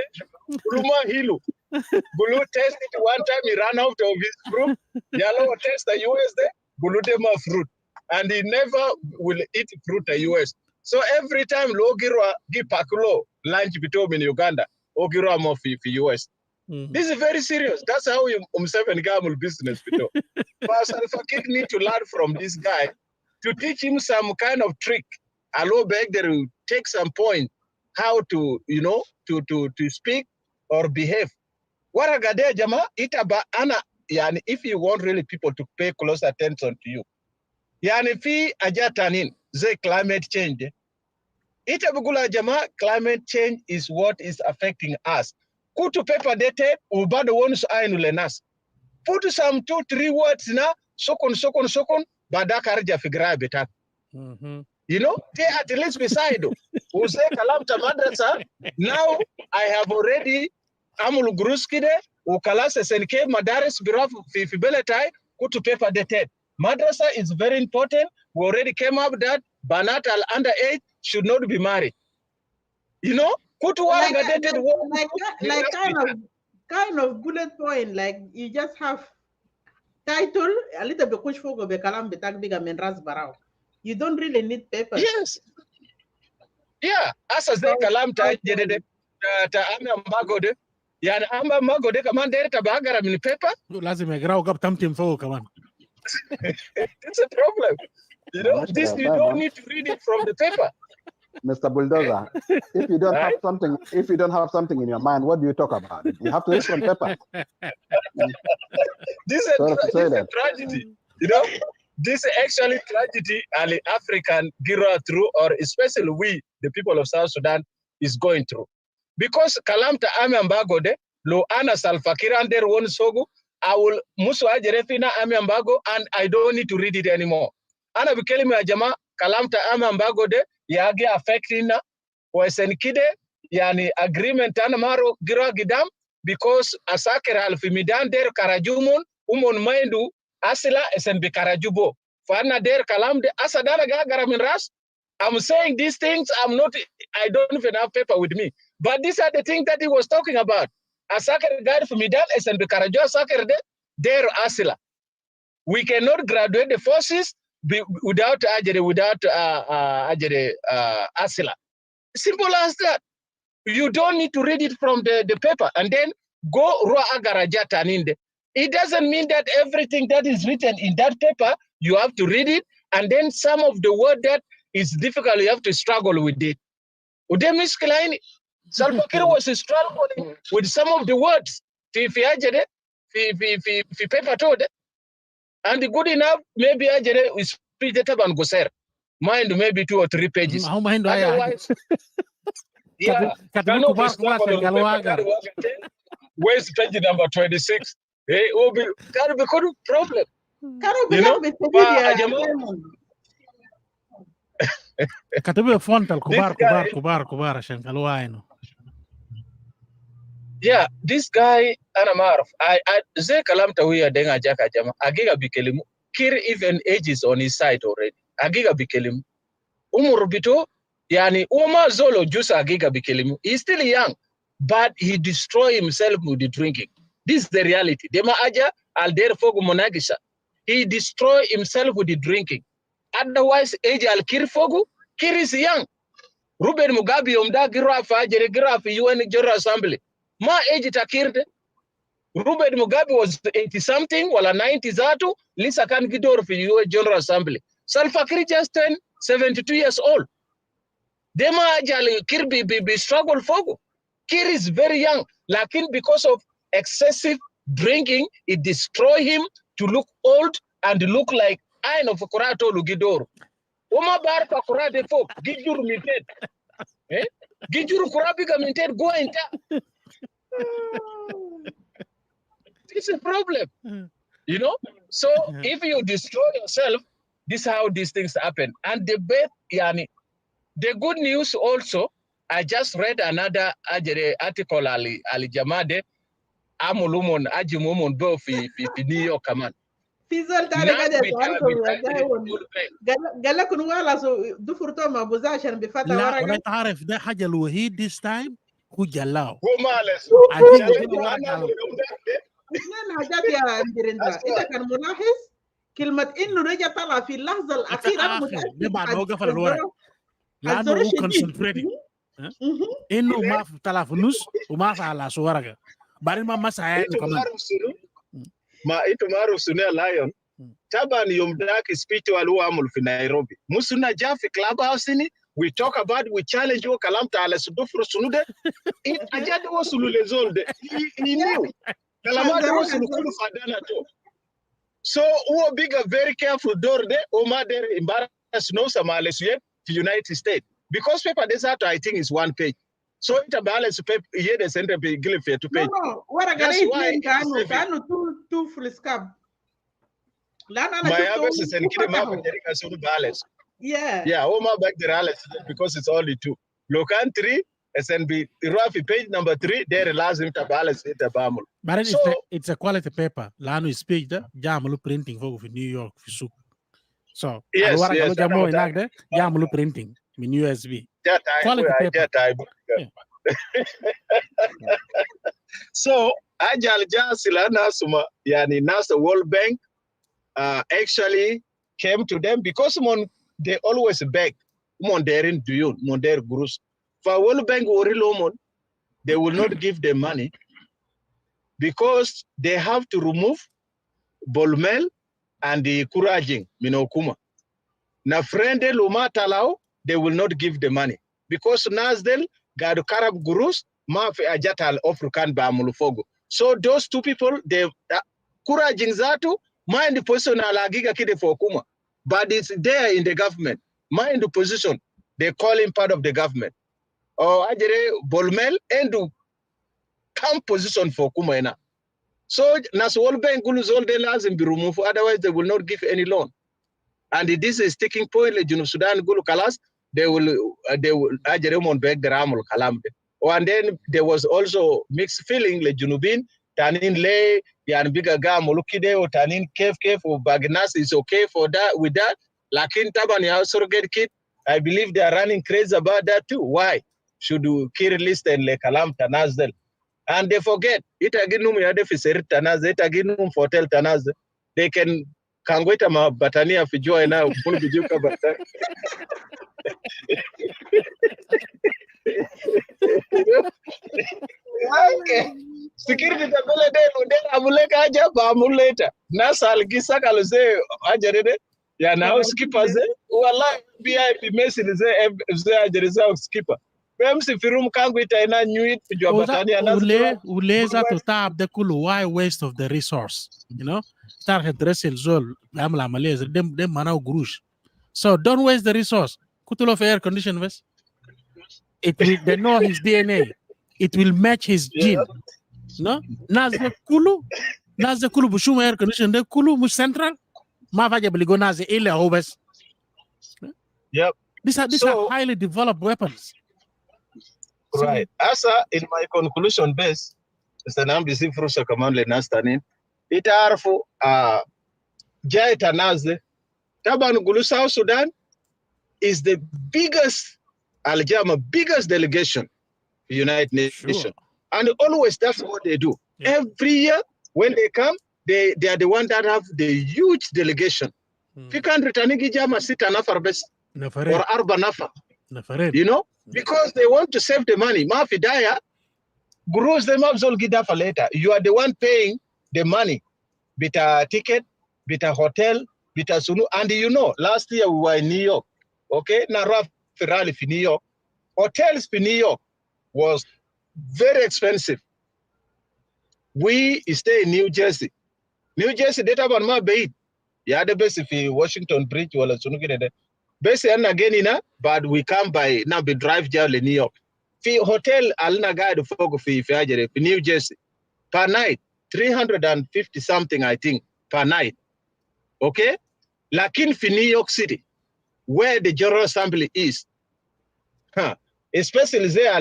Buluma Hilu. Bulu test it one time, he ran out of his fruit. Yellow test the US there, Bulu dema fruit. And he never will eat fruit the US. So every time Logirwa give pakulo lunch between in Uganda, Ogirwa more for US. This is very serious. That's how you 7 gamble business. But Salva Kiir need to learn from this guy to teach him some kind of trick. Allow back there to take some point how to to speak or behave. Waragade jama itaba ana yani if you want really people to pay close attention to you. Yani fi ajatanin the climate change. Ita bugula jama, climate change is what is affecting us. Kutu paper dated, ubado wonu ainu lenas. Put some 2-3 words na, sokon, badaka arja figra betak. You know, they at least beside. Who say kalamta madrasa, now I have already amul gruskide, ukalase senke madaris biraf fi beletai, kutu paper dated. Madrasa is very important. We already came up that Banat al underage should not be married. You know, kutu like, dated kind of bullet point, like you just have title, a little bit kush fogo be kalam betak biga menras barao. You don't really need papers. Yes. Yeah, as I say, kalam ta jedede ta ama magode. Yani ama magode kaman dere tabagara min paper. لازم يقراوا قبل تمتم فوق كمان. It's a problem. You know, this you don't need to read it from the paper. Mr. Bulldozer, if you don't have something in your mind, what do you talk about? You have to read from paper. This is a tragedy. You know, this is actually tragedy Ali African Gira through, or especially we, the people of South Sudan, is going through. Because Kalamta Ame Ambago de, Lo Ana Salfakir and their one sogo, I will Musu Ajerefina Ame Ambago, and I don't need to read it anymore. Ana Bikelimi Ajama, Kalamta Ame Ambago de, Yagi affecting Wesenkide, Yani agreement Anamaro Gira Gidam, because Asakir Alfimidan der Karajumun, Umon Maindu, Asila SNB Karajubo. Fana der Kalam de Asadana Gagaramin Ras. I'm saying these things, I don't even have paper with me. But these are the things that he was talking about. Asakir Gad Fumidan, SNB Karajo Asakir de der Asila. We cannot graduate the forces without Asila. Simple as that. You don't need to read it from the paper and then go Rua Agaraja Taninde. It doesn't mean that everything that is written in that paper, you have to read it, and then some of the word that is difficult, you have to struggle with it. Udemis Klein, Salva Kiir was struggling with some of the words. Fi paper told. And good enough, maybe Ajere is speech and Goser. Mind maybe 2 or 3 pages. Otherwise, yeah. Where's page number 26? It will be problem. You know? كتبوا فونت الكبار عشان قالوا عينه. Yeah, this guy Anamarf, I Ze Kalamta Wia Denga Jaka Jama, Agiga Bikelimu, Kiir even ages on his side already. Agiga Bikelimu. Umurubito, Yani Uma Zolo Jusa Agiga Bikelimu. He's still young, but he destroyed himself with the drinking. This is the reality. Dema Aja Alder Fogu Monagisha. He destroyed himself with the drinking. Otherwise, age Al Kiir Fogu, Kiir is young. Ruben Mugabe Omda Girafa UN General Assembly. Ma age takirde. Ruben Mugabe was 80 something, wala 90 zatu, Lisa kan gidor for UN General Assembly. Salva Kiir just turned 72 years old. Dema Ajali Kiir be struggle fogu. Kiir is very young. Lakin because of excessive drinking, it destroy him to look old and look like Ain of Kurato Lugidor. Oma bar pa Kurate folk, Gijur minted. Gijur Kurabiga minted, go and tell. It's a problem. You know? So if you destroy yourself, this is how these things happen. And the good news also, I just read another article Ali Jamade, Amulumon, Ajimumon Bo fi New York Kaman. Fizol tare gade قال لك ولا سو دفرتو ما بوزا عشان بفتا ورقه. لا تعرف ده حاجه الوحيد this time هو جلاو. هو مالس. اثنين حاجات يا اندريندا. انت كان ملاحظ كلمه انه رجع طلع في اللحظه الاخيره متاكد بعد ما وقف الورق لانه هو كونسنتريتنج انه ما طلع في النص وما على ورقه بعدين ما مسح كمان. Ma itu maarufu Sunia Lion. Taban yomdaki speech walu amul fi Nairobi. Musuna jafi clubhouse ni. We talk about, we challenge you kalamta ala sudufru sunude. Ajade wo sulule zolde. He knew. Kalamata wo sulukulu fadana to. So uo biga very careful door de. Oma der embarrass no samale suye fi United States. Because paper desert, I think, is 1 page. So it balance paper here the center page to page. No. What I got That's why two full scab. My average is in balance. Yeah, Oma back the balance because it's only 2. Locan 3, SNB, Rafi page number 3, there allows him to balance it. But it's a quality paper. Lano is page the Jamulu printing for New York. So, yes, Jamo in Jamulu printing in USB. Quality paper. So, Ajal Jasila Nasuma, Yani NASA World Bank actually came to them because they always beg. Monderin Duyun, Monder Gurus. For World Bank or they will not give them money because they have to remove Bolmel and the Kurajing, Minokuma. Na friende Luma Talao, they will not give the money because Nazdel, Gadu Karab Gurus, Mafi Ajatal Ofrukan Bamulufogo. So those 2 people, they Kurajing Zatu, mind the position Alagiga Kide for Kuma. But it's there in the government. Mind the position, they call him part of the government. Or Ajere Bolmel and do come position for Kumaina. So Nas World Bank Guluzol de Lazim be removed, otherwise they will not give any loan. And this is sticking point like Junub Sudan Gulu Kalas, they will Ajeremon beg the Ramul Kalam. And then there was also mixed feeling like Junubin, Tanin Lay, Yan Bigaga Molukide, or Tanin Kef or Bagnas is okay for that with that. Lakin Tabani also get kid. I believe they are running crazy about that too. Why? Should Kiir list and Le Kalam Tanazdel? And they forget it again Fiser Tanaz, it again Fotel Tanaz. They can wait a Batania Fijua now, Pulbijuka Batan. Okay. Security tabela de mudela amuleka aja ba amuleta. Nasa algisa kalose ajarede. Ya na skipper ze wala BIP message ze ajareza skipper. MC firum kangu itaina nyuit kujua Batania uleza to tab the kulu why waste of the resource, you know? Start addressing zol amla malez dem manau gurush. So don't waste the resource. Kutulo of air condition vest. They know his DNA. It will match his gene. No? Nazde kulu bushuma air condition de kulu mush central. Ma vaja beligo naze ile obes. Yep. These are highly developed weapons. Right. Asa in my conclusion base, Sanambi Frusa Command Lenastanin, it arfu Jai Tanaze, Taban Gulu South Sudan is the biggest biggest delegation United Nations. Sure. And always that's what they do. Yeah. Every year when they come, they are the one that have the huge delegation. If you can't return Gijama sit anafar best or Arba Nafa. You know? Because they want to save the money. Mafidaya grows them up Zol Gidafa later. You are the one paying the money. Bita ticket, bita hotel, bita sunu. And you know, last year we were in New York. Okay? Naraf Ferrari for New York. Hotels for New York was very expensive. We stay in New Jersey. New Jersey, data ban ma bait. Yeah, the best if Washington Bridge wala sunugide. Best and again but we come by now be drive jail in New York. Fi hotel alna guide fog fi Fajere for New Jersey. Per night, 350 something I think per night. Okay? Lakin for New York City, where the General Assembly is. Especially there,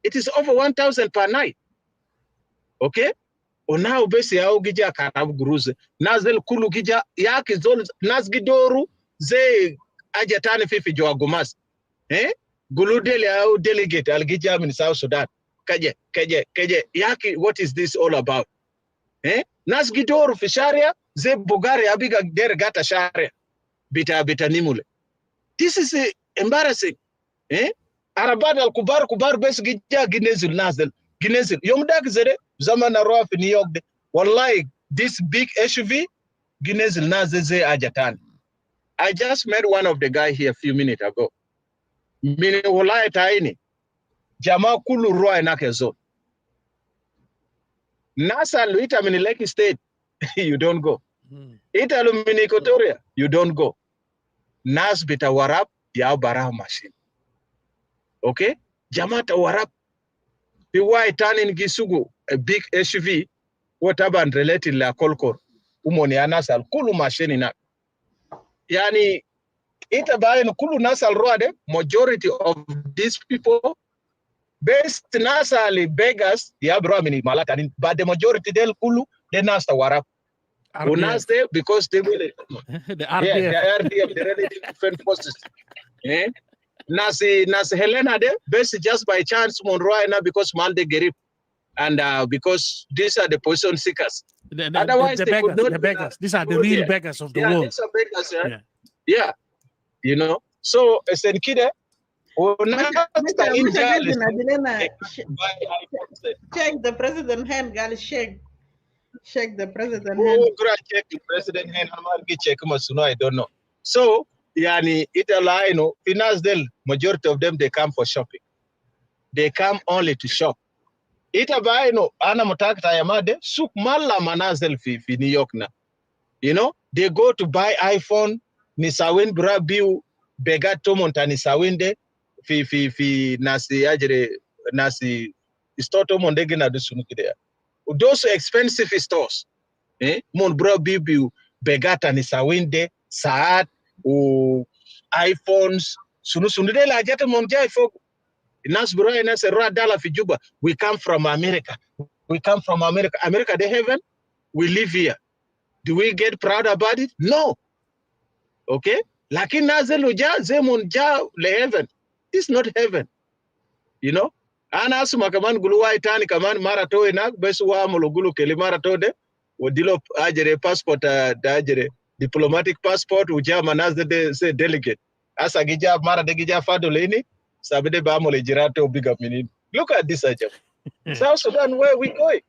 it is over 1,000 per night. Okay? O now basi au gija karabu guruze. Nazel kulu gija yaki zol nasgidoru ze ajatani fifi jwa gumas. Gulu dele au delegate al gija in South Sudan. Kaje. Yaki, what is this all about? Nasgidoru fi sharia ze Bulgaria abiga dergata sharia. Bita nimule. This is embarrassing. Arabad al kubar bes gija ginezul nazel. Ginezul. Yomdak zere zaman arwa fi New York. Wallahi, this big SUV ginezul nazeze ajatan. I just met one of the guy here a few minutes ago. Mini wallahi taini. Jama kulu roa inakezo. Nasa luita mini Lake State. You don't go. Ita mini Equatoria. You don't go. nas bita warab ya bara machine. Okay? Jamata warab fi white turning gisugu a big SUV whatever related la kolkor umoni anasal kulu machine na yani ita bayan kulu nasal roade majority of these people based nasali beggars ya bro mini malata but the majority del kulu they nasta warab unas there because they will the yeah RDF. the RDF the relative defense forces eh nasi Helena de based just by chance Monroy na because Malde Gerip and because these are the position seekers. Otherwise, the they beggars, could not the beggars. These are the go real there. beggars of the Yeah, world. these are beggars. Yeah. Yeah, you know. So, Senkide, check the president hand, girl. Shake the president hand. Oh, check the president hand. Check I don't know. So, yani, Italy, you know, finance del majority of them they come for shopping. They come only to shop. Itabai no ana mutakta yamade suk mala manazel fi New York na. You know, they go to buy iPhone, nisawin brabiu begato monta nisawinde fi nasi ajere nasi istoto mondege na dusunukidea. Those expensive stores, mon brabiu begata nisawinde saat u iPhones sunudela ajata monjai foku. Nas bro nas $1 fi Juba. We come from America. We come from America. America, they heaven. We live here. Do we get proud about it? No. Okay? Lakin nazelu ja zemun ja le heaven. It's not heaven. You know? Ana asuma kaman guluwa itani kaman mara to ina besu wa mulugulu keli mara to de wodilo ajere passport da ajere diplomatic passport uja manaz de say delegate. Asa gija mara de gija fado leni sabide ba mole jirato big up mini. Look at this ajab. South Sudan, where we going?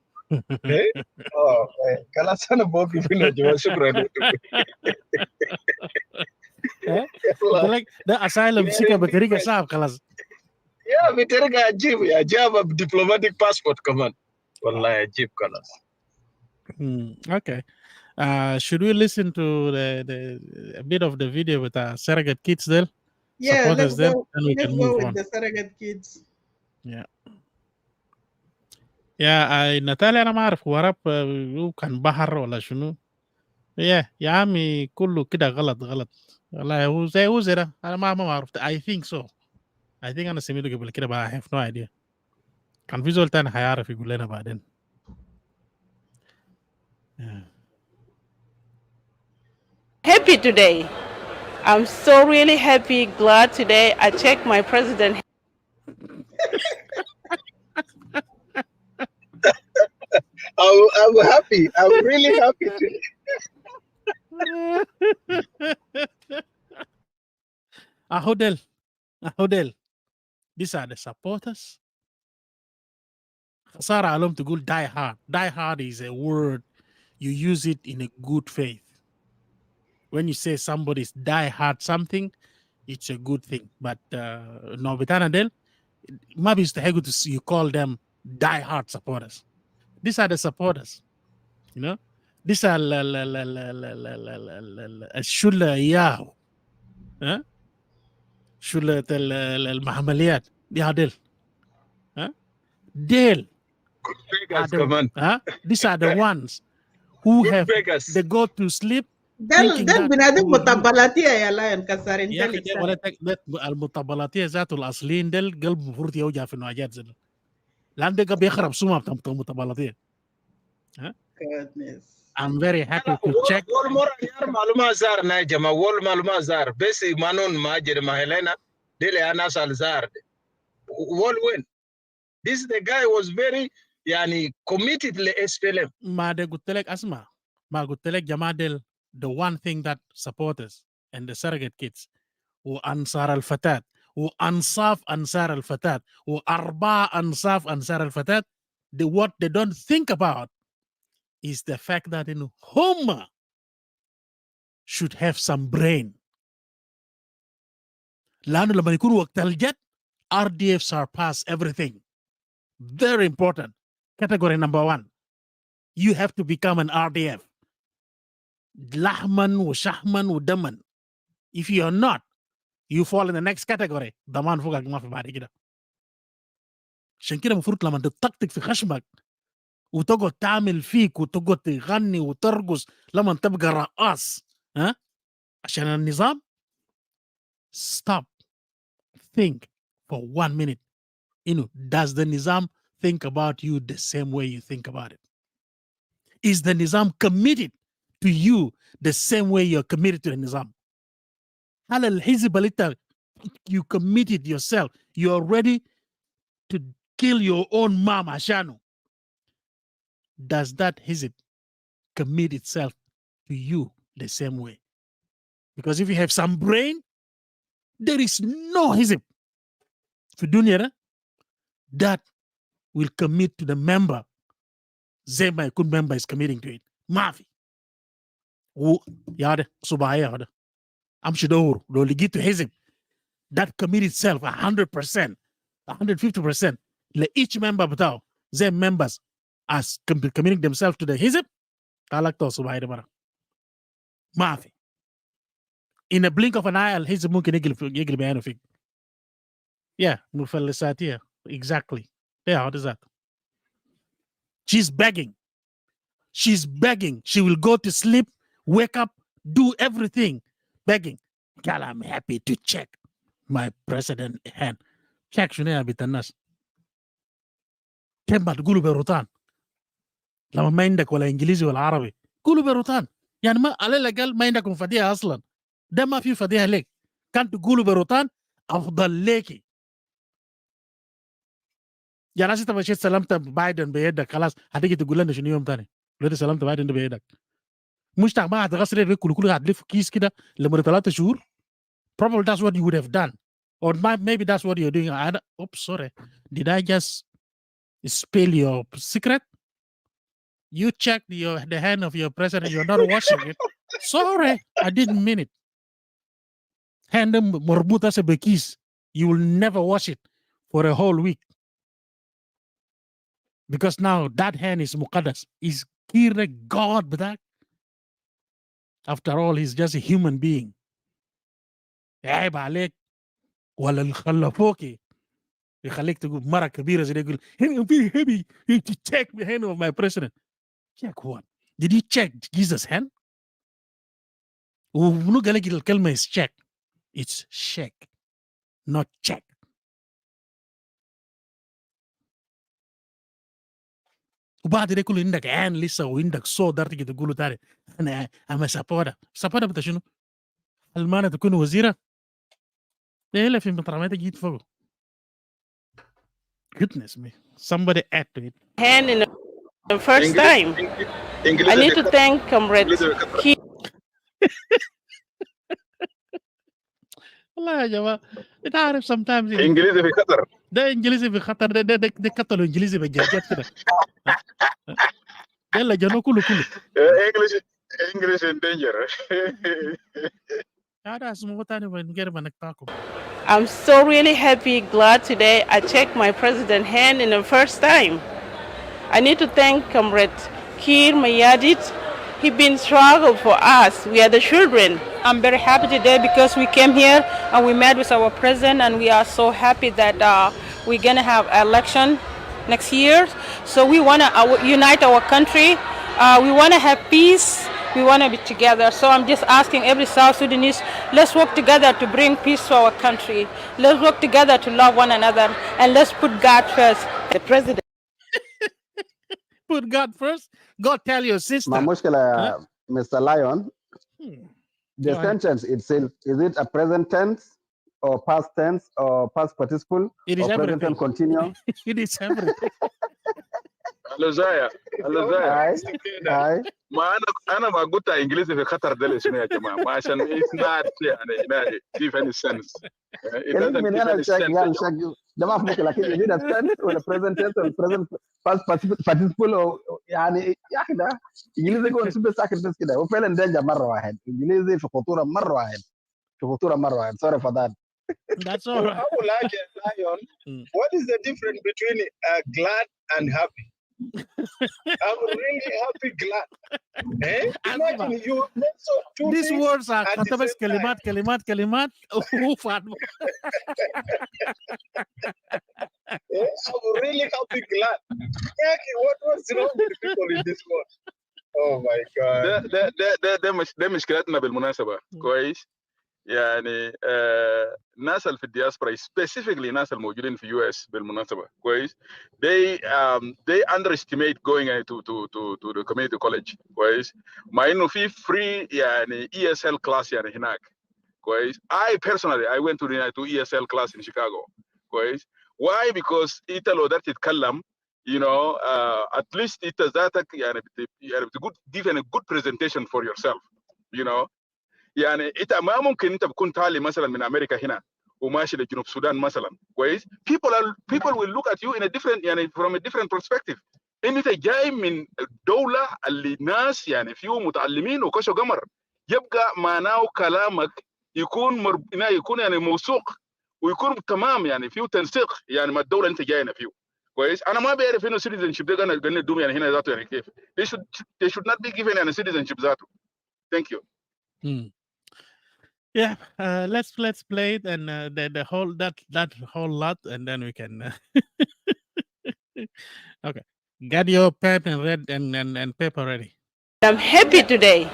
Eh? Oh, kala sana bogi fino jwa shukran. Like the asylum seeker بطريقة صعب خلاص. Yeah, بطريقة عجيب يا جاب diplomatic passport كمان. والله عجيب خلاص. Okay. Should we listen to a bit of the video with surrogate kids there? Yeah, Supporters let's go. then we Let's can go move with on. the surrogate kids. Yeah. Yeah, نتالي أنا ما أعرف وراب هو كان بحر ولا شنو. Yeah, يا عمي كله كده غلط. والله هو زي ده. أنا ما أعرف. I think so. I think أنا سمعته قبل كده but I have no idea. كان في زول تاني هيعرف يقول لنا بعدين. Happy today. I'm so really happy, glad today. I checked my president. I'm happy. I'm really happy today. Hodel. These are the supporters. خسارة عليهم تقول die hard. Die hard is a word you use it in a good faith. When you say somebody's die hard something, it's a good thing. But no, Bitana Del, maybe it's the hego to see you call them die hard supporters. These are the supporters, you know. These are Shula Yahu, Shula Mahamaliyat, they are Del. Del. These are the ones who Good have beggars. they go to sleep. Del بنادم مطبلاتية يا لا انكسرين يا اخي ولا المطبلاتيه ذاته الاصليين دل قلب المفروض يوجع في النواجات زي لان ده بيخرب سمعه بتاع المطبلاتيه. I'm very happy to check. Wol mora yar maluma zar na jama wol maluma zar besi manon ma jere ma Helena dele ana sal zar wol win. This the guy was very yani committed le SPLM. ما ده قلت لك اسمع ما قلت لك جماعه دل the one thing that supporters and the surrogate kids وأنصار الفتاة وأنصاف أنصار الفتاة وأرباع أنصاف أنصار الفتاة what they don't think about is the fact that in Homa should have some brain. لأنه لما يكون وقت الجد RDF surpass everything. Very important. Category number 1. You have to become an RDF. لحما وشحما ودما. If you're not, you fall in the next category. ضمان فوقك ما في بعد كده. عشان كده المفروض لما تطقطق في خشمك وتقعد تعمل فيك وتقعد تغني وترقص لما تبقى رقاص ها عشان النظام. Stop. Think for 1 minute. Does the Nizam think about you the same way you think about it? Is the Nizam committed to you the same way you're committed to the Nizam? هل الحزب اللي you committed yourself, you're ready to kill your own mom عشانه? Does that hizb commit itself to you the same way? Because if you have some brain, there is no hizb في الدنيا ده that will commit to the member زي ما يكون member is committing to it. ما في. يا ده صباعي هذا امشي دور لو لقيت حزب that commit itself 100% 150% each member بتاعه زي members as committing themselves to the حزب قالك تو صباعي ده برا ما في. in a blink of an eye الحزب ممكن يقلب عينه فيك. yeah مفلساتية exactly. yeah what is that? She's begging. She will go to sleep, wake up, do everything begging. Girl, I'm happy to check my president hand. Check شنو يا بنت الناس؟ كم بتقولوا بروتان؟ لما ما عندك ولا انجليزي ولا عربي قولوا بروتان. يعني ما على الاقل ما عندكم فديها اصلا. ده ما في فديها لك. كان تقولوا بروتان افضل ليكي. يا ناس انت مشيت سلمت بايدن بيدك خلاص هتيجي تقول لنا شنو يوم ثاني؟ لو سلمت بايدن بيدك. مش ما هتغسل رجلك كل هتلف كيس كده لمده 3 شهور. Probably that's what you would have done. Or maybe that's what you're doing. Oops, sorry. Did I just spill your secret? You checked the hand of your president. You're not washing it. Sorry, I didn't mean it. Hand مربوطة بكيس. You will never wash it for a whole week. Because now that hand is muqaddas. Is Kiir a God بتاعك? After all, he's just a human being. عيب عليك ولا اللي خلفوكي يخليك تقول مرة كبيرة زي يقول heavy to check the hand of my president. Check what? Did you check Jesus' hand? ومنو قال لك الكلمة is check? It's shake, not check. وبعد ده كله عندك عين لسه وعندك صوت دار تيجي تقوله تاني انا اما سابودا بتا شنو؟ المانة تكون وزيرة؟ ايه اللي في مطرمات جيت فوق؟ Goodness me. Somebody add to it. Hand in the first time. I need to thank Comrade Kiir. والله يا جماعة انت عارف sometimes انجليزي في قطر ده انجليزي في خطر ده قتلوا انجليزي بجاجات كده يلا جنو كله English in danger. هذا اسمه تاني من غير ما نقطعكم. I'm so really happy, glad today I checked my president hand in the first time. I need to thank Comrade Kiir Mayadit. He been struggle for us. We are the children. I'm very happy today because we came here and we met with our president and we are so happy that we're gonna have election next year. So we wanna unite our country. We wanna have peace. We wanna be together. So I'm just asking every South Sudanese, let's work together to bring peace to our country. Let's work together to love one another and let's put God first. The president. Put God first. Go tell your sister. ما مشكلة Mr. Lion. The sentence itself, is it a present tense or past tense or past participle it is or present tense continue? It is everything. Alozaya. هاي ما انا ما قلت انجليزي في خطر ده ليش يا جماعه ما عشان it's not يعني give any sense. It doesn't من give هنا any sense. ده ما في مشكلة لكن is it a tense ولا present tense or present past participle يعني يا اخي ده انجليزي يكون بس ساكت بس كده وفعلا دنجر مرة واحد انجليزي في خطورة مرة واحد sorry for that. That's all right. I would like a Lion. What is the difference between glad and happy? I'm really happy, glad. Imagine you mention two These things words are at the katabas same time. kalimat. I'm really happy, glad. Yaki, what's wrong with the people in this world? Oh my God. ده مشكلتنا بالمناسبه كويس يعني الناس اللي في الدياسبرا specifically الناس الموجودين في US بالمناسبه كويس they underestimate going to the community college كويس مع انه في free يعني ESL class يعني هناك كويس I personally I went to ESL class in Chicago كويس why because انت لو قدرت تتكلم you know at least انت ذاتك يعني بتقول give a good presentation for yourself you know يعني انت ما ممكن انت بتكون طالع مثلا من امريكا هنا وماشي لجنوب السودان مثلا كويس people will look at you in a different يعني from a different perspective انت جاي من دوله اللي ناس يعني فيه متعلمين وكشوا قمر يبقى معناه كلامك يكون يعني موثوق ويكون تمام يعني فيه تنسيق يعني مع الدوله اللي انت جاينا فيه كويس انا ما بعرف انه citizenship ده قلنا ندوم يعني هنا ذاته يعني كيف they should not be given يعني citizenship ذاته. Thank you. Yeah, let's play it and the whole that whole lot, and then we can. Okay, get your pen and red and paper ready. I'm happy today.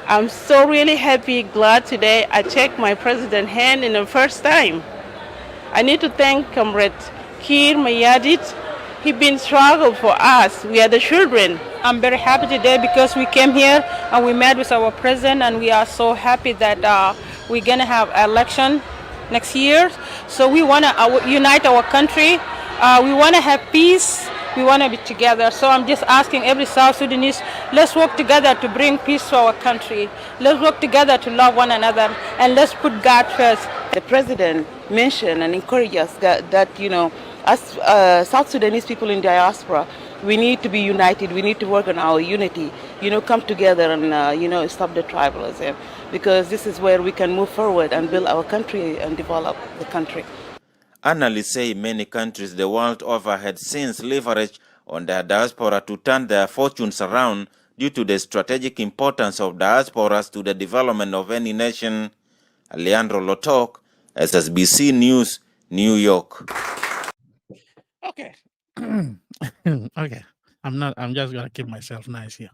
I'm so really happy, glad today. I checked my president's hand in the first time. I need to thank Comrade Kiir Mayadit. He been struggle for us. We are the children. I'm very happy today because we came here and we met with our president, and we are so happy that we're gonna have election next year. So we wanna unite our country. We wanna have peace. We wanna be together. So I'm just asking every South Sudanese, let's work together to bring peace to our country. Let's work together to love one another, and let's put God first. The president mentioned and encouraged us that you know, as South Sudanese people in diaspora, we need to be united. We need to work on our unity. You know, come together and you know, stop the tribalism, because this is where we can move forward and build our country and develop the country. Analysts say many countries the world over had since leveraged on their diaspora to turn their fortunes around due to the strategic importance of diasporas to the development of any nation. Leandro Lotok, SSBC News, New York. Okay. Okay. I'm just gonna keep myself nice here.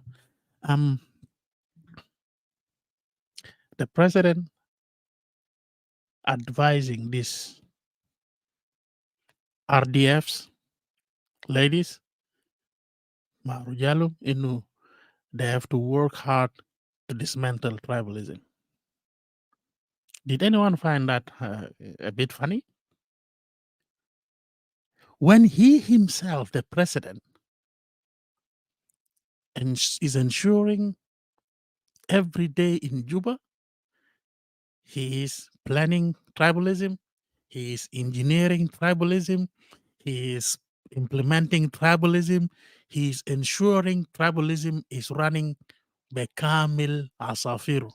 The president advising these RDFs, ladies, Marujalo, they have to work hard to dismantle tribalism. Did anyone find that a bit funny? When he himself, the president, is ensuring every day in Juba, he is planning tribalism, he is engineering tribalism, he is implementing tribalism, he is ensuring tribalism is running Bekamil Asafiru.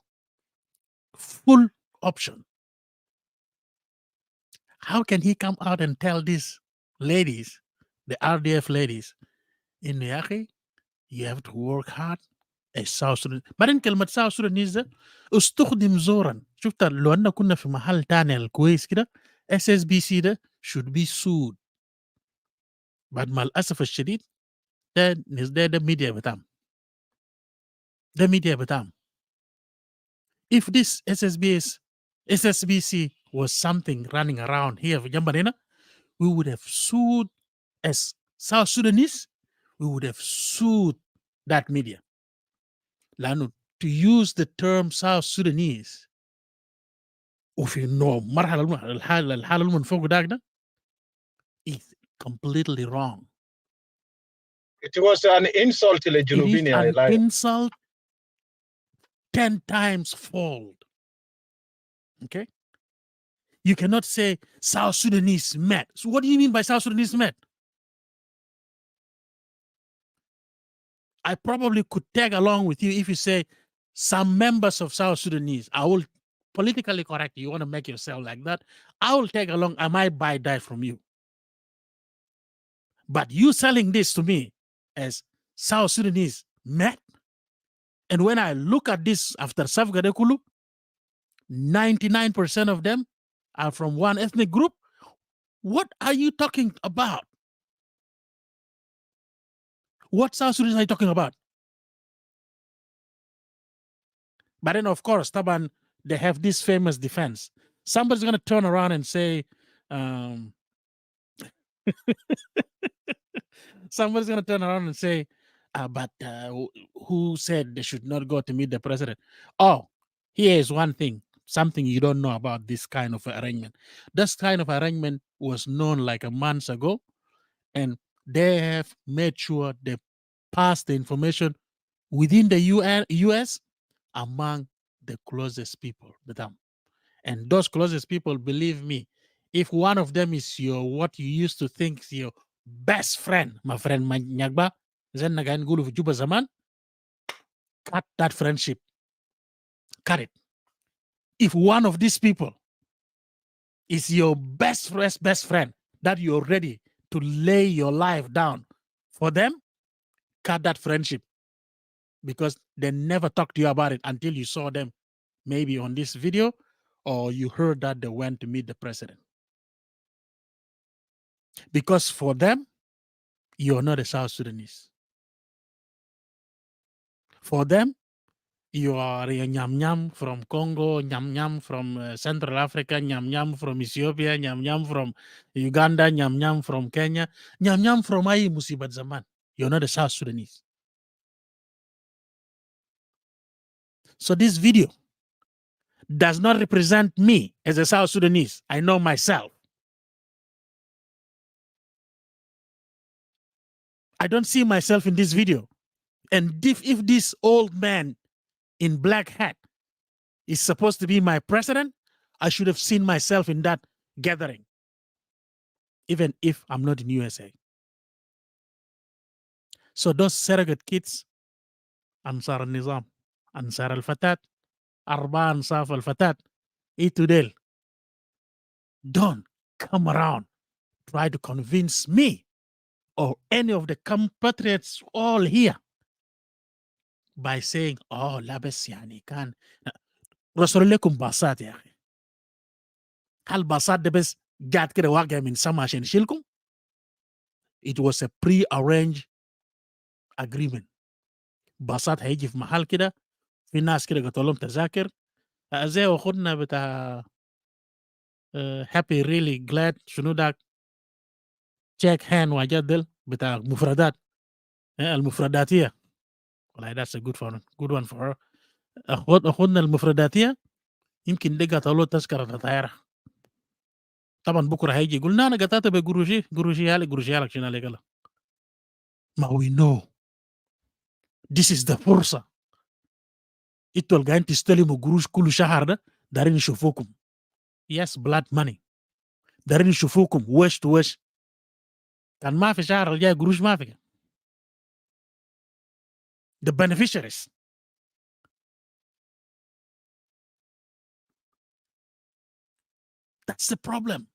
Full option. How can he come out and tell these ladies, the RDF ladies, in Yaki, you have to work hard as South Sudan. بعدين كلمة South Sudanese ده استخدم زورا. شفت لو أننا كنا في محل تاني الكويس كده SSBC ده should be sued. بعد ما الأسف الشديد ده ميديا بتاعهم. ده ميديا بتاعهم. If this SSBC was something running around here في جنبنا هنا, we would have sued as South Sudanese, we would have sued that media. لأنه to use the term South Sudanese وفي إنه الحالة اللي من فوق ده is completely wrong. It was an insult to the Junubini. It is an insult 10 times fold. Okay? You cannot say South Sudanese met. So what do you mean by South Sudanese met? I probably could tag along with you if you say some members of South Sudanese. I will politically correct you. You want to make yourself like that? I will tag along. I might buy that from you. But you selling this to me as South Sudanese met. And when I look at this after Safgadekulu, 99% of them are from one ethnic group. What are you talking about? What South Sudanese are you talking about? But then, of course, Taban, they have this famous defense. Somebody's going to turn around and say, somebody's going to turn around and say, but who said they should not go to meet the president? Oh, here is one thing, something you don't know about this kind of arrangement. This kind of arrangement was known like a month ago, and they have made sure they pass the information within the US among the closest people with them. And those closest people, believe me, if one of them is what you used to think is your best friend, my friend Nyagba, then Nagain Gulu for Juba Zaman, cut that friendship. Cut it. If one of these people is your best friend that you're ready to lay your life down for them, cut that friendship, because they never talked to you about it until you saw them maybe on this video or you heard that they went to meet the president. Because for them, you're not a South Sudanese. For them, you are a Nyam Nyam from Congo, Nyam Nyam from Central Africa, Nyam Nyam from Ethiopia, Nyam Nyam from Uganda, Nyam Nyam from Kenya, Nyam Nyam from Ayi Musibat Zaman. You're not a South Sudanese. So this video does not represent me as a South Sudanese. I know myself. I don't see myself in this video. And if this old man in black hat is supposed to be my president, I should have seen myself in that gathering, even if I'm not in USA. So those surrogate kids, Ansar al-Nizam, Ansar al-Fatat, Arba Ansaf al-Fatat, Itudel, don't come around, try to convince me or any of the compatriots all here by saying, oh, labes yani kan, Rasulullah basat ya. Hal basat de bes gad kida wagya min sama ashen shilkum? It was a pre-arranged agreement. Basat هيجي في محل كده في ناس كده قلت لهم تذاكر زي اخونا بتاع happy really glad شنو داك check hand وجدل بتاع مفردات المفرداتية. والله that's a good one for her. اخونا المفرداتية يمكن دي قتلوا تذكرة الطيارة. طبعا بكره هيجي يقول انا قطعت بقروشي هالك شنو عليك لا. ما we know this is the فرصة. انتوا قاعدين تستلموا قروش كل شهر ده دارين يشوفوكم. Yes, blood money. دارين يشوفوكم وش تو وش. كان ما في شهر الجاي قروش ما في. The beneficiaries. That's the problem.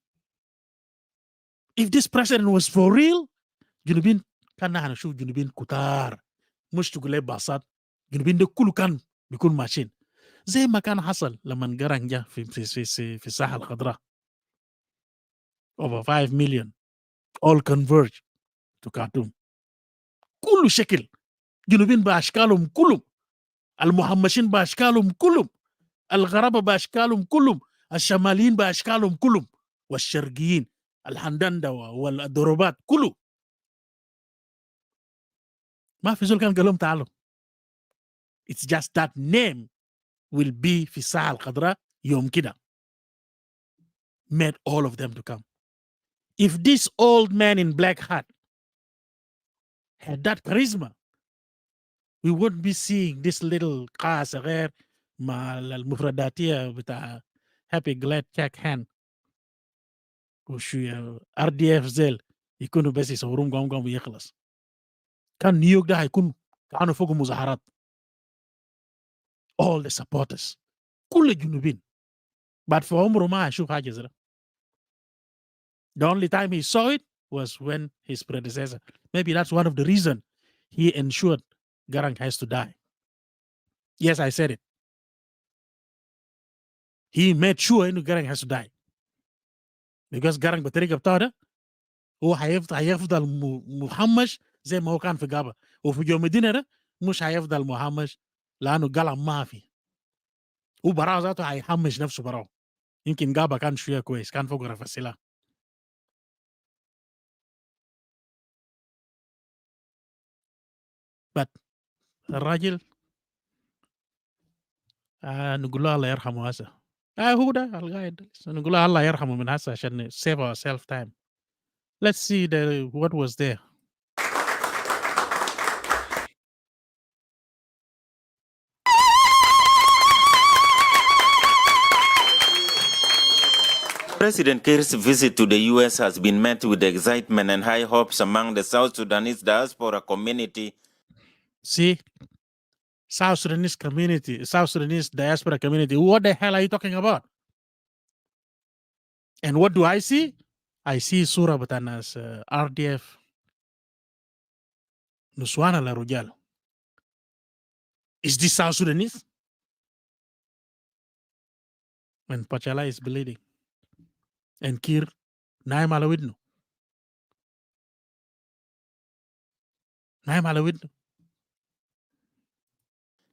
If this president was for real, جنوبين كان نحن نشوف جنوبين كتار مش تقول لي باصات. جنوبين ده كله كان بيكون ماشيين زي ما كان حصل لما قرن جاء في الساحة الخضراء. Over 5 million all converge to Khartoum. كل شكل جنوبين باشكالهم كلهم، المهمشين باشكالهم كلهم، الغربة باشكالهم كلهم، الشماليين باشكالهم كلهم، والشرقيين الهندندة والضربات كله. ما في زول كان قال لهم تعالوا. It's just that name will be في الساحة الخضراء يوم كده. Made all of them to come. If this old man in black hat had that charisma, we wouldn't be seeing this little car صغير مع المفرداتية بتاع happy glad check hand وشوية RDF زيل يكونوا بس يصورون قوم ويخلص. كان نيويورك ده هيكون كانوا فوق مظاهرات. All the supporters كل الجنوبين. But for عمره ما هيشوف حاجة زي ده. The only time he saw it was when his predecessor. Maybe that's one of the reasons he ensured Garang has to die. Yes, I said it. He made sure Garang has to die. Because Garang بطريقة بتاعته هو هيفضل مهمش زي ما هو كان في غابة، وفي يوم الدين ده مش هيفضل مهمش لأنه قلم ما في. وبراو ذاته هيحمش نفسه براو. يمكن غابة كان شوية كويس، كان فوق رفع السلاح. But الراجل نقول له الله يرحمه هسه. هو ده القاعد نقول له الله يرحمه من هسه عشان save ourselves time. Let's see what was there. President Kiir's visit to the U.S. has been met with excitement and high hopes among the South Sudanese diaspora community. See, South Sudanese community, South Sudanese diaspora community, what the hell are you talking about? And what do I see? I see Surah Batanas, RDF, Nuswana La Rujal. Is this South Sudanese? And Pachala is bleeding. And Kiir, Naim Alawidno. Naim Alawidno.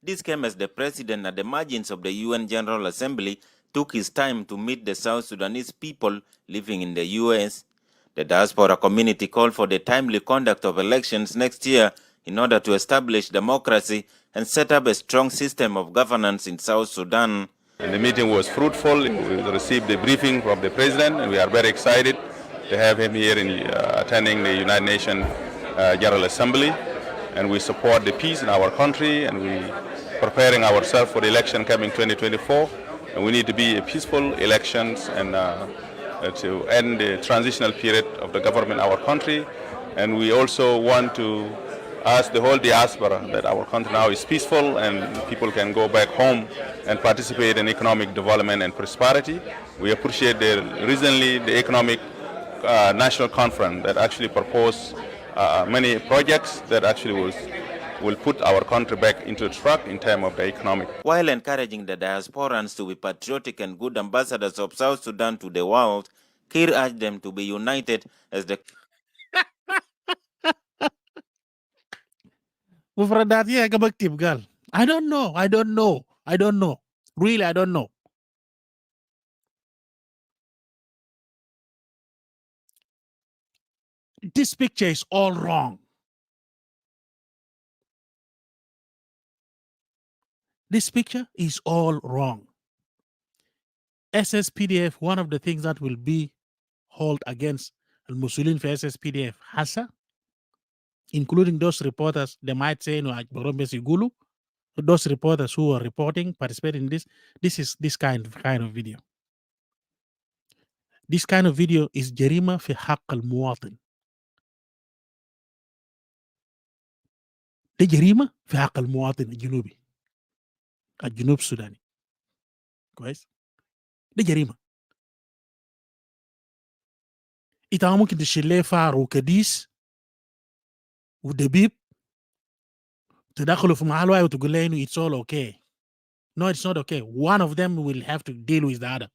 This came as the president at the margins of the UN General Assembly took his time to meet the South Sudanese people living in the U.S. The diaspora community called for the timely conduct of elections next year in order to establish democracy and set up a strong system of governance in South Sudan. And the meeting was fruitful. We received the briefing from the president, and we are very excited to have him here in attending the United Nations General Assembly. And we support the peace in our country, and we preparing ourselves for the election coming 2024. And we need to be a peaceful elections and to end the transitional period of the government in our country. And we also want to ask the whole diaspora that our country now is peaceful and people can go back home and participate in economic development and prosperity. We appreciate recently the economic national conference that actually proposed many projects that actually will put our country back into track in terms of the economic. While encouraging the diasporans to be patriotic and good ambassadors of South Sudan to the world, Kiir urged them to be united as the I don't know. Really, I don't know. This picture is all wrong. This picture is all wrong. SSPDF, one of the things that will be held against Al-Musulin for SSPDF, Hassa, including those reporters, they might say, no, Gulu, those reporters who are reporting, participating in this is this kind of video. This kind of video is jarima fi haqq al-muwatin. ده جريمة في حق المواطن الجنوبي الجنوب السوداني كويس ده جريمة انت ممكن تشيل ليه فار وكديس ودبيب تدخله في محل واحد وتقول له انه it's all okay. No, it's not okay. One of them will have to deal with the other.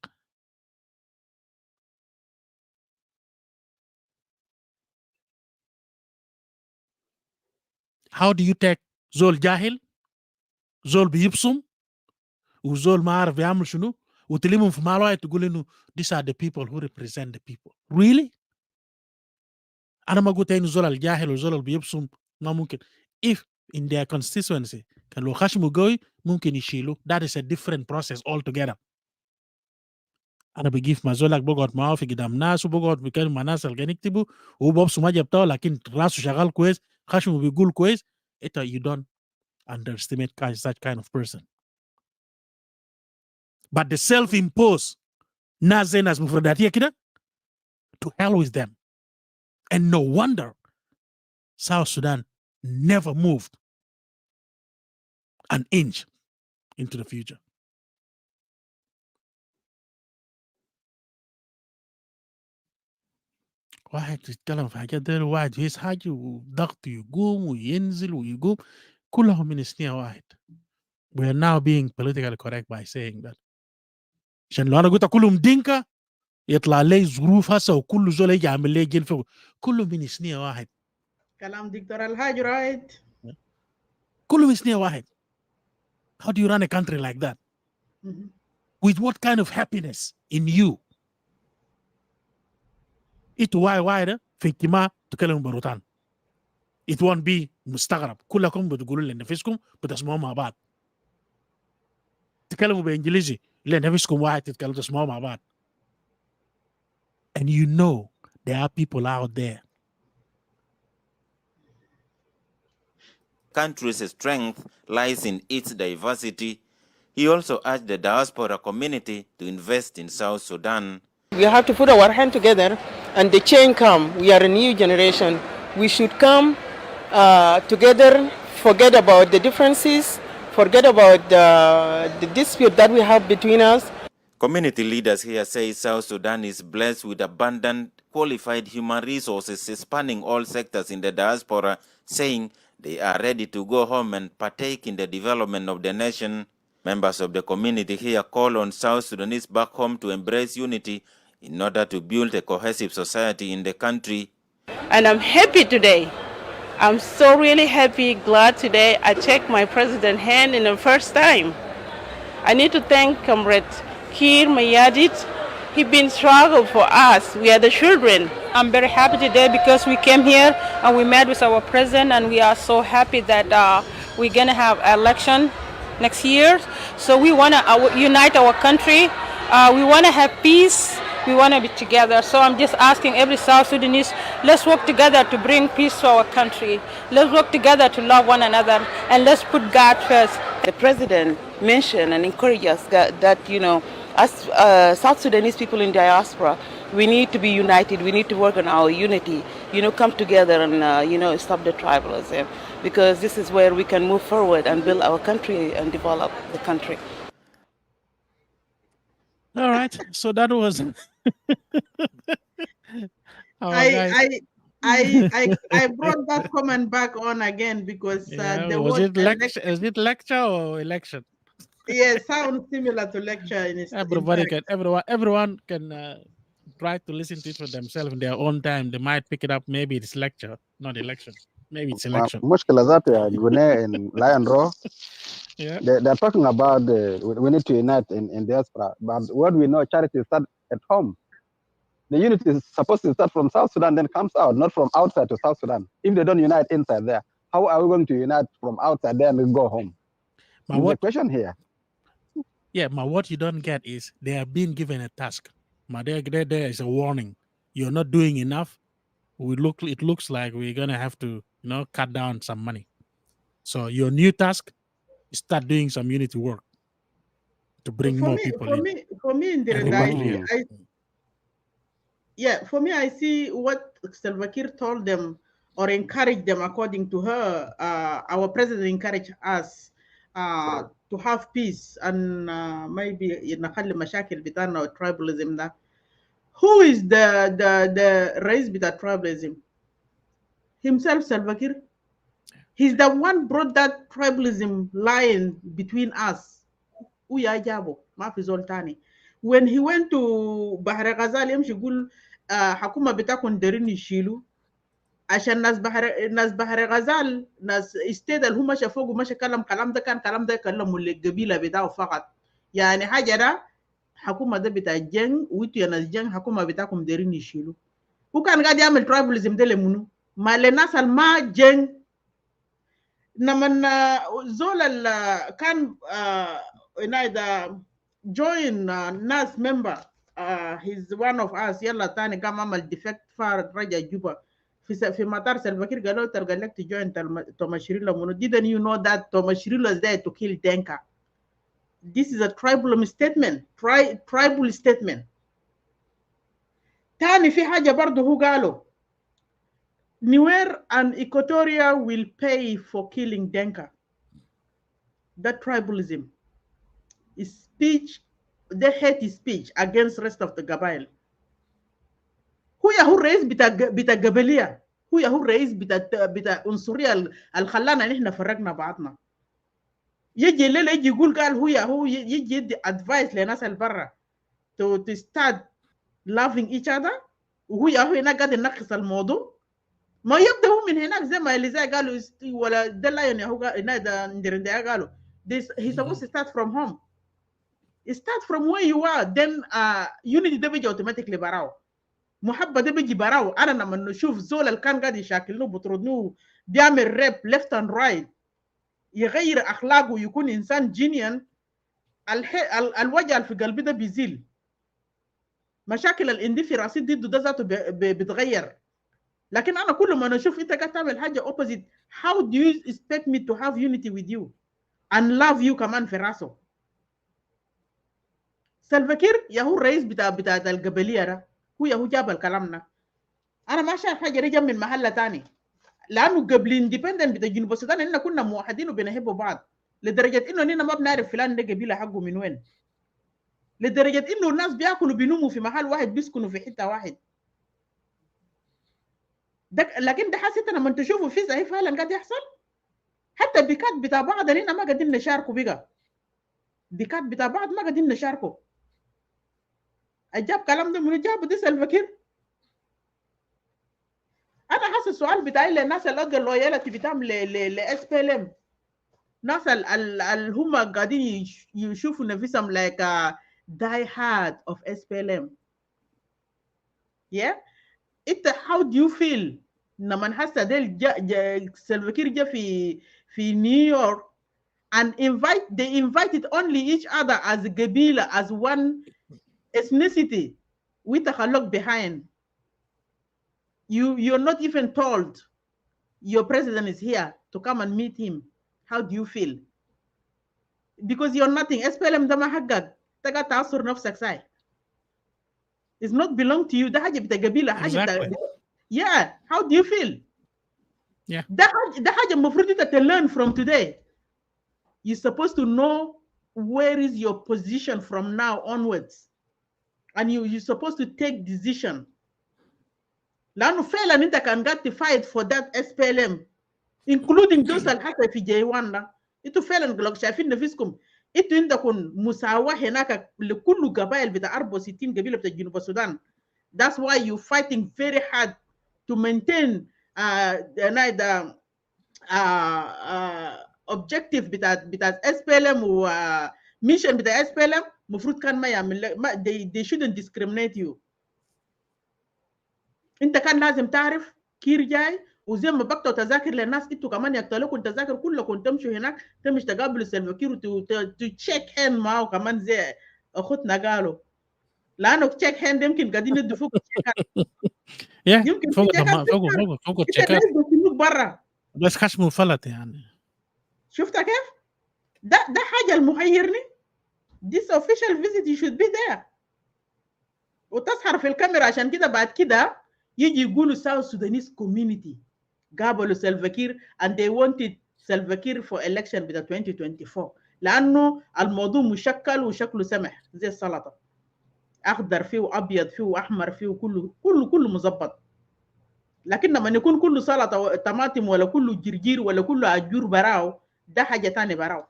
How do you take زول جاهل زول بيبصم وزول ما عارف يعمل شنو وتلمهم في محل واحد تقول انه these are the people who represent the people? Really? أنا ما قلت إنه زول الجاهل وزول اللي بيبصم ما ممكن. If in their constituency كان لو خشموا قوي ممكن يشيلوا. That is a different process altogether. أنا بجيف مع زولك بقعد معاه في قدام ناس وبقعد بكلم مع ناس اللي يكتبوا وببصم ما جبتاه لكن راسه شغال كويس خشمه بيقول كويس. You don't underestimate such kind of person. But the self-imposed ناس زي ناس مفرداتية كده, to hell with them. And no wonder South Sudan never moved an inch into the future. واحد يتكلم في حاجات دي، واحد يهز حاجة وضغط يقوم وينزل ويقوم، كلهم من سنية واحد. We are now being politically correct by saying that. عشان لو انا قلت كلهم دينكا يطلع لي ظروف هسه وكل زول يجي يعمل لي جلفه، كلهم من سنية واحد. كلام دكتور الحاج رايت. كلهم من سنية واحد. How do you run a country like that? With what kind of happiness in you? It why ده في اجتماع تكلموا بروتان. It won't be مستغرب، كلكم بتقولوا لنفسكم بتسمعوا مع بعض. تكلموا بانجليزي لنفسكم واحد تتكلموا تسمعوا مع بعض. And you know there are people out there. Country's strength lies in its diversity. He also urged the diaspora community to invest in South Sudan. We have to put our hand together and the change come. We are a new generation. We should come together, forget about the differences, forget about the dispute that we have between us. Community leaders here say South Sudan is blessed with abundant, qualified human resources spanning all sectors in the diaspora, saying they are ready to go home and partake in the development of the nation. Members of the community here call on South Sudanese back home to embrace unity in order to build a cohesive society in the country. And I'm happy today. I'm so really happy, glad today. I checked my president's hand in the first time. I need to thank Comrade Kiir Mayadit. He's been struggling for us. We are the children. I'm very happy today because we came here and we met with our president, and we are so happy that we're going to have election next year. So we want to unite our country. We want to have peace. We want to be together. So I'm just asking every South Sudanese, let's work together to bring peace to our country. Let's work together to love one another, and let's put God first. The president mentioned and encouraged us that you know, as South Sudanese people in diaspora, we need to be united. We need to work on our unity. You know, come together and you know, stop the tribalism, because this is where we can move forward and build our country and develop the country. All right, so that was I brought that comment back on again because the was word it lecture? Is it lecture or election? Yeah, sounds similar to lecture in everyone can try to listen to it for themselves in their own time. They might pick it up. Maybe it's lecture, not election. Maybe it's election. مشكلة ذات يا جوني in Lion Row. Yeah. They're talking about we need to unite in diaspora. But what we know, charity starts at home. The unity is supposed to start from South Sudan, then comes out, not from outside to South Sudan. If they don't unite inside there, how are we going to unite from outside there and go home? The question here. Yeah, what you don't get is they are being given a task. There is a warning. You're not doing enough. It looks like we're gonna have to, cut down some money. So your new task is start doing some unity work to bring more people in. For me, for me, I see what Salva Kiir told them or encouraged them, according to her. Our president encouraged us to have peace and maybe نخلي مشاكل بتاعنا tribalism ده. Who is the race بتاع tribalism? Himself, Salva Kiir. He's the one brought that tribalism line between us. ويا جابو ما في زول تاني. When he went to بحر غزال يمشي يقول حكومة بتاعكم دارين يشيلوا عشان ناس بحر غزال ناس استيد اللي هم مشى فوق ومشى كلام ده كلام ده كلموا القبيلة بتاعه فقط. يعني حاجة ده حكومة ده بتاع الجن ويتو يا ناس جن حكومة بتاعكم دارين يشيلوا. هو كان قاعد يعمل tribalism ده لمنو؟ ما للناس الما جن. لما زول كان the join NAS member, he's one of us. يلا تاني قام عمل defect فار رجع جوبا في مطار سلفا كير قالوا ترجع لك to join Tomashirila منو. Didn't you know that Tomashirila is there to kill Denka? This is a tribal statement. Tribal statement. تاني في حاجة برضه هو قالوا Nuer and Equatoria will pay for killing Denka. That tribalism is speech, the hate speech against rest of the Gabail. هو الرئيس بتاع قبليه، هو الرئيس بتاع عنصريه اللي خلانا نحن فرقنا بعضنا. يجي الليله يجي يقول قال هو يجي يدي ادفايس لناس البرا to start loving each other، وهو هنا قاعد ينقص الموضوع. ما يبدا هو من هناك زي ما اللي زي قالوا ولا ده لا يعني هو هنا ده ندرندها قالوا he supposed to start from home. Start from where you are, then unity ده بيجي automatically براو، محبه ده بيجي براو. انا لما نشوف زول اللي كان قاعد يشاكلنه بيطردنه بيعمل ريب left and right يغير اخلاقه ويكون انسان جينيان، الوجع في قلبي ده بيزيل. مشاكل اللي عندي في راسي ضده ده ذاته بتغير. لكن انا كل ما نشوف انت قاعد تعمل حاجه opposite، how do you expect me to have unity with you and love you كمان في راسه؟ سلفاكير يا هو الرئيس بتاع القبليه ده، هو جاب الكلامنا. انا ما شايف حاجه دي من محل ثاني، لانه قبل اندبندنت بتاع جنوب السودان اننا كنا موحدين وبنحب بعض، لدرجه انه اننا ما بنعرف فلان ده قبيله حقه من وين، لدرجه انه الناس بياكلوا بينوموا في محل واحد بيسكنوا في حته واحد. لكن ده حاسس لما تشوفوا في زي فعلا قاعد يحصل. حتى بيكات بتاع بعض اننا ما قاعدين نشاركوا بقى، بيكات بتاع بعض ما قاعدين نشاركوا. اجاب كلام ده من جابه دي سلفاكير. انا حاسس السؤال بتاعي للناس اللي لقوا اللويالتي بتاعهم لاس بي ال ام، ناس اللي هم قاعدين يشوفوا نفسهم like die hard of SPLM. yeah انت how do you feel لما حاسه ديل سلفاكير جا في نيويورك and they invited only each other as قبيله as one ethnicity وانت خلوك behind. You're not even told your president is here to come and meet him. How do you feel? Because you're nothing. SPLM ده ما حقك، تقعد تعصر نفسك ساي. It's not belong to you. ده حاجة بتاع قبيلة، حاجة بتاع yeah. How do you feel? Yeah. ده حاجة المفروض انت to learn from today. You're supposed to know where is your position from now onwards, and you're supposed to take decision. لأنه فعلا انت كان قاعد to fight for that SPLM, including those اللي حتى في J1 ده. انتوا فعلا لو شايفين نفسكم انتوا عندكم مساواة هناك لكل قبائل بتاع 64 قبيلة بتاع جنوب السودان. That's why you're fighting very hard to maintain the objective بتاع SPLM و mission بتاع SPLM. المفروض كان ما يعمل they shouldn't discriminate you. انت كان لازم تعرف كير جاي، وزي ما بقطعوا تذاكر للناس انتوا كمان يقتلوكم تذاكر كلكم تمشوا هناك تمشوا تقابلوا سلفاكير وتشيك هاند معه كمان زي اخوتنا قالوا، لانه تشيك هاند يمكن قاعدين يدوا فوق يمكن فوق التشيكات برا بس خشمه فلت يعني. شفتها كيف؟ ده حاجه المحيرني. This official visit you should be there وتظهر في الكاميرا. عشان كده بعد كده يجي يقولوا South Sudanese community قابلوا سلفاكير and they wanted سلفاكير for election بتاع 2024 لأنه الموضوع مشكل وشكله سمح زي السلطة، أخضر فيه وأبيض فيه وأحمر فيه كله مظبط. لكن لما يكون كله سلطة طماطم ولا كله جرجير ولا كله عجور براو ده حاجة تاني براو.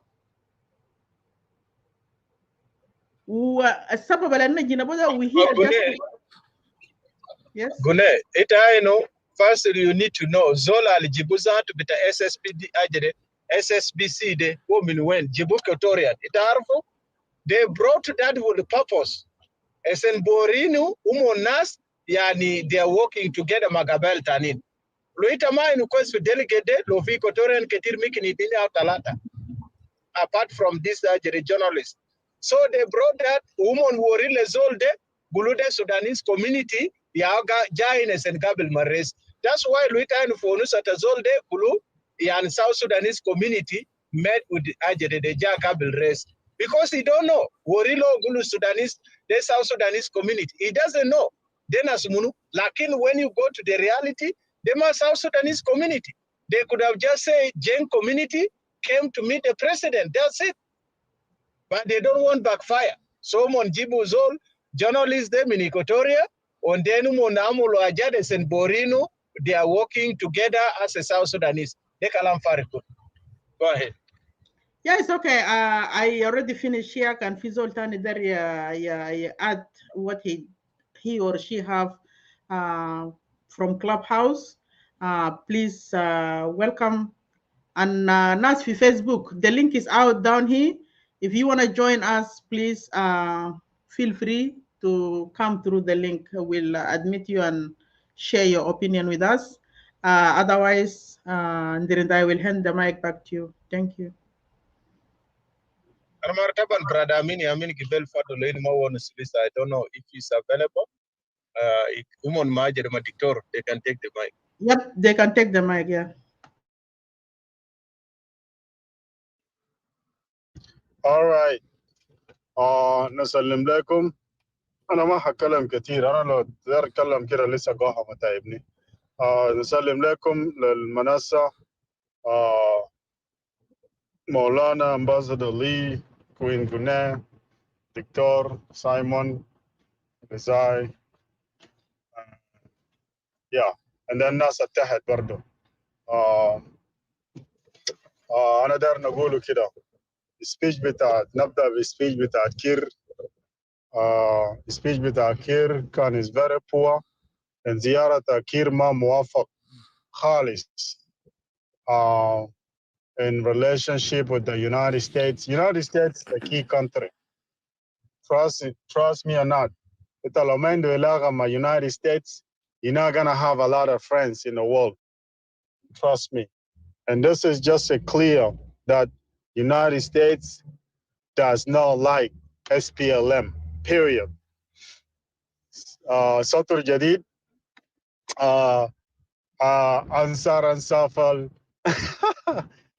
والسبب لأن جنبوده وهي yes. Gune, ita first you need to know Zola alijibuza hatu bita SSPD ajede SSBC de women when Jibu Equatorial. Ita harfu they brought that with the purpose. Esen borinu umonas yani they are working together magabel tanin. Luita ma inu kwesu delegate lo fi Equatorial ketir mikini dini au talata. Apart from this journalist. So they brought that woman wori lezolde Bulude Sudanese community yaga jaines and Gabil Mares. That's why Luita and Fonus at Azolde Bulu and South Sudanese community met with Ajede the Jakabil race. Because he don't know Warilo Gulu Sudanese, the South Sudanese community. He doesn't know. Then as Munu, lakin when you go to the reality, they are South Sudanese community. They could have just said Jain community came to meet the president. That's it. But they don't want backfire. So Monjibu Zol, journalists them in Equatoria, And then Monamolo Ajades and Borino, they are working together as a South Sudanese. They kalam fariko. Go ahead. Yeah, it's okay. I already finished here. Can Fizol Tani there add what he or she have from Clubhouse. Please welcome. And Nas for Facebook. The link is out down here. If you want to join us, please feel free to come through the link. We'll admit you and share your opinion with us. Otherwise, Ndirinda, I will hand the mic back to you. Thank you. Brother Amin Gibel Fatulain I don't know if he's available. They can take the mic. Yep, they can take the mic, yeah. All right. نسلم لكم. أنا ما حكلم كتير. أنا لو داير أتكلم كده لسه قاحة متعبني. نسلم لكم للمنصة. مولانا Ambassador Lee, Queen Gune, Dr. Simon, Rizai. Yeah. And then ناس التحت برضو. أنا داير نقوله كده. speech بتاعت نبدأ بالسبيش بتاعت كير. speech بتاع كير كان is very poor. and زيارة كير ما موافق خالص. In relationship with the United States. United States is the key country. Trust me or not. If the United States, you're not gonna have a lot of friends in the world. Trust me. And this is just a clear that United States does not like SPLM. Period. Satur Jadid, Ansar Ansafal,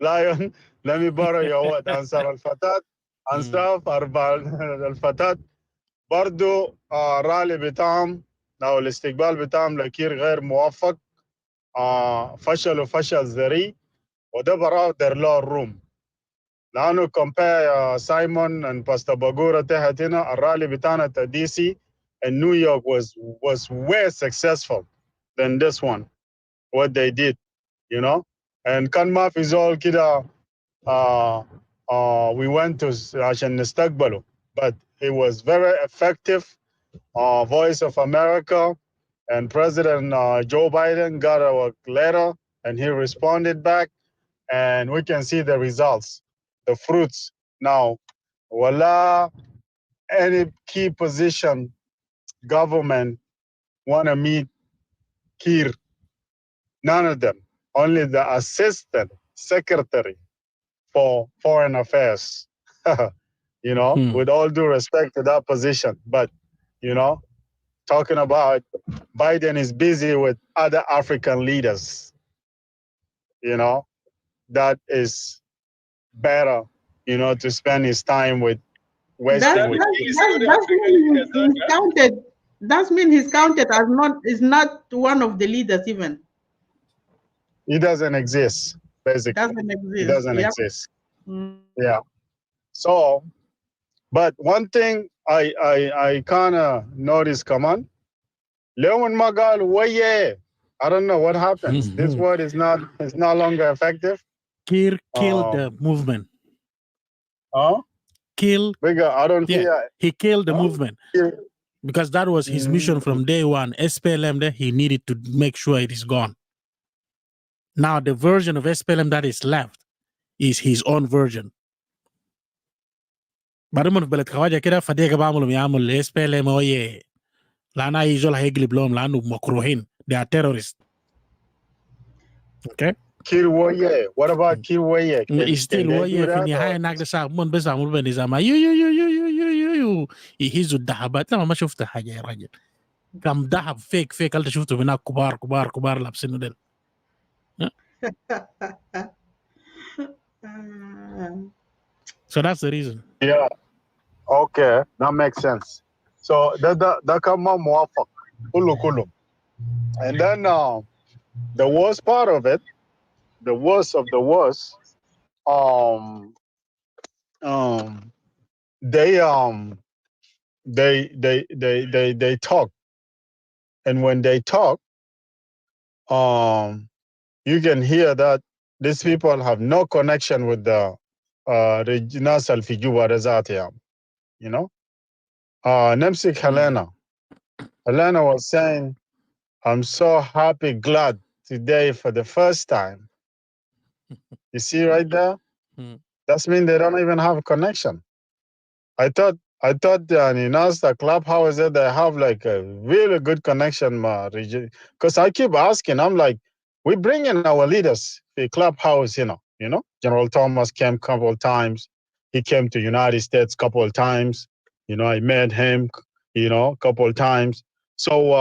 Lion, let me borrow your word, Ansar Al Fatat, Ansaf Al Fatat, برضو رالي بتاعهم أو الاستقبال بتاعهم لكير غير موفق. فشلوا فشل ذريع وده برادر له الروم. لأنه compare Simon and Pastor Bagura تحت هنا الرالي بتاعنا DC and New York was way successful than this one. What they did, you know. And كان ما في زول كده we went to عشان نستقبله, but it was very effective. Voice of America and President Joe Biden got a letter and he responded back, and we can see the results, the fruits now. Voila, any key position government want to meet Kiir, none of them, only the assistant secretary for foreign affairs. You know, with all due respect to that position, but you know, talking about Biden is busy with other African leaders. You know, that is better, you know, to spend his time with Western. That means he's counted as is not one of the leaders even. He doesn't exist, basically. Doesn't exist. He doesn't exist. Yeah. So, but one thing I kind of noticed, come on, Leon Magal, waye. I don't know what happens. This word is no longer effective. Kiir killed the movement. Huh? I don't hear. He killed the movement. Because that was his mission from day one. SPLM there, he needed to make sure it is gone. Now the version of SPLM that is left is his own version. بعدين في بلد خواجه كده فديك بعملوا يعمل SPLM ويه لأنا يجول هيقلب لهم لأنه مكروهين. They are terrorists. Okay? Kiir waye. What about Kiir waye? Still waye في النهاية ناقد ساق من بس عمل بنظام يو يهزوا الذهبات. لما ما شفت حاجة يا راجل. كم ذهب فيك أنت شفته هناك كبار لابسينه دل. So that's the reason. Yeah. Okay, that makes sense. So that come on muwafaq. Kulu. And then the worst part of it, the worst of the worst, they talk And when they talk, you can hear that these people have no connection with the Nas al Fijuba Rezatiyam. You know? Nemsik Helena. Helena was saying, I'm so happy, glad today for the first time. You see right there? That means they don't even have a connection. I thought in the clubhouse that they have like a really good connection, because I keep asking, I'm like, we bring in our leaders the clubhouse, you know. General Thomas came a couple of times. He came to United States a couple of times. You know, I met him, a couple of times. So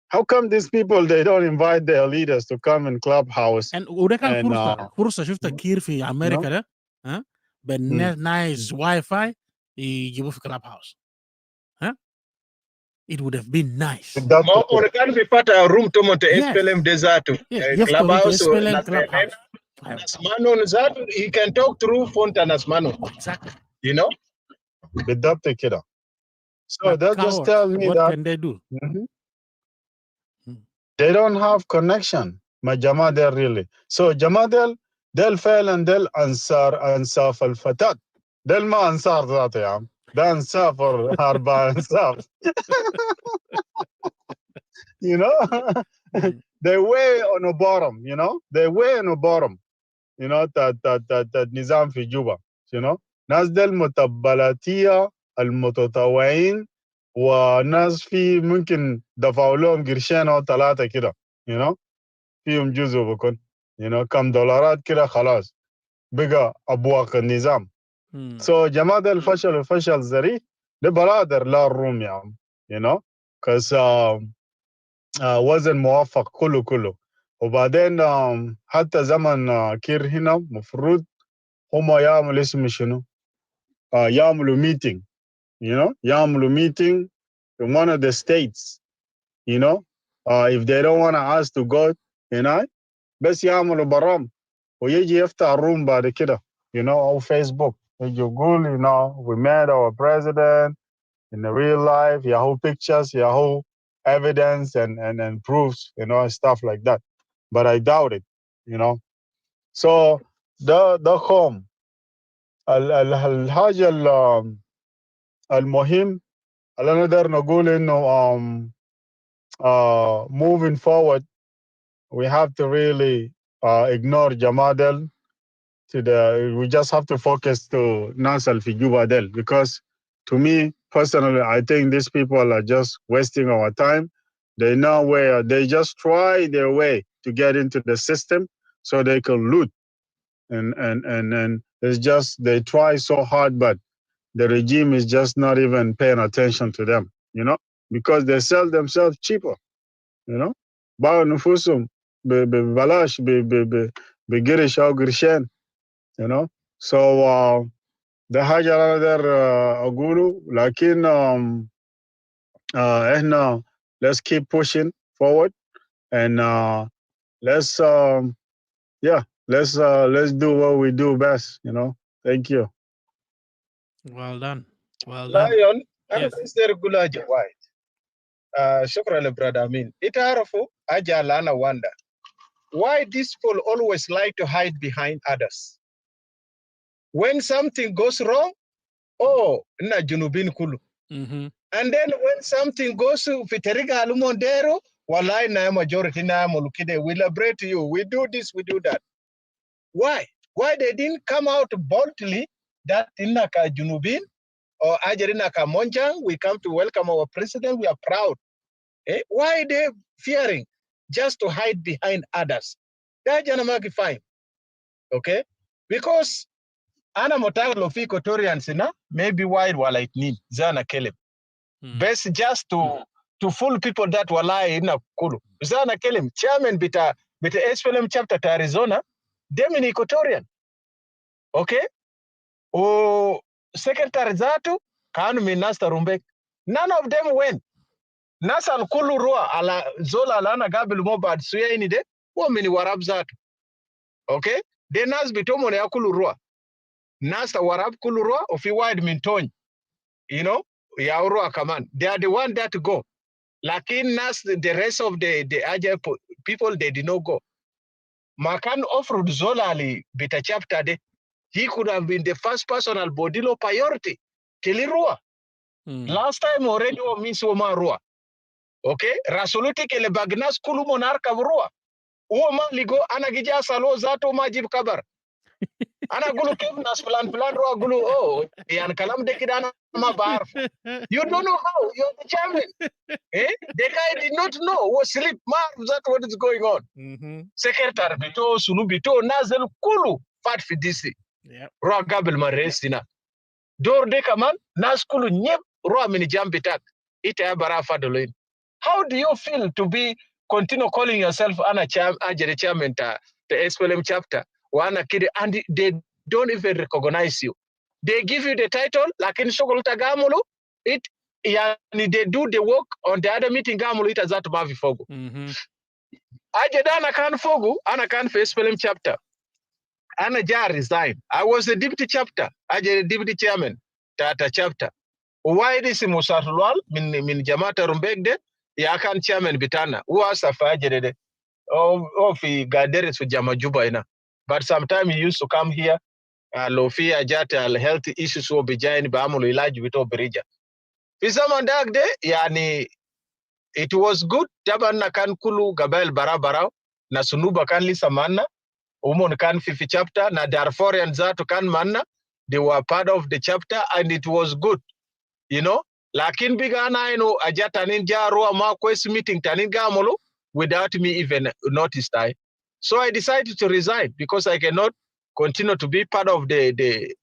how come these people they don't invite their leaders to come in clubhouse? And وده كان فرصة شفت كير في أمريكا ده بالنايس واي فاي يجيبوه في كلاب هاوس. It would have been nice. ما كان في فترة room تومو SPLM desert clubhouse Nasmano Nzatu, he can talk through phone to Nasmano. Exactly. You know? بالضبط كده. So that just tells me what that can they do? They don't have connection. Ma Jamadel really. So Jamadel, del فعلا del أنصاف الفتاة. Del ما أنصار ذاته يا عم. ده أنصاف أربعة أنصاف. You know? They way on the bottom, you know? They way on the bottom. You know, that نظام في جوبا. You know? ناس del متبلاتية المتطوعين وناس في ممكن دفعوا لهم قرشين أو ثلاثة كده. You know, فيهم جزء بكون you know كم دولارات كده خلاص بقى أبواق النظام. So جماعة الفشل ذريع ده بلادر لا الروم يا عم you know cause وزن موافق كله وبعدين حتى زمن كير هنا مفروض هم يعملوا اسم شنو يعملوا meeting you know يعملوا meeting in one of the states you know if they don't want us to go you know بس يعملوا برام ويجي يفتح الروم بعد كده you know أو فيسبوك يجي يقول you know we met our president in the real life Yahoo pictures Yahoo evidence and proofs you know stuff like that but I doubt it you know so ده هم الحاجة المهم اللي نقدر نقول إنه moving forward we have to really ignore Jamadel we just have to focus to Nasal Fijubadel because to me personally I think these people are just wasting our time. They know where they just try their way to get into the system so they can loot and it's just they try so hard but the regime is just not even paying attention to them, you know, because they sell themselves cheaper, you know. باعوا نفوسهم ببلاش بقرش أو قرشين, you know. So ده حاجة أنا أقدر أقوله لكن إحنا let's keep pushing forward and let's let's do what we do best, you know. Thank you. Well done. Well done. Lion, أنا بس أقول حاجة واحد. شكرا لبرادر أمين. إتعرفوا حاجة اللي أنا wonder. Why these people always like to hide behind others? When something goes wrong, oh, na junubin kulu. And then when something goes to Fiteriga Alumondero, walai na majority na mulukide, we liberate you, we do this, we do that. Why? Why they didn't come out boldly that inaka junubin or ajarinaka monjang, we come to welcome our president, we are proud. Why are they fearing just to hide behind others? That janamaki fine. Okay? Because ana motaglo fi Equatorians, maybe wide were like me, Zana Keleb. Best just to fool people that were lying in a kulu. Zana Kelem, chairman bita SPLM chapter to Arizona, them in Equatorian. Okay? Oh, secretary Zatu, Kanu Minasta Rumbek. None of them went. Nasa Kulu Rua ala Zola Lana Gabil Mobad Suya inide, mini warab Zatu. Okay? Then Nas Bitomone Akulu Rua. Nasa warab Kulu Rua, of wide Minton. You know? Yaurua command. They are the one that to go. Lakin nas, the rest of the Aja people, they did not go. Makan offered Zolali bita chapter de. He could have been the first personal bodilo priority. Kilirua. Last time already o means Oma Rua. Okay? Rasoluti kele bagnas kulu monarka Rua. Uoma ligo anagija salo zato majib kabar. Ana gulu kef nas plan Rua gulu oh yan kalam de kidana ma barf. You don't know how. You're the chairman. The guy did not know. Was sleep. That what is going on. Secretary bito, sunu bito, nazel kulu fat fidisi. Roa gabel maresina. Door de kaman, nas kulu nyep, roa mini jambitak. Ita ya bara fadoloin. How do you feel to be continue calling yourself ana ajere chairman ta the SPLM chapter? Wana kid and they don't even recognize you. They give you the title, lakin shogol tagamulu, it yani they do the work on the other meeting gamulu ita zatu mavi fogu. Ajeda ana kan fogu, ana kan for SPLM chapter. Ana ja resign. I was the deputy chapter, ajere deputy chairman, tata chapter. Why this Musatulwal min Jamata Rumbegde, ya kan chairman bitana. Uwa safa ajere de. Of Gadere to Jamajuba ina. But sometimes he used to come here. Lofi ajate al health issues wo bijaini ba amulu ilaji bito berija. Fisama dagde yani it was good taban na kan kulu gabail barabara na sunuba kan lisa manna umon kan fifi chapter na Darfurian zatu kan manna they were part of the chapter and it was good you know lakin biga na ino ajata ninja roa ma quest meeting taninga amulu without me even noticed so I decided to resign because I cannot continue to be part of the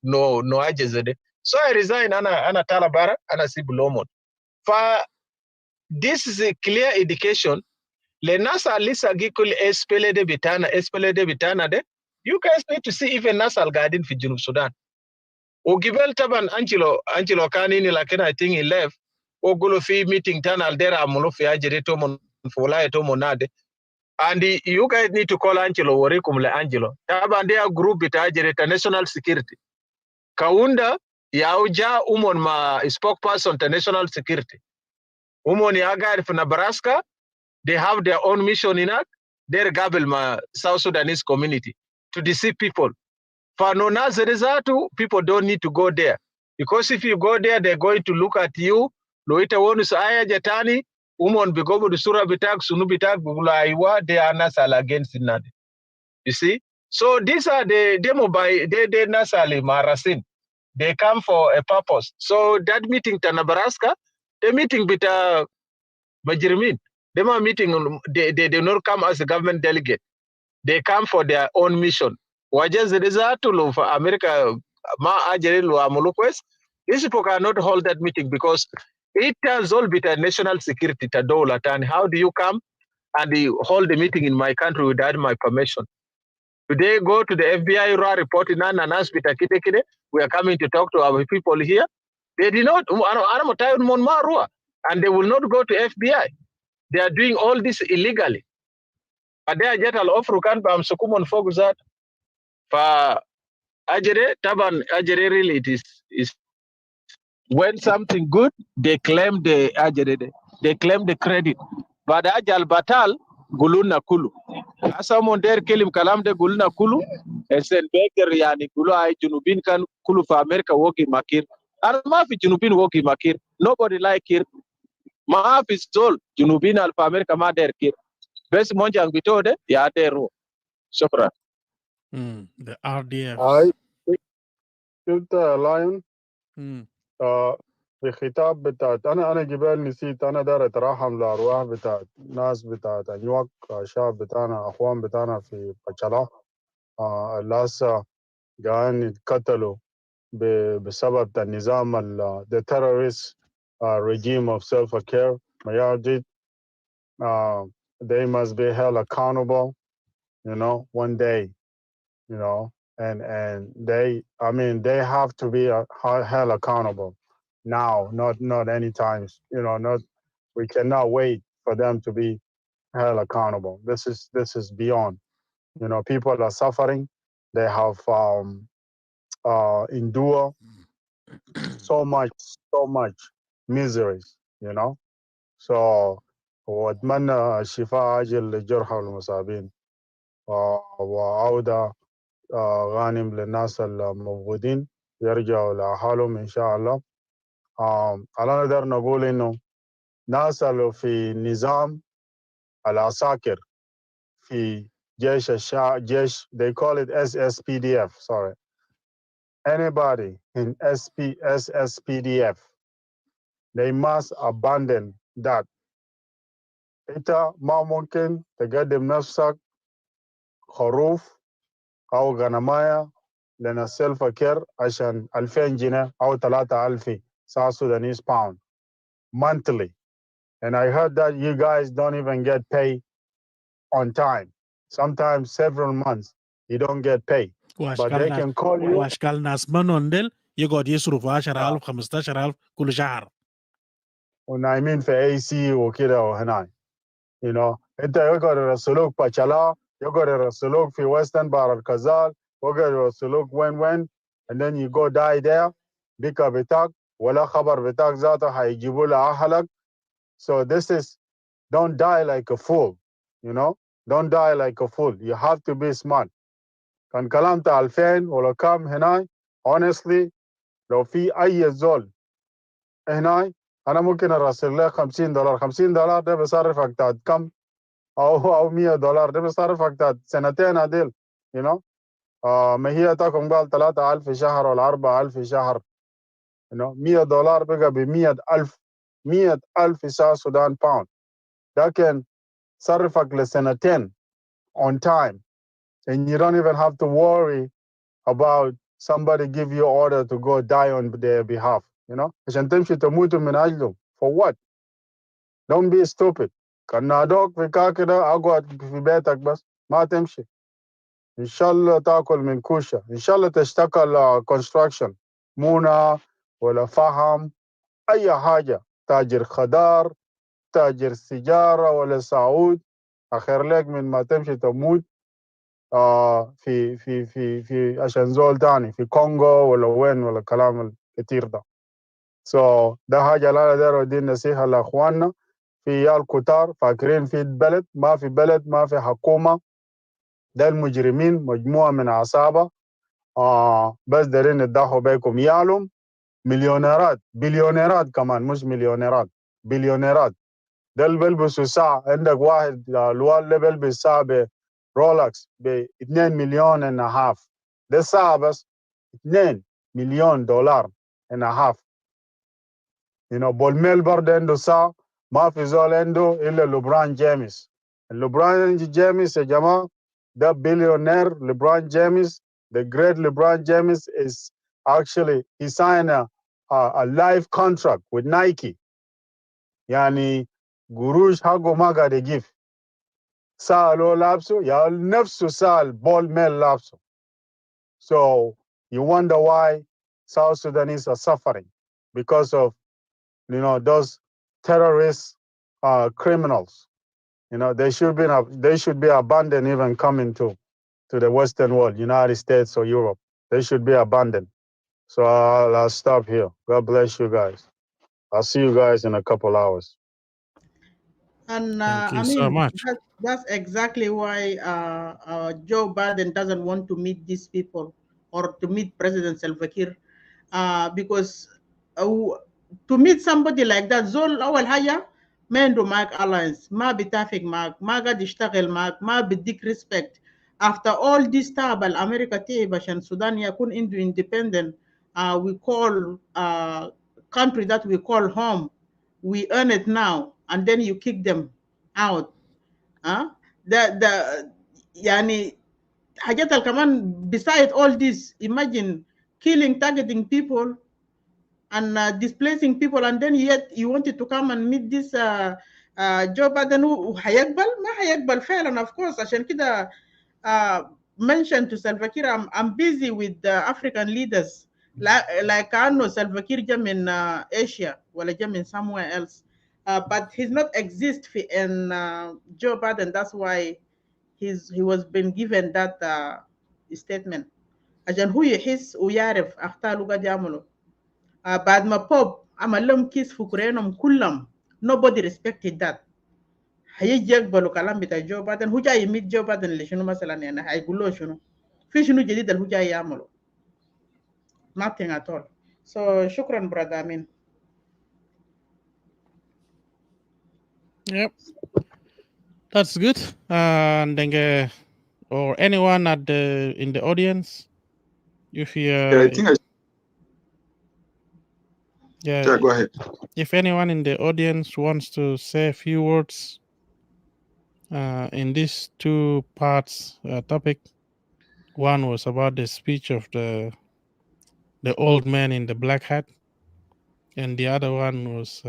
no ajezede. So I resign ana talabara ana sibulomon. For this is a clear indication. Le nasa lisa gikul espele de bitana de. You guys need to see even nasa al garden fi Junub Sudan. Ogibel taban Angelo kanini lakini I think he left. Ogulo fi meeting tana aldera amulo fi ajere to mon fola to monade. And you guys need to call Angelo Warikumle Angelo. Tabandia group itajereta national security. Kaunda yauja umon ma spokesperson to national security. Umon yagar for Nebraska, they have their own mission in it. They're gabel ma South Sudanese community to deceive people. For no nazarezatu, people don't need to go there. Because if you go there, they're going to look at you. Loita wonus aya jatani. Umon bigobo the sura bitak, sunu bitak, bugula iwa, they are nasal against it. You see? So these are the demo by they nasali marasin. They come for a purpose. So that meeting to Nebraska, the meeting with Majirmin, they are meeting, they do not come as a government delegate. They come for their own mission. Wajas the result for America ma ajerilu amulukwes. These people cannot hold that meeting because it has all been a national security tadola. And how do you come and hold the meeting in my country without my permission? Today, go to the FBI report in Ananas Bitakide. We are coming to talk to our people here. They did not, and they will not go to FBI. They are doing all this illegally. But they are just al ofrukan bam sukumon foguzat. For Ajere, Taban Ajere really it is when something good, they claim the Ajere, they claim the credit. But Ajal Batal, Guluna Kulu. Someone there kill him kalam de Guluna Kulu, and said Baker Yani Gulu I Junubin kan Kulu for America working Makir. And Mafi Junubin working Makir. Nobody like Kir. Maaf is told Junubin Alfa America ma der Kir. Best Monjang Bitode, ya deru. Shukran. The RDF. I شفت لاين في خطاب بتاعت انا جبال نسيت انا داير اترحم لارواح بتاعت ناس بتاعت انيوك شعب بتاعنا اخوان بتاعنا في بچلا اللي هسه قاعدين يتقتلوا بسبب النظام the terrorist regime of self-care Mayardit. They must be held accountable, you know, one day, you know, and they have to be held accountable now, not anytime, you know, not, we cannot wait for them to be held accountable. This is beyond, you know, people are suffering. They have endure so much miseries, you know. So وأتمنى الشفاء عاجل للجرحى والمصابين وعودة غانم للناس المفقودين يرجعوا لأحوالهم إن شاء الله. على نقدر نقول إنه ناس اللي في نظام العساكر في جيش جيش they call it SSPDF, sorry. Anybody in SSPDF, they must abandon that. إنت ما ممكن تقدم نفسك خروف أو غنماية لنا سيلف كير عشان 2000 جنيه أو 3000 South Sudanese pound monthly. And I heard that you guys don't even get paid on time. Sometimes several months you don't get paid. But they can call you. واشكال ناس منوندل يقعد يصرفوا 10,000 15,000 كل شهر. ونايمين في AC وكده وهناك. You know, انت يقعد يرسلوك باتشالا، يقعد يرسلوك في ويسترن بار الكزال، يقعد يرسلوك وين and then you go die there. بيكا بتاعك ولا خبر بتاعك ذاته هيجيبوا لأهلك. So this is, don't die like a fool, you know? Don't die like a fool. You have to be smart. كان كلامت 2000 ولا كم هنا honestly لو في أي زول هنا أنا ممكن أرسل لك $50. $50 ده بصرفك تاع كم أو $100 ده بصرفك تاع سنتين عدل you know. ما هي تاكم قال 3000 شهر ولا 4000 شهر you know. $100 بقى ب100,000 100,000 South Sudan pound. ده كان صرفك لسنتين on time, and you don't even have to worry about somebody give you order to go die on their behalf, you know. عشان تمشي تموت من أجله. For what? Don't be stupid. كان نادوك في كده أقعد في بيتك بس ما تمشي. إن شاء الله تأكل من كوشة. إن شاء الله تشتغل construction منى ولا فحم أي حاجة. تاجر خضار تاجر سيجارة ولا سعود. أخير لك من ما تمشي تموت في عشان زول تاني في كونغو ولا وين ولا كلام الكتير ده. So ده حاجة لا دار دي نصيحة لأخواننا في عيال كتار فاكرين في بلد ما في حكومة. ده المجرمين مجموعة من عصابة بس دارين يدخلوا بيكم يالهم مليونيرات بليونيرات كمان مش مليونيرات بليونيرات. ده اللي بيلبسوا ساعة عندك واحد الوال اللي بيلبس ساعة برولكس ب2.5 مليون. ده ساعة بس $2 مليون and a half. You know, بولميل برضه عنده ساعة ما في زول عنده إلا لبران جيمس. لبران جيمس يا جماعة ده بليونير. لبران جيمس the great LeBron James is actually he signed a life contract with Nike. يعني قروش حقه ما قاعد يجيب. ساعة لو لابسه يا نفسه ساعة البول ميل لابسه. So you wonder why South Sudanese are suffering because of, you know, those terrorist criminals. You know, they should be abandoned even coming to the Western world, United States or Europe. They should be abandoned. So I'll stop here. God bless you guys. I'll see you guys in a couple hours. And Thank you I so mean, much. that's exactly why Joe Biden doesn't want to meet these people or to meet President Salva Kiir, because to meet somebody like that, Zol أول حاجة ما عنده معك alliance, ما بيتفق معك, ما قاعد يشتغل معك, ما بيديك respect. After all this تعب الأمريكا تعب عشان السودان يكون عنده independent, we call country that we call home, we earn it now, and then you kick them out. The يعني حاجات كمان beside all this, imagine killing, targeting people and displacing people, and then yet you wanted to come and meet this Joe Biden وهيقبل ما هيقبل فعلا. Of course عشان كده mentioned to Salva Kiir, I'm busy with the African leaders, like كأنه Salva Kiir جا من Asia ولا جا من somewhere else, but he's not exist in Joe Biden. That's why he was been given that statement عشان هو يحس ويعرف أخطاء اللي قاعد يعمله. بعد ما بوب عمل لهم كيس في كورينهم كلهم Nobody respected that. هيجي يقبلوا كلام بتاع جو بايدن. هو جاي يميت جو بايدن لشنو مثلا؟ يعني هيقول له شنو؟ في شنو جديد اللي هو جاي يعمله؟ Nothing at all. So شكرا brother Amin. Yep, that's good. And then, or anyone at in the audience, if you I think yeah, go ahead. if anyone in the audience wants to say a few words in these two parts topic, one was about the speech of the old man in the black hat, and the other one was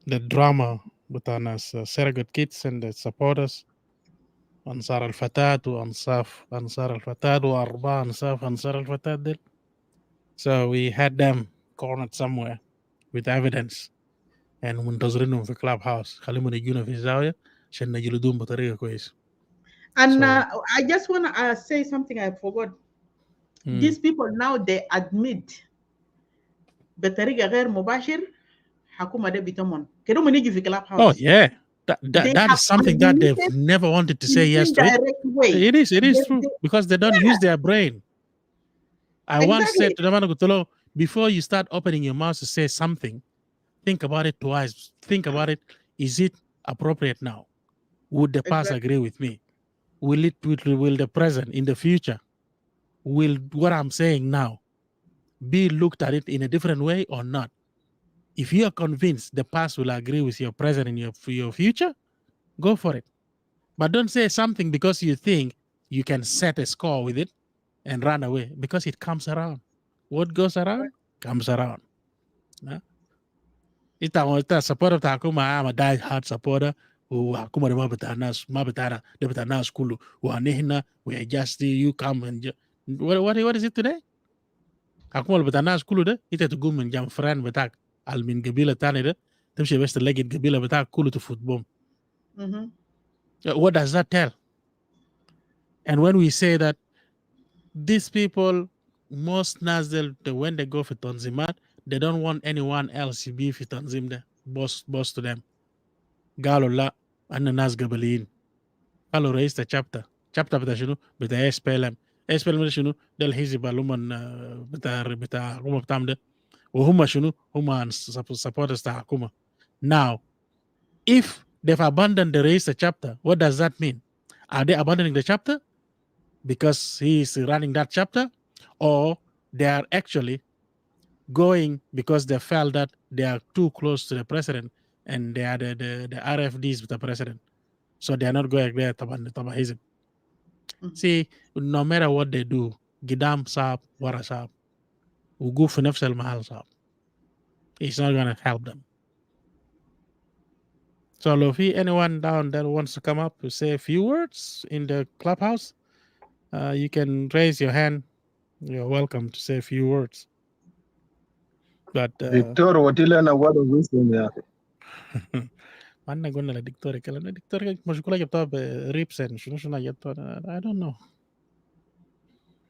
the drama between us surrogate kids and the supporters. أنصار الفتاة وأنصاف أنصار الفتاة وأربعة أنصار الفتاة دل. So we had them cornered somewhere with evidence and منتظرينهم في club house. خليهم يجونا في الزاوية عشان نجلدوهم بطريقة كويس. And I just want to say something I forgot. These people now they admit بطريقة غير مباشر حكومة ده بيتمون كده من يجي في club house. Oh yeah. That is something that they've never wanted to say yes to it. It is true because they don't use their brain. I once said to them, before you start opening your mouth to say something, think about it twice. Think about it. Is it appropriate now? Would the past agree with me? Will the present in the future? Will what I'm saying now be looked at it in a different way or not? If you are convinced the past will agree with your present and your future, go for it. But don't say something because you think you can set a score with it and run away because it comes around. What goes around comes around. Ita supporter ta hakuma ama die hard supporter hakuma de mabita nas kulu wanehna we just you come and what is it today? Hakuma bita nas kulu de ita to gum and jam friend betak al min gabila tani de temshi best legit gabila betak kulu to football. What does that tell? And when we say that these people, most Nazil, when they go for Tanzimat, they don't want anyone else to be for Tanzim there, boss to them. Galola and the Naz Gabalin. Galo raised the chapter bita shunu, bita SPLM. SPLM shunu, del hizi baluman bita Ruma Tamde. Uhuma shunu, Huma supporters ta Hakuma. Now, if they've abandoned the raised chapter, what does that mean? Are they abandoning the chapter because he is running that chapter, or they are actually going because they felt that they are too close to the president and they are the RFDs with the president, so they are not going there. See, no matter what they do, Gidam Saab, Wara Saab, Uguf Nefsel Mahal Saab, it's not going to help them. So, Lofi, anyone down there wants to come up to say a few words in the clubhouse, you can raise your hand. You're welcome to say a few words. But Victor, what you learn about the wisdom, yeah. أنا قلنا للدكتور كلام الدكتور مشكلة جبتها بريبس شنو جبتها I don't know.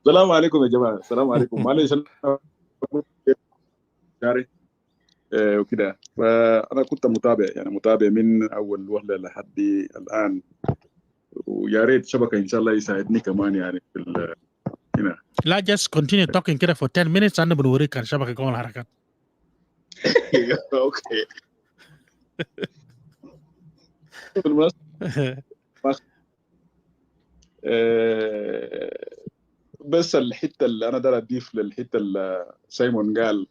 السلام عليكم يا جماعة. السلام عليكم. معلش أنا وكده، فأنا كنت متابع يعني متابع من أول وهلة لحد الآن، ويا ريت شبكة إن شاء الله يساعدني كمان يعني في هنا. لا just continue talking كده for 10 minutes أنا بنوريك الشبكة كمان الحركات. أوكي. بس الحته اللي انا داير اضيف للحته اللي سايمون قال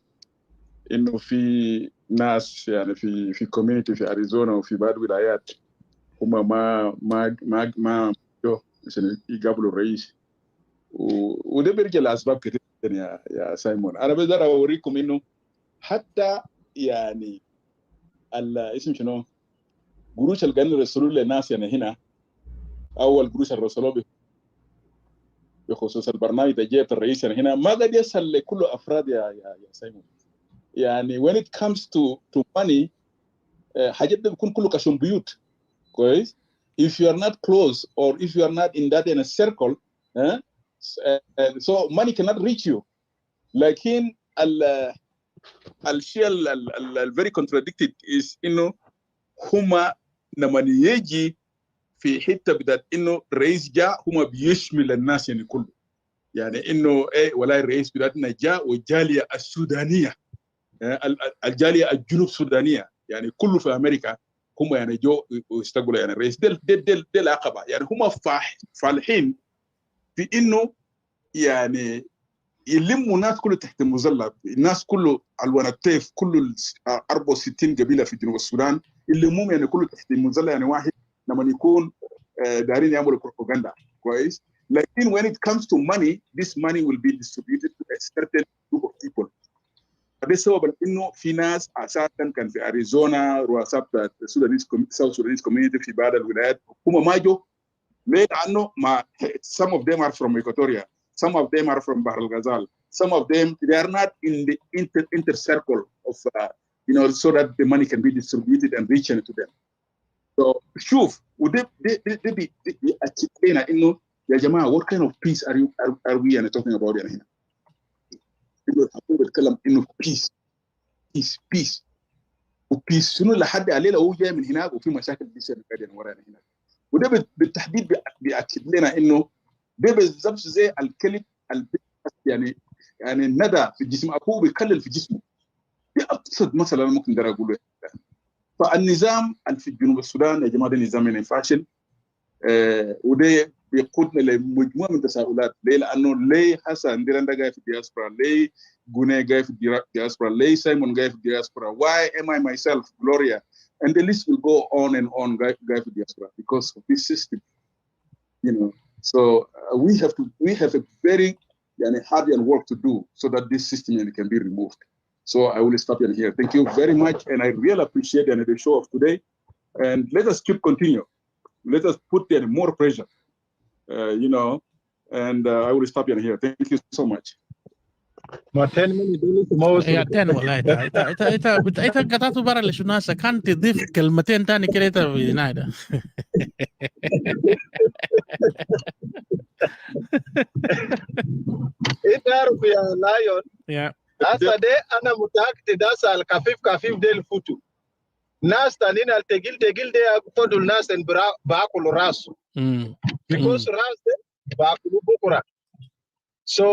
انه في ناس يعني في كوميونتي في اريزونا وفي بعض الولايات هم ما جو عشان يقابلوا الرئيس، وده بيرجع لاسباب كثير يا سايمون. انا بقدر اوريكم انه حتى يعني الاسم شنو قروش اللي قالوا يرسلوا للناس يعني هنا، اول قروش الرسلوه بخصوص البرنامج ده جابت الرئيس يعني هنا ما قد يصل لكل افراد يا سايمون. يعني when it comes to money حاجات بيكون كله كشون بيوت كويس. if you are not close or if you are not in that in a circle so money cannot reach you. لكن الشيء very contradicted is إنه هما لما يجي في حتة بدأت إنه رئيس جاء هما بيشمل الناس يعني كله. يعني إنه إيه ولا الرئيس بدأتنا جاء والجالية السودانية الجالية الجنوب السودانية يعني كله في أمريكا هم يعني جو يستقبلوا يعني الرئيس دل العقبة يعني هم فالحين في إنه يعني يلموا الناس كله تحت مظلة الناس كله ألوان الطيف كله 64 قبيلة في جنوب السودان يلموهم يعني كله تحت مظلة يعني واحد لما يكون دارين يعملوا بروباغندا كويس. لكن when it comes to money this money will be distributed to a certain group of people. ده سبب انه في ناس اساسا كان في اريزونا رؤساء South Sudanese community في بعض الولايات هم ما جو ليه؟ لانه ما some of them are from Equatoria, some of them are from Bahr al-Ghazal, some of them they are not in the inter circle of so that the money can be distributed and reach to them. So شوف وده بيأكد لنا انه يا جماعه what kind of peace are we talking about يعني هنا؟ بتكلم انه peace وبيس شنو لحد عليه لو جاي من هناك وفي مشاكل بيصير قاعدين ورانا هناك. وده بالتحديد بيأكد لنا انه ده بالضبط زي الكلب يعني الندى في الجسم اخوه بيكلل في جسمه. دي ابسط مثلا ممكن اقدر اقوله. فالنظام في جنوب السودان يا جماعه ده نظام فاشل وده بيقودنا لمجموعه من التساؤلات. ليه؟ لانه ليه حسن ديراندا جاي في الدياسبورا؟ ليه غوني جاي في الدياسبورا؟ ليه سايمون جاي في الدياسبورا؟ Why am I myself, Gloria? And the list will go on and on جاي في الدياسبورا because of this system. So we have a very hard work to do so that this system can be removed. So I will stop here. Thank you very much, and I really appreciate the show of today. And let us keep continue. Let us put more pressure, and I will stop here. Thank you so much. ما 10 minutes يا 10 والله انت قطعته برا اللي شنو هسه كان تضيف كلمتين تاني كده انت في نايدا. انت عارف يا لايون هسه ده انا متاكد هسه الكفيف ده الفوتو ناس تانيين التقيل ده ياخذوا الناس اللي باكلوا راسه because راس ده باكلوا بكره. So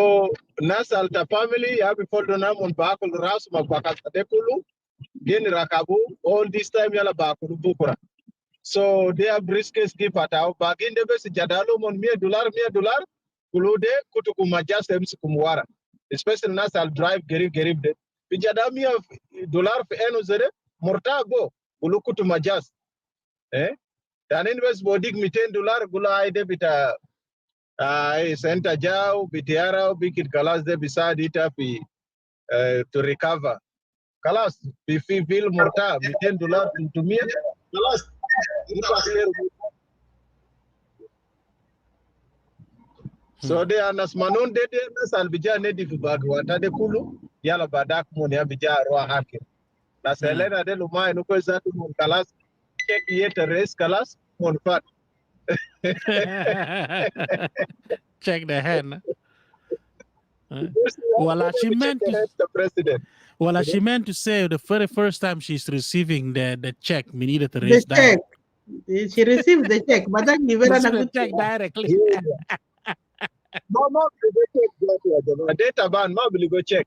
ناس التا family يا بيفضلوا نامون باكلوا راسه ما باكلوا ده كله جن ركبوا all this time يلا باكلوا بكره. So they are briskets keep at our bagin de bes jadalo mon $100 kulu de kutu kumajas kumwara. Especially nas al drive gerib de. Bijada $100 fi eno zere mortago kulu kutu majas. Tanin bes bodig $200 gula aide bita senta jao bitiara bikit kalas de beside it fi to recover. Kalas fi feel morta $200 to me kalas. So they are nasmanon de nasal bija ne difugwa de kulu yala badak mon ya bija roa hake na selena de luma no ko zatu mon kalas check yet race kalas mon fat check the hand. Well, she meant to say the very first time she's receiving the check, we needed to raise the check. She received the check, but then you the check directly. No, data ban, ma will go check.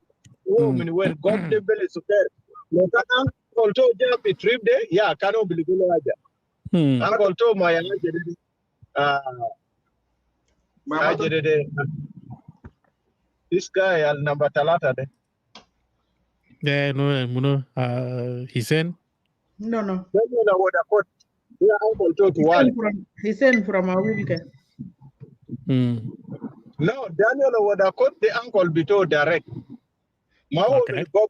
Oh, when God the belly super. No, can uncle to just be trip there. Yeah, cannot be go aja. Uncle to my this guy al number talata de. Yeah, no, he said. No. Yeah, uncle to one. He sent from a weekend. No, Daniel Wadakot, the uncle Bito direct. Mao will go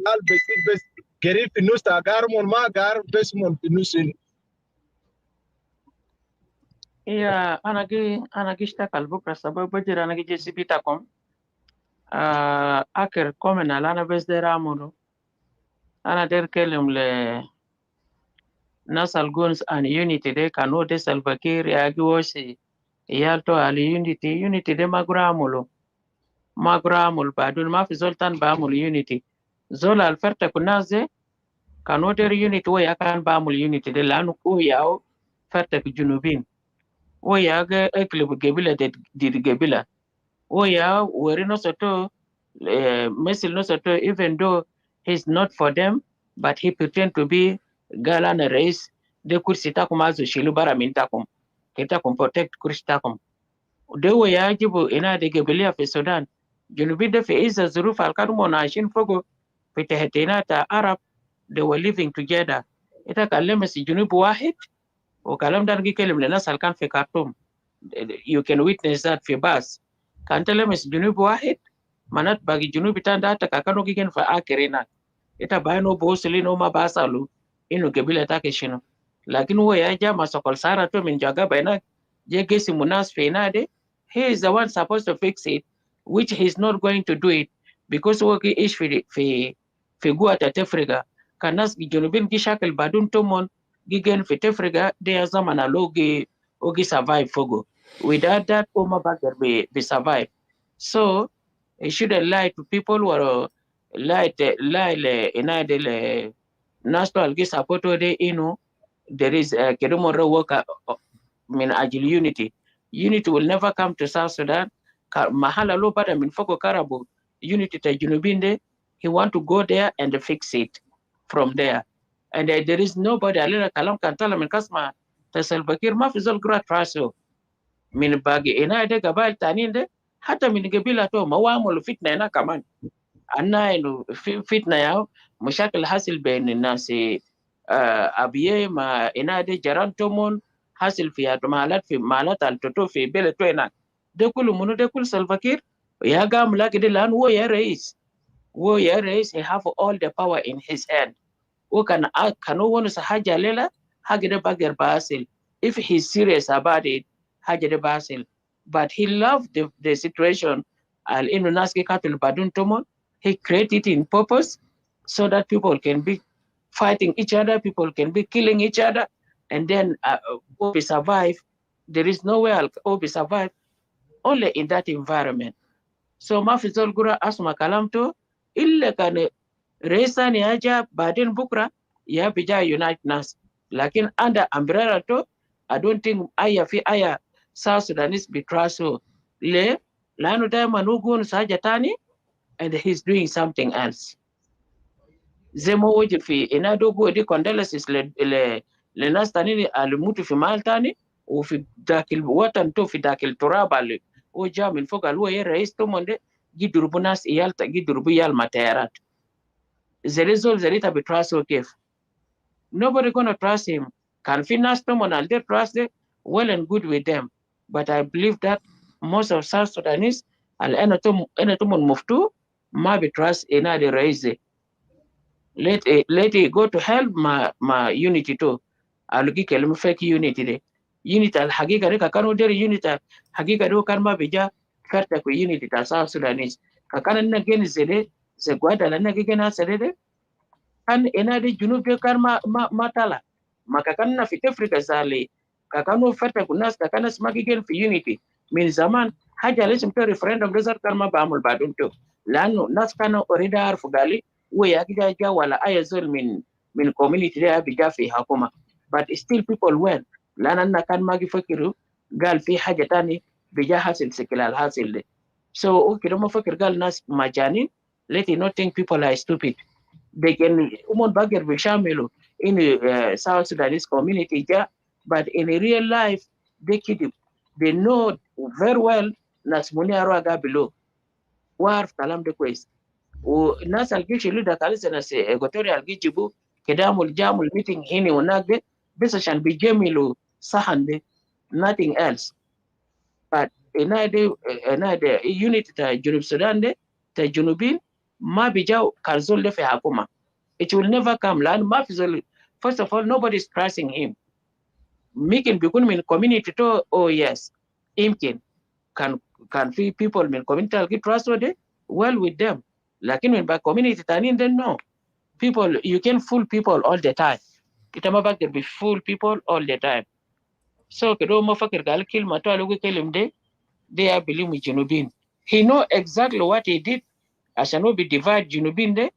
al basic Geri Pinus Tagar Monmagar, Besmon Pinusin. Yeah, anagishta kalbukra sababu bajira anagije sibitakom. Aker komen alana besdera amuno. Ana der kelum le nasal guns and unity de kano de salvakir yagiwosi. Yalto ali unity de magramul badun ma fi zoltan bamul unity zola alferta kunaze kanoder unit wo ya kan bamul unit de lanu ko yaw ferta ku junubin wo ya ga eklebu gebila de gebila wo ya weri no soto mesil no soto, even though he's not for them but he pretend to be galana race de kursi takum azu shilu bara min takum kita kum protect kursi takum de wo ya jibu ina de gebilia fi Sudan junubin de fi isa zuruf alkanu monashin fogo fi tehetina ta Arab. They were living together. Ita kalem si junub wahid o kalam dar gi kelim lena salkan fi Khartoum. You can witness that fi bas. Kan telem si junub wahid manat bagi junub tanda ta kakano gi gen fa akirina. Ita bayano bosili no ma basalu inu gebila take shino. Lakin wo ya jama sokol sara to min jaga bayna je gesi munas fi nade. He is the one supposed to fix it, which he's not going to do it because wo ki ish fi guata tefriga. Kanas gi junubin gi shakal badun tomon gigen fi tefriga de ya zaman alogi ogi survive fogo. Without that, Oma Bagger be survive. So he shouldn't lie to people who are lie national gi support de there is a kedumoro work min ajil unity. Unity will never come to South Sudan. Mahala lo bada min foko karabu unity ta junubinde. He want to go there and fix it from there. And there is nobody alina kalam kantala min kasma tasalbakir ma fizol gra traso min bagi ina de gabal taninde hata min gebila to mawamul fitna ina kaman anna inu fitna yao mushakil hasil bain nasi abiye ma ina de jaran tomon hasil fi mahalat al toto fi bele to ina de kulu munu de kul salbakir ya gam la gede lan wo ya rais he have all the power in his hand. Who can one haja lela hagede bagger basil. If he's serious about it, hagede basil. But he loved the situation. Al inunaski katul badun tomon. He created it in purpose so that people can be fighting each other, people can be killing each other, and then Obi survive. There is nowhere Obi survive only in that environment. So mafizol gura asma kalamto ille kane Reisa ni aja baden bukra ya bija unite nas. Lakin under umbrella to, I don't think aya South Sudanese betraso le lanu daima nugun saja tani and he's doing something else. Zemo woji fi inadogo di condolences le nas tani alimutu fi maltani o fi dakil watan to fi dakil turaba le o jamin foga luwa ye rais to monde gidurubu nas iyalta gidurubu yal materat. The result Zerita be trust okay. Nobody gonna trust him. Can finance someone and they trust them? Well and good with them. But I believe that most of South Sudanese and enatumon muftu ma be trust in the raise. Let it go to help ma unity too. Alugi kelum fake unity de. Unity al hagiga de kakano deri unity al hagiga do karma bija karta ku unity ta South Sudanese. Kakana na geni zede ze gwada la na gena zede kan ina de junub de kar matala maka kan na fit Africa zali kakano fata kunas kakana smagi gen fi unity min zaman haja lesim to referendum desert kar ma baamul badum to lanu nas kana orida arfu gali we yakija ja wala ayazul min community de abija fi hakuma but still people went lana na kan magi fakiru gal fi haja tani bija hasil sikilal hasil de so okay do fakir gal nas majani let it not think people are stupid. They can umon bagger bishamilu in South Sudanese community, yeah, but in real life, they know very well nas muni araga below. Warf kalam de quest. O nas algish luda kalisa nas equatorial gijibu kedamul jamul meeting hini unagde bisa shan bijemilu sahande nothing else. But another unit ta Junub Sudan de ta Junubin ma bijao karzol de fe hakuma. It will never come. First of all, nobody is trusting him. Making bikun min community to yes, imkin can feel people min community get trustworthy well with them. Like when by community tanin then no. People you can fool people all the time. Itamabak there be fool people all the time. So kedo mo fakir gal kill mato alugu kelim de they are believe with Junubin. He know exactly what he did. As I know be divide Junubin de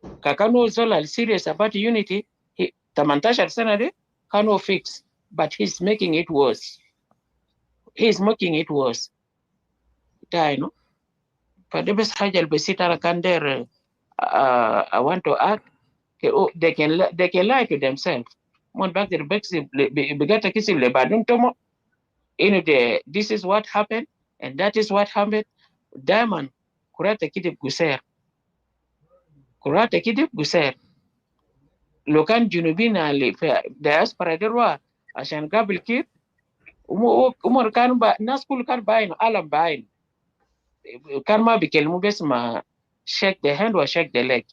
Kakano Zola serious about unity, he Tamantashar Senade Kano fix, but he's making it worse. He's making it worse. No? For the best Hajal Besitara Kander I want to add, they can lie to themselves. Mon back the Bexi Begata Kisim Lebadun Tomo. This is what happened, and that is what happened. Diamond, Kurata Kidip Guser. Kurata Kidip Guser. Lokan Junubina diaspora derwa Ashan Gabil Kir. Umar kan ba naskul kan bain alam bain. Kan ma bikelmu bes ma shake the hand or shake the leg.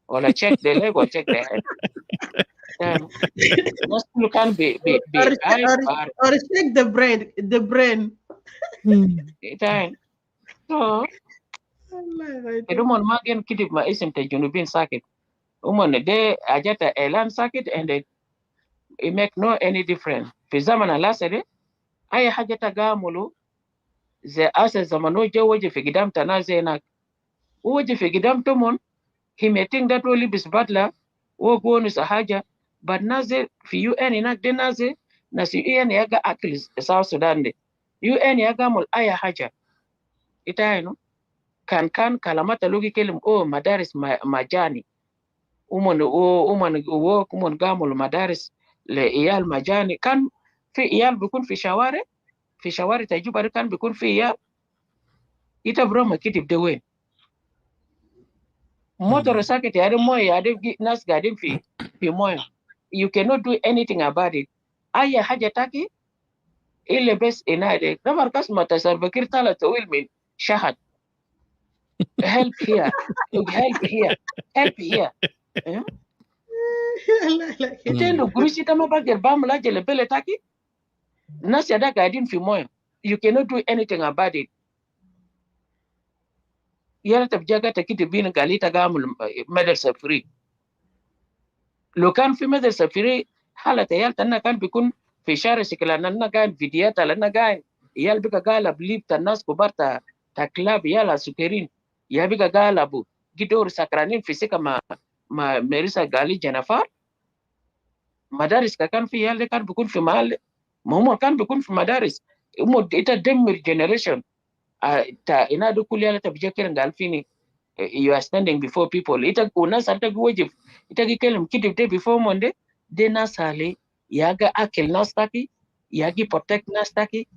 Or check the leg or check the head. Naskul kan be or shake the brain. So Edumon magen kidip ma isim te Junubin sakit. De ajata elan sakit and it make no any difference. Fi zaman alasade ay hajata gamulu ze asa zamano je waje fi gidam tanaze na waje fi gidam tomon he may think that only bis badla wo bonus a haja but naze fi UN inak de naze nasi UN yaga aklis South Sudan de UN yaga mul aya haja ita kan kalamata logi kelim madaris majani umon gamul madaris le iyal majani kan fi iyal bikun fi shawari ta Juba kan bikun fi iyal ita bro makitib de wen motor sakit yade moy yade nas gadin fi moy you cannot do anything about it aya haja taki ile bes inade dabar kas matasar bakir tala tawil min shahad help here help here Itendo gurusi kama bagel bamla jele bele taki nas yada gadin fi moy you cannot do anything about it yala tabjaga takiti bin galita gamul madrasa free لو كان في مدرسة فري حالة عيال تنا كان بيكون في شارع شكل لنا كان فيديوهات لنا كان عيال بقى قال بليب الناس كبار تا كلاب عيال سكرين يا بقى قال ابو جدور سكرانين في سكة ما مريسا قالي جنفار مدارس كان في عيال كان بيكون في محل ما هم كان بيكون في مدارس هم دمر جنريشن تا إنادو كل عيال تبجا كيرن قال فيني you are standing before people ita kuna santa gwajif ita gikelum kidip de before monde de nasale yaga akil nastaki yagi protect nastaki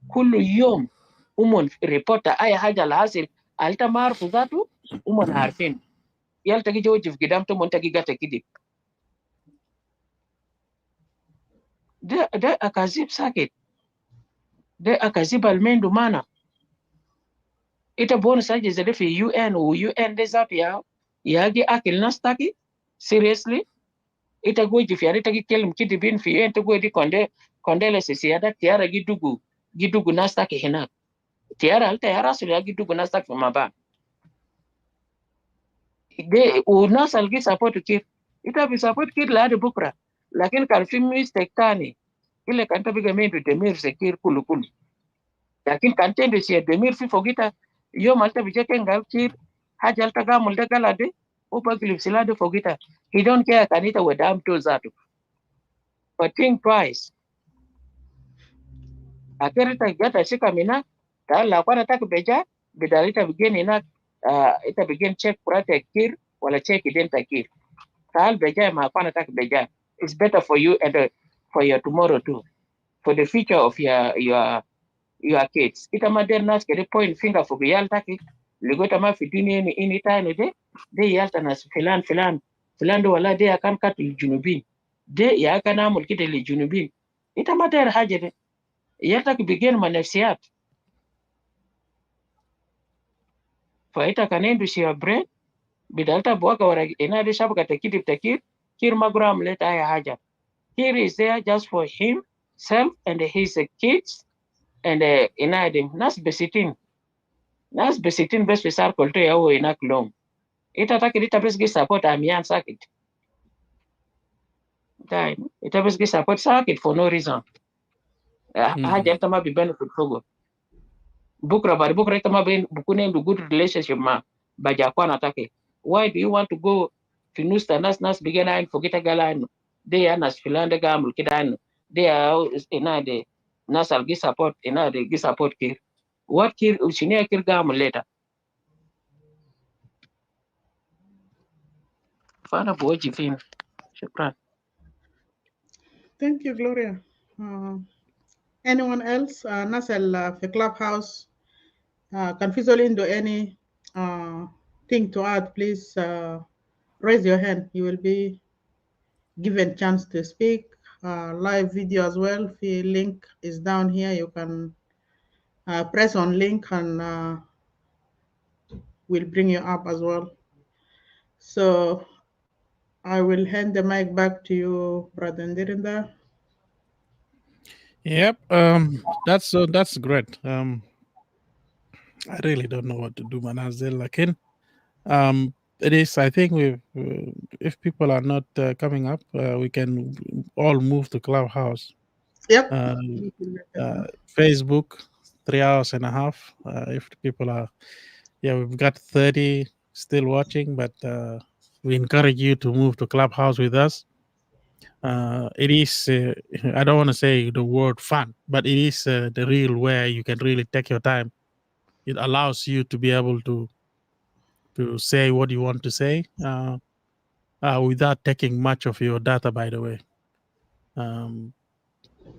kullu yom umon reporter ay haja alhasil alta marfu zatu umon arfin yalta gi jawjif gidam to monta gi gata kidip de akazib sakit de akazib almendu mana ita bonus aje zede fi UN o UN de zap yagi akil nastaki seriously ita goji fi ita gi kelum kidi bin fi UN to godi kondele sisiada tiara gidugu nastaki hina tiara alta yara sul yagi dugu nastaki fi maba de o nasal gi support Kir ita bi support Kir la de bukra lakin kan fi mistake tani ile kan ta biga mendu demir sekir kulu lakin kan tende si demir fi fogita yo malta bijeke ngal Kir haja alta gamul de galade o bagli silade fogita he don't care kanita wedam to zatu but think twice akerita gata shika mina ta la kwana tak beja bidalita begin ina ita begin check protect Kir wala check identa Kir tal beja ma kwana tak beja it's better for you and for your tomorrow too for the future of your kids ita madernas kede point finger for yal taki ligota ma fitini ni ini tane de yalta nas filan do wala de akan katul junubin de ya kana mulkite li junubin ita mader haje de yalta ki begin ma nafsiyat fa ita kanendu shi brain bidalta boka wara ina de shabuka takir Kir magram leta ya haja Kir is there just for himself and his kids and inadim nas besitin bes besar kolto yawo inak long ita taki ita bes gi support amian sakit time ita bes gi support sakit for no reason haja ita ma bi benefit fogo bukra ita ma bin bukune good relationship ma baja kwa natake why do you want to go في النص ناس بيجي لاين فوقيتا قال دي ناس فلان ده قامل كده انه دي هنا دي ناس اللي سبورت هنا دي سبورت كير وات كير شنو كير قامل ليتا فانا بوجه فين شكرا. Thank you, Gloria. Anyone else? Nasal في Clubhouse. Can Fizolin do any thing to add? Please raise your hand. You will be given chance to speak. Live video as well. The link is down here. You can press on link and we'll bring you up as well. So I will hand the mic back to you, Brother Ndirinda. Yep, that's great. I really don't know what to do, Manazil. Lakin, it is. I think if people are not coming up, we can all move to Clubhouse. Yep. Facebook, 3 hours and a half. If the people are, we've got 30 still watching, but we encourage you to move to Clubhouse with us. It is, I don't want to say the word fun, but it is the real where you can really take your time. It allows you to be able to say what you want to say without taking much of your data, by the way.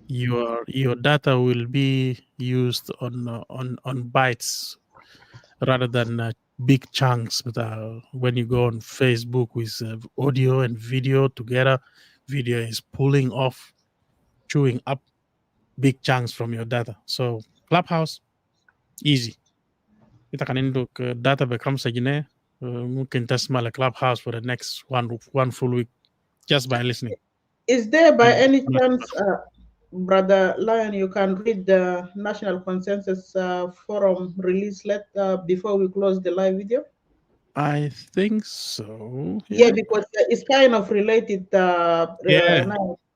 Your data will be used on bytes rather than big chunks. But when you go on Facebook with audio and video together, video is pulling off, chewing up big chunks from your data. So Clubhouse, easy. Kita kan induk data becomes جنيه ممكن تسمع Clubhouse for the next one full week just by listening. Is there by any chance, Brother Lion, you can read the National Consensus Forum release letter before we close the live video? I think so. Yeah, because it's kind of related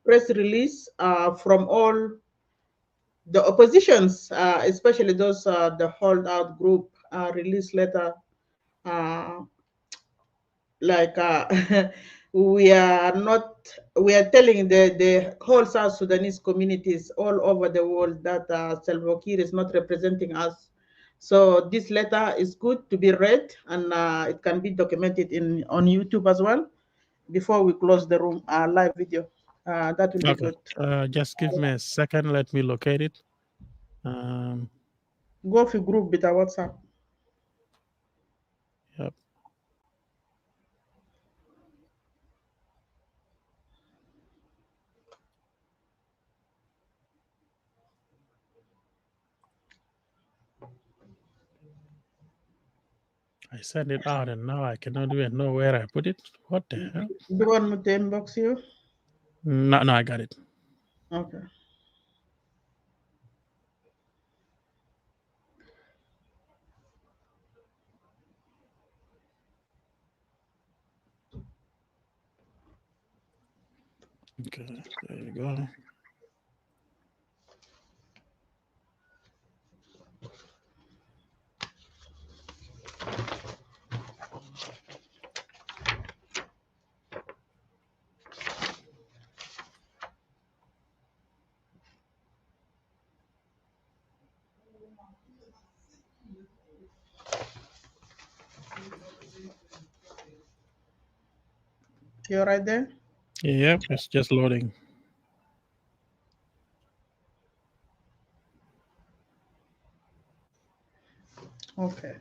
press release from all the oppositions, especially those the holdout group release letter. We are telling the whole South Sudanese communities all over the world that Salva Kiir is not representing us. So this letter is good to be read, and it can be documented on YouTube as well before we close the room live video. That will be good. Just give me a second. Let me locate it. Go for group with our WhatsApp. Yep. I sent it out and now I cannot even know where I put it. What the hell? Do you want me to inbox you? No, I got it. Okay. Okay, there you go. You're right there? Yep, it's just loading. Okay.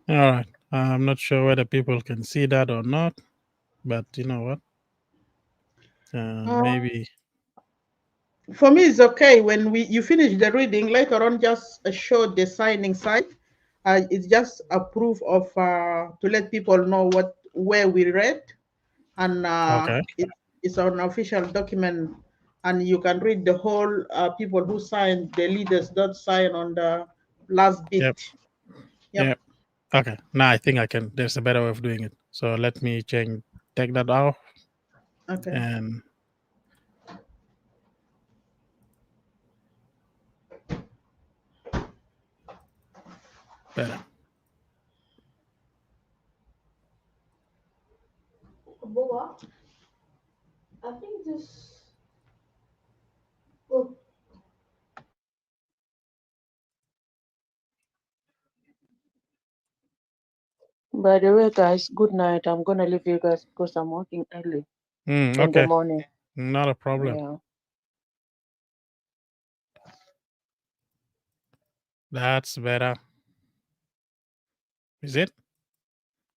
All right. I'm not sure whether people can see that or not, but you know what? Maybe. For me, it's okay. When you finish the reading, later on, just show the signing site. It's just a proof of to let people know where we read, and Okay. it's an official document, and you can read the whole people who signed, the leaders that sign on the last bit. Yep. Yep. Okay. Now I think I can. There's a better way of doing it. So let me take that off. Okay. And better. Boa, I think this. Oh, By the way, guys, good night. I'm gonna leave you guys because I'm working early in the Okay. morning. Not a problem. Yeah. That's better. Is it?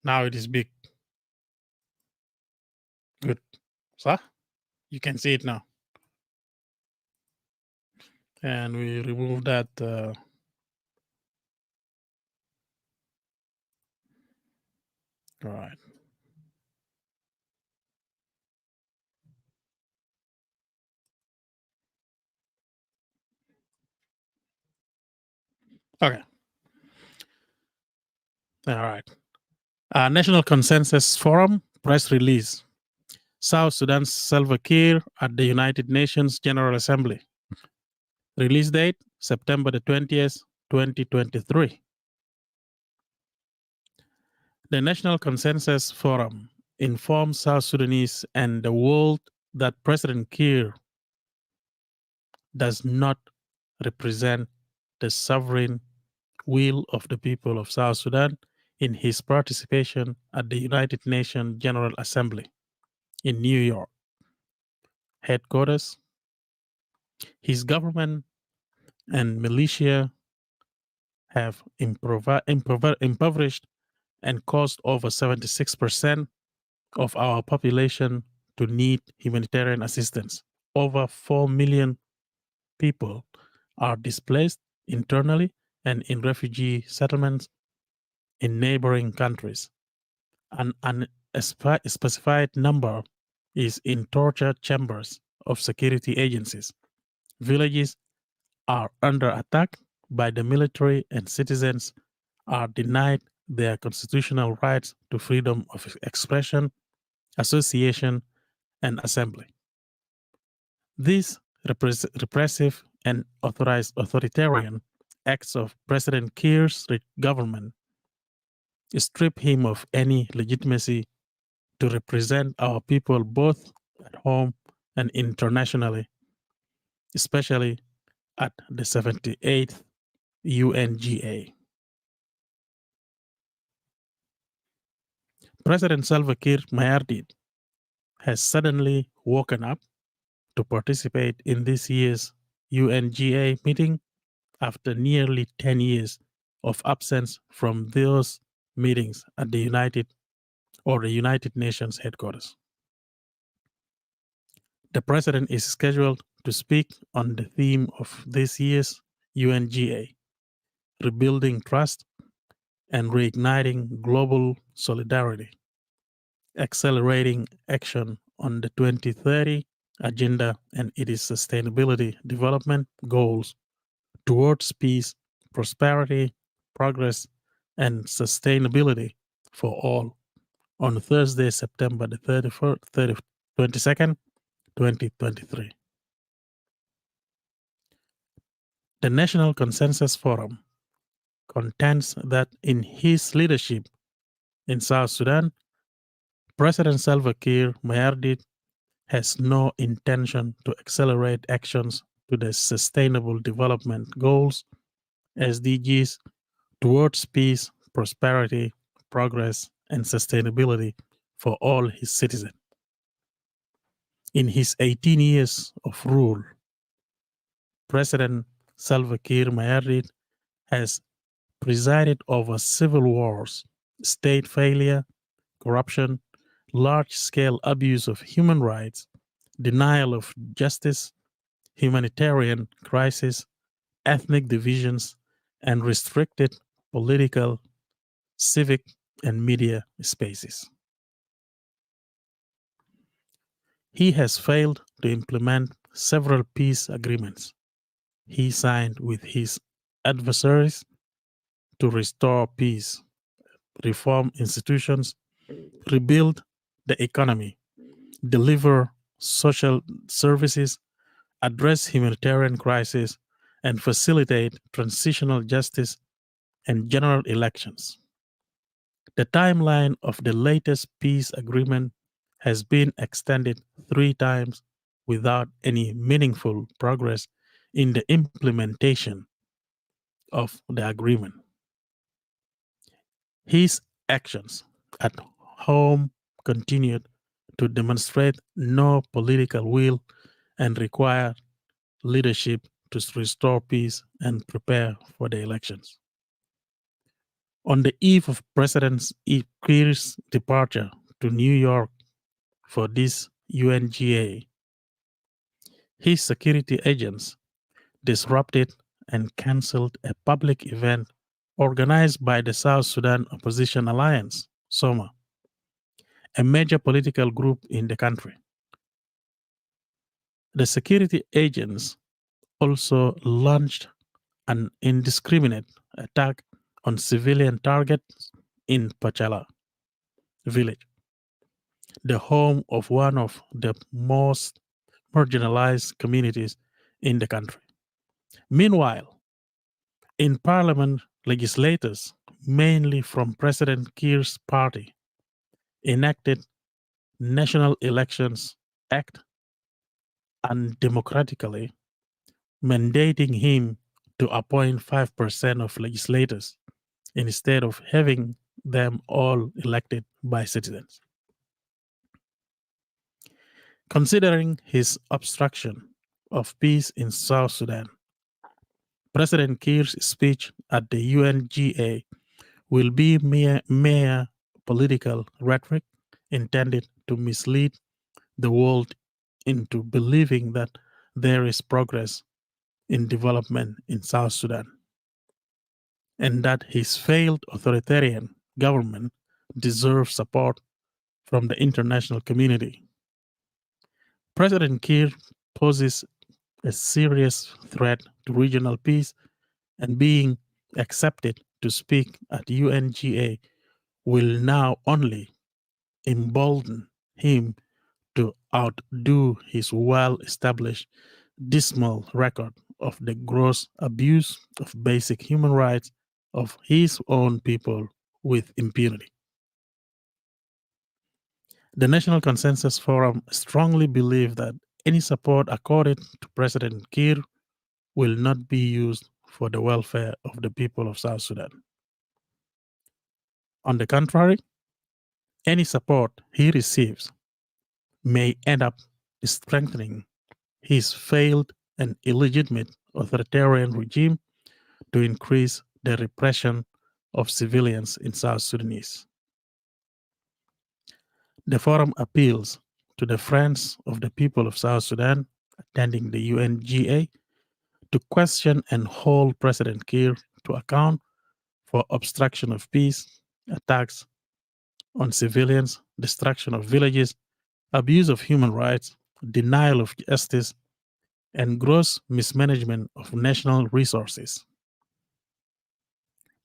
Now it is big. Good. So you can see it now. And we remove that. All right. Okay. All right. National Consensus Forum press release. South Sudan's Salva Kiir at the United Nations General Assembly. Release date September the 20th, 2023. The National Consensus Forum informs South Sudanese and the world that President Kiir does not represent the sovereign will of the people of South Sudan in his participation at the United Nations General Assembly in New York headquarters. His government and militia have impoverished and caused over 76% of our population to need humanitarian assistance. Over 4 million people are displaced internally and in refugee settlements in neighboring countries. An unspecified number is in torture chambers of security agencies. Villages are under attack by the military, and citizens are denied their constitutional rights to freedom of expression, association, and assembly. These repressive and authoritarian acts of President Kiir's government strip him of any legitimacy to represent our people both at home and internationally, especially at the 78th UNGA. President Salva Kiir Mayardit has suddenly woken up to participate in this year's UNGA meeting after nearly 10 years of absence from those meetings at the United Nations headquarters. The president is scheduled to speak on the theme of this year's UNGA, rebuilding trust and reigniting global solidarity, accelerating action on the 2030 agenda and its sustainability development goals towards peace, prosperity, progress, and sustainability for all on Thursday, September the 22nd, 2023. The National Consensus Forum contends that in his leadership in South Sudan, President Salva Kiir Mayardit has no intention to accelerate actions to the Sustainable Development Goals, SDGs, towards peace, prosperity, progress, and sustainability for all his citizens. In his 18 years of rule, President Salva Kiir Mayardit has presided over civil wars, state failure, corruption, large-scale abuse of human rights, denial of justice, humanitarian crisis, ethnic divisions, and restricted political, civic, and media spaces. He has failed to implement several peace agreements he signed with his adversaries to restore peace, reform institutions, rebuild the economy, deliver social services, address humanitarian crisis, and facilitate transitional justice and general elections. The timeline of the latest peace agreement has been extended 3 times without any meaningful progress in the implementation of the agreement. His actions at home continued to demonstrate no political will and require leadership to restore peace and prepare for the elections. On the eve of President Kiir's departure to New York for this UNGA, his security agents disrupted and cancelled a public event organized by the South Sudan Opposition Alliance, SOMA, a major political group in the country. The security agents also launched an indiscriminate attack on civilian targets in Pachala village, the home of one of the most marginalized communities in the country. Meanwhile, in parliament, legislators, mainly from President Kiir's party, enacted National Elections Act undemocratically, mandating him to appoint 5% of legislators instead of having them all elected by citizens. Considering his obstruction of peace in South Sudan, President Kiir's speech at the UNGA will be mere political rhetoric intended to mislead the world into believing that there is progress in development in South Sudan and that his failed authoritarian government deserves support from the international community. President Kiir poses a serious threat to regional peace, and being accepted to speak at UNGA will now only embolden him to outdo his well-established dismal record of the gross abuse of basic human rights of his own people with impunity. The National Consensus Forum strongly believes that any support accorded to President Kiir will not be used for the welfare of the people of South Sudan. On the contrary, any support he receives may end up strengthening his failed and illegitimate authoritarian regime to increase the repression of civilians in South Sudanese. The forum appeals to the friends of the people of South Sudan attending the UNGA to question and hold President Kiir to account for obstruction of peace, attacks on civilians, destruction of villages, abuse of human rights, denial of justice, and gross mismanagement of national resources.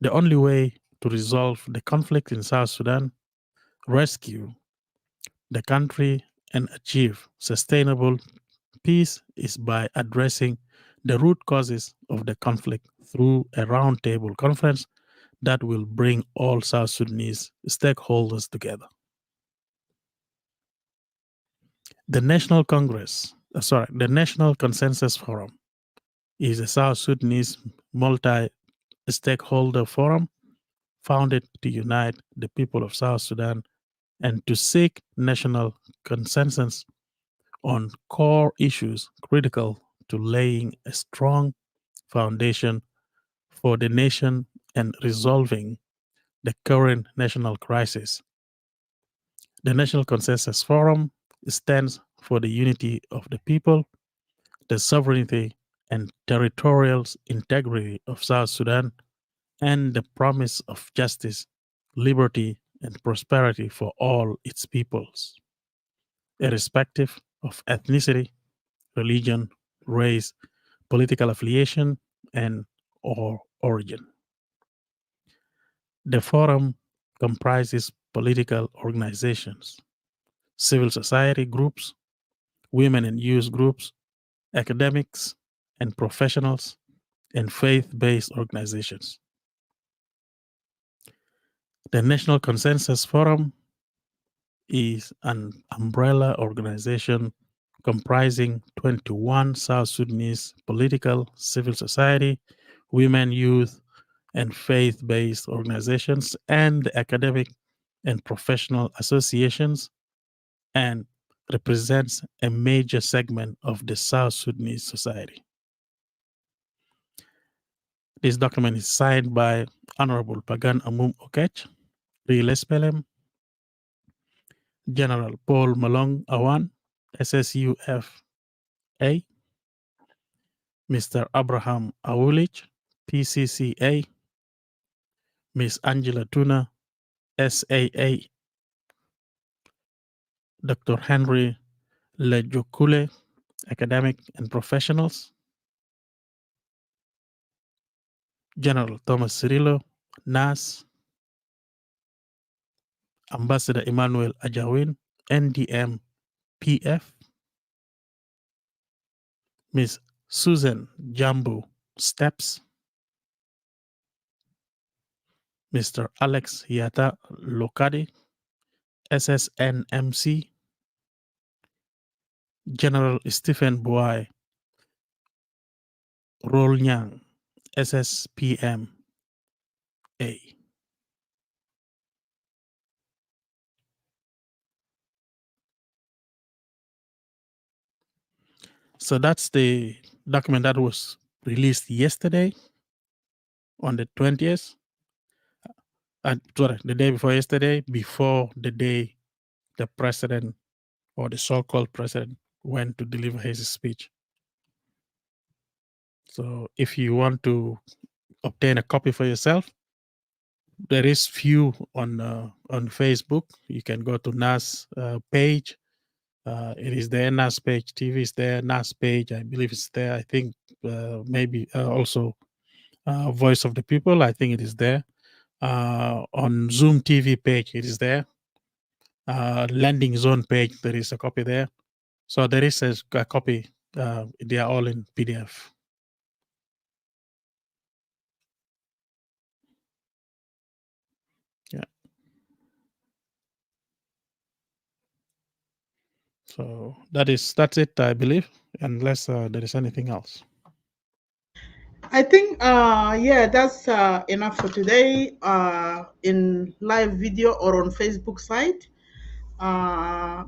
The only way to resolve the conflict in South Sudan, rescue the country, and achieve sustainable peace is by addressing the root causes of the conflict through a roundtable conference that will bring all South Sudanese stakeholders together. The National Consensus Forum is a South Sudanese multi-stakeholder forum founded to unite the people of South Sudan and to seek national consensus on core issues critical to laying a strong foundation for the nation and resolving the current national crisis. The National Consensus Forum stands for the unity of the people, the sovereignty and territorial integrity of South Sudan, and the promise of justice, liberty, and prosperity for all its peoples, irrespective of ethnicity, religion, race, political affiliation, and or origin. The forum comprises political organizations, civil society groups, women and youth groups, academics and professionals, and faith-based organizations. The National Consensus Forum is an umbrella organization comprising 21 South Sudanese political, civil society, women, youth, and faith-based organizations, and academic and professional associations, and represents a major segment of the South Sudanese society. This document is signed by Honorable Pagan Amum Okech, Real SPLM, General Paul Malong Awan, SSUFA, Mr. Abraham Awulich, PCCA, Ms. Angela Tuna, SAA, Dr. Henry Lejokule, academic and professionals, General Thomas Cirillo, NAS, Ambassador Emmanuel Ajawin, NDM, PF, Ms. Susan Jambu Steps, Mr. Alex Yata Lokadi, SSNMC, General Stephen Boy Rolnyang, SSPM A. So that's the document that was released yesterday on the 20th. Sorry, the day before yesterday, before the day the president or the so-called president went to deliver his speech. So if you want to obtain a copy for yourself, there is few on Facebook. You can go to NAS page. It is there. NAS page TV is there. NAS page, I believe it's there. I think maybe also Voice of the People. I think it is there. On Zoom TV page, it is there. Landing Zone page, there is a copy there. So there is a copy. They are all in PDF. Yeah. So that's it, I believe, unless there is anything else. I think, yeah, that's enough for today in live video or on Facebook site,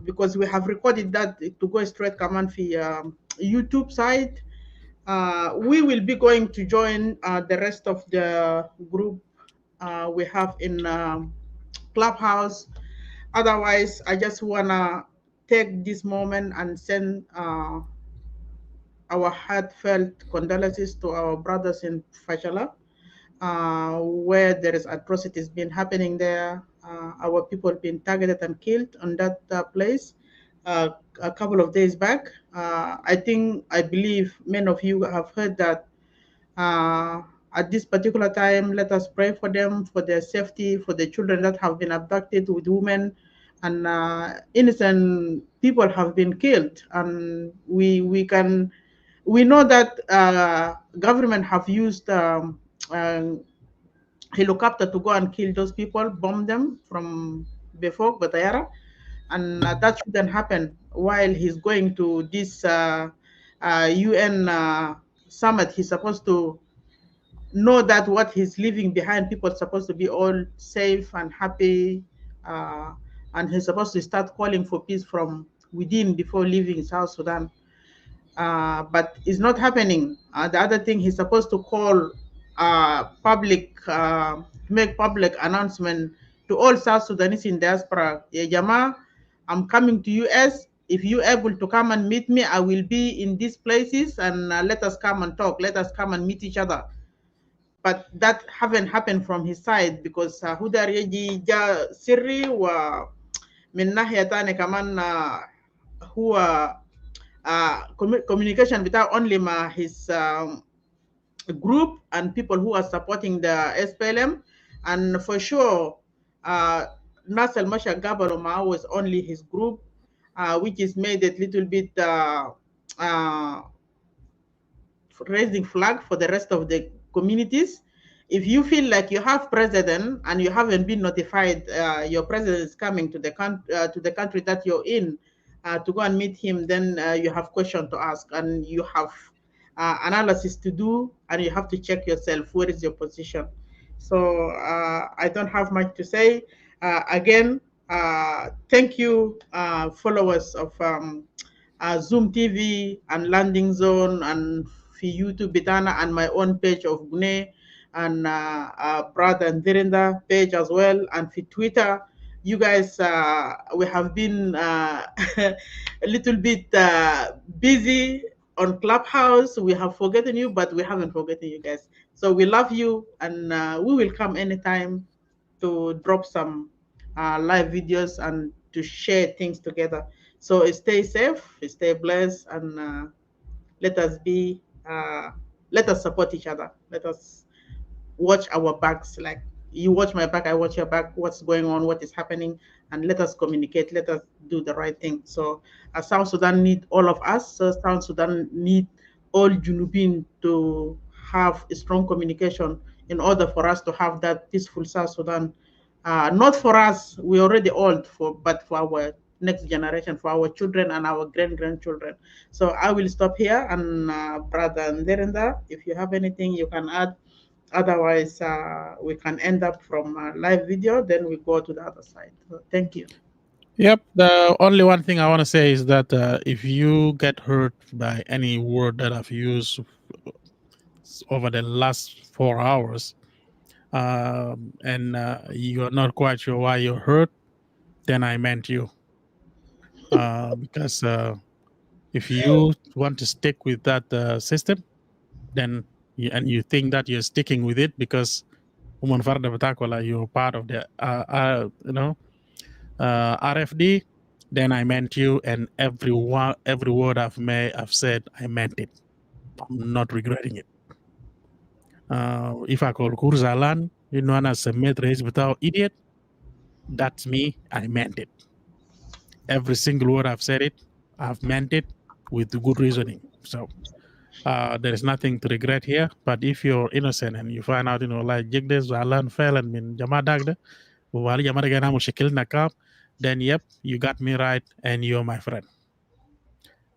because we have recorded that to go straight command for YouTube site. We will be going to join the rest of the group we have in Clubhouse. Otherwise, I just wanna take this moment and send our heartfelt condolences to our brothers in Fashala, where there is atrocities been happening there. Our people being targeted and killed on that place a couple of days back. I believe many of you have heard that. At this particular time, let us pray for them, for their safety, for the children that have been abducted, with women, and innocent people have been killed. And we know that government have used helicopter to go and kill those people, bomb them from before Batayara, and that shouldn't happen while he's going to this UN summit. He's supposed to know that what he's leaving behind, people are supposed to be all safe and happy, and he's supposed to start calling for peace from within before leaving South Sudan. But it's not happening. The other thing, he's supposed to call make public announcement to all South Sudanese in diaspora. Yeah, Jama, I'm coming to US. If you're able to come and meet me, I will be in these places, and let us come and talk. Let us come and meet each other. But that haven't happened from his side, because hudar yaji ja sirri wa min nahya tane kaman huwa communication without only his group and people who are supporting the SPLM, And for sure, Nasser Masha Gabaroma was only his group, which is made a little bit raising flag for the rest of the communities. If you feel like you have president and you haven't been notified, your president is coming to the country that you're in to go and meet him, then you have questions to ask and you have analysis to do, and you have to check yourself where is your position. So I don't have much to say. Again, thank you, followers of Zoom TV and Landing Zone and for YouTube Bitana and my own page of Gune and Brother and Dhirinda page as well, and for Twitter. You guys, we have been a little bit busy on Clubhouse. We have forgotten you, but we haven't forgotten you guys. So we love you, and we will come anytime to drop some live videos and to share things together. So stay safe, stay blessed, and let us support each other. Let us watch our backs. Like you watch my back, I watch your back. What's going on? What is happening? And let us communicate. Let us do the right thing. So South Sudan need all of us. So South Sudan need all Junubin to have a strong communication in order for us to have that peaceful South Sudan. Not for us, we're already old, but for our next generation, for our children and our grandchildren. So I will stop here, and Brother Nderenda, if you have anything you can add. Otherwise, we can end up from live video, then we go to the other side. So thank you. Yep. The only one thing I want to say is that if you get hurt by any word that I've used over the last 4 hours, and you're not quite sure why you're hurt, then I meant you. Because if you want to stick with that system, then you think that you're sticking with it because you're part of the RFD, then I meant you, and every word I've said, I meant it. I'm not regretting it. If I call Kurzalan, as a race without idiot, that's me. I meant it. Every single word I've said I've meant it with good reasoning. So there is nothing to regret here. But if you're innocent and you find out, like Jigdes, Zalan fell and min Jamadagda, then yep, you got me right and you're my friend.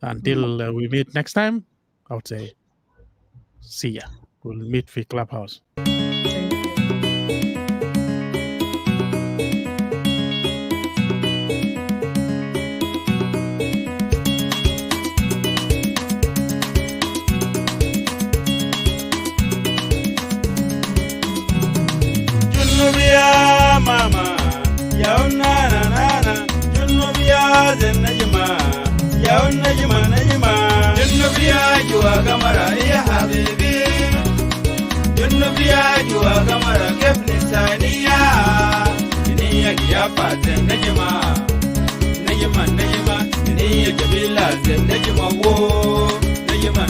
Until we meet next time, I would say, see ya. We'll meet for Clubhouse. Junubia mama, ya nana nana. Junubia zenajima, ya najima. Junubia jua kamara ya habibi. Junubia jua kamara kefni saniya. Niya kiapa zenajima, najima. Niya kabila zenajima wo.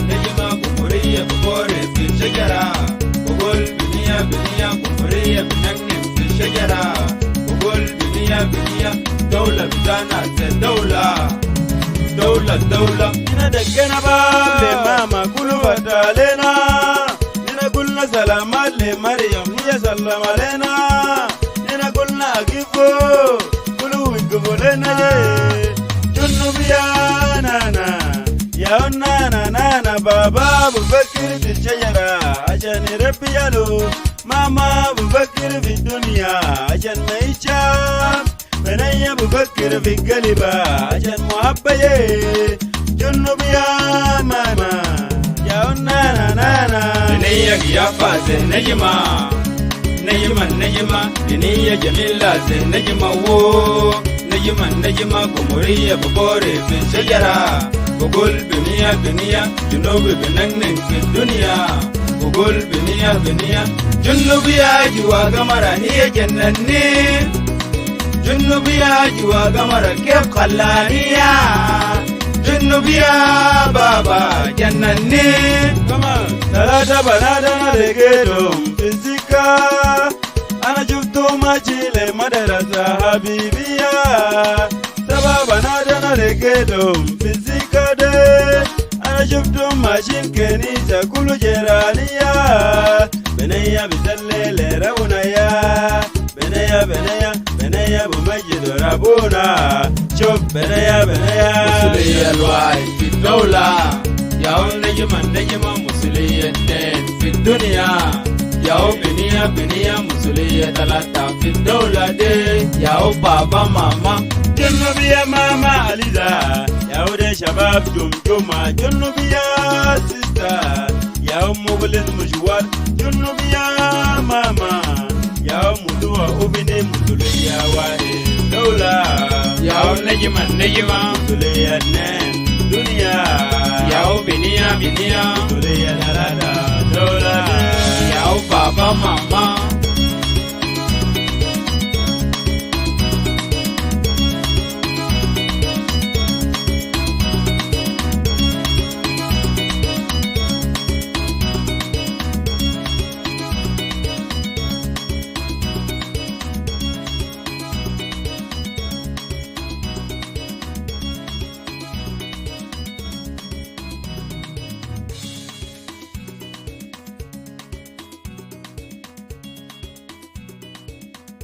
Najima kumuriya bukore fi shajara. Bukol biniya kumuriya binagni fi shajara. Bukol biniya dawla bitana ze dawla ina daggana ba le mama kulu batalena ina kulna salama le maryam ya sallama lena ina kulna agifo kulu wigfo lena junubiya nana ya nana baba bubakir fi shajara ajani rabbi yalo mama bubakir fi dunya ajan maisha بني أبو بكر في قلبه عشان محبة جنوب يا ماما يا نانا بنيك يا فاز نجمة بنية جميلة نجمة وو نجمة قمرية بكوري في الشجرة بقول بنية جنوب بنغنغ في الدنيا بقول بنية جنوب يا جوا قمرة هي جنني جنوبيا جوا قمر كيف خلانيا جنوبيا بابا جنني كمان ثلاثة بنات أنا لقيتهم في السكة أنا شفتو ماشي مدرسة حبيبية سبب أنا دنا لقيتهم في السكة دي أنا شفتو ماشي كنيسة كله جيرانية بنية بتسلل رونيا بنية بنية بنية بمجد ربنا شوف بنية بنية مسؤولية الواحد في الدولة يا نجم مسؤوليتين في الدنيا يا بنية مسؤولية ثلاثة في الدولة دي يا بابا ماما جنوبية ماما أليزا يا ودي شباب جمجمة جنوبية سيستا يا مبلد مشوار جنوبية ماما يا مدوى أبني مسؤولية واحد دولة يا نجم مسؤولية اثنين دنيا يا بنية مسؤولية ثلاثة دولة يا بابا ماما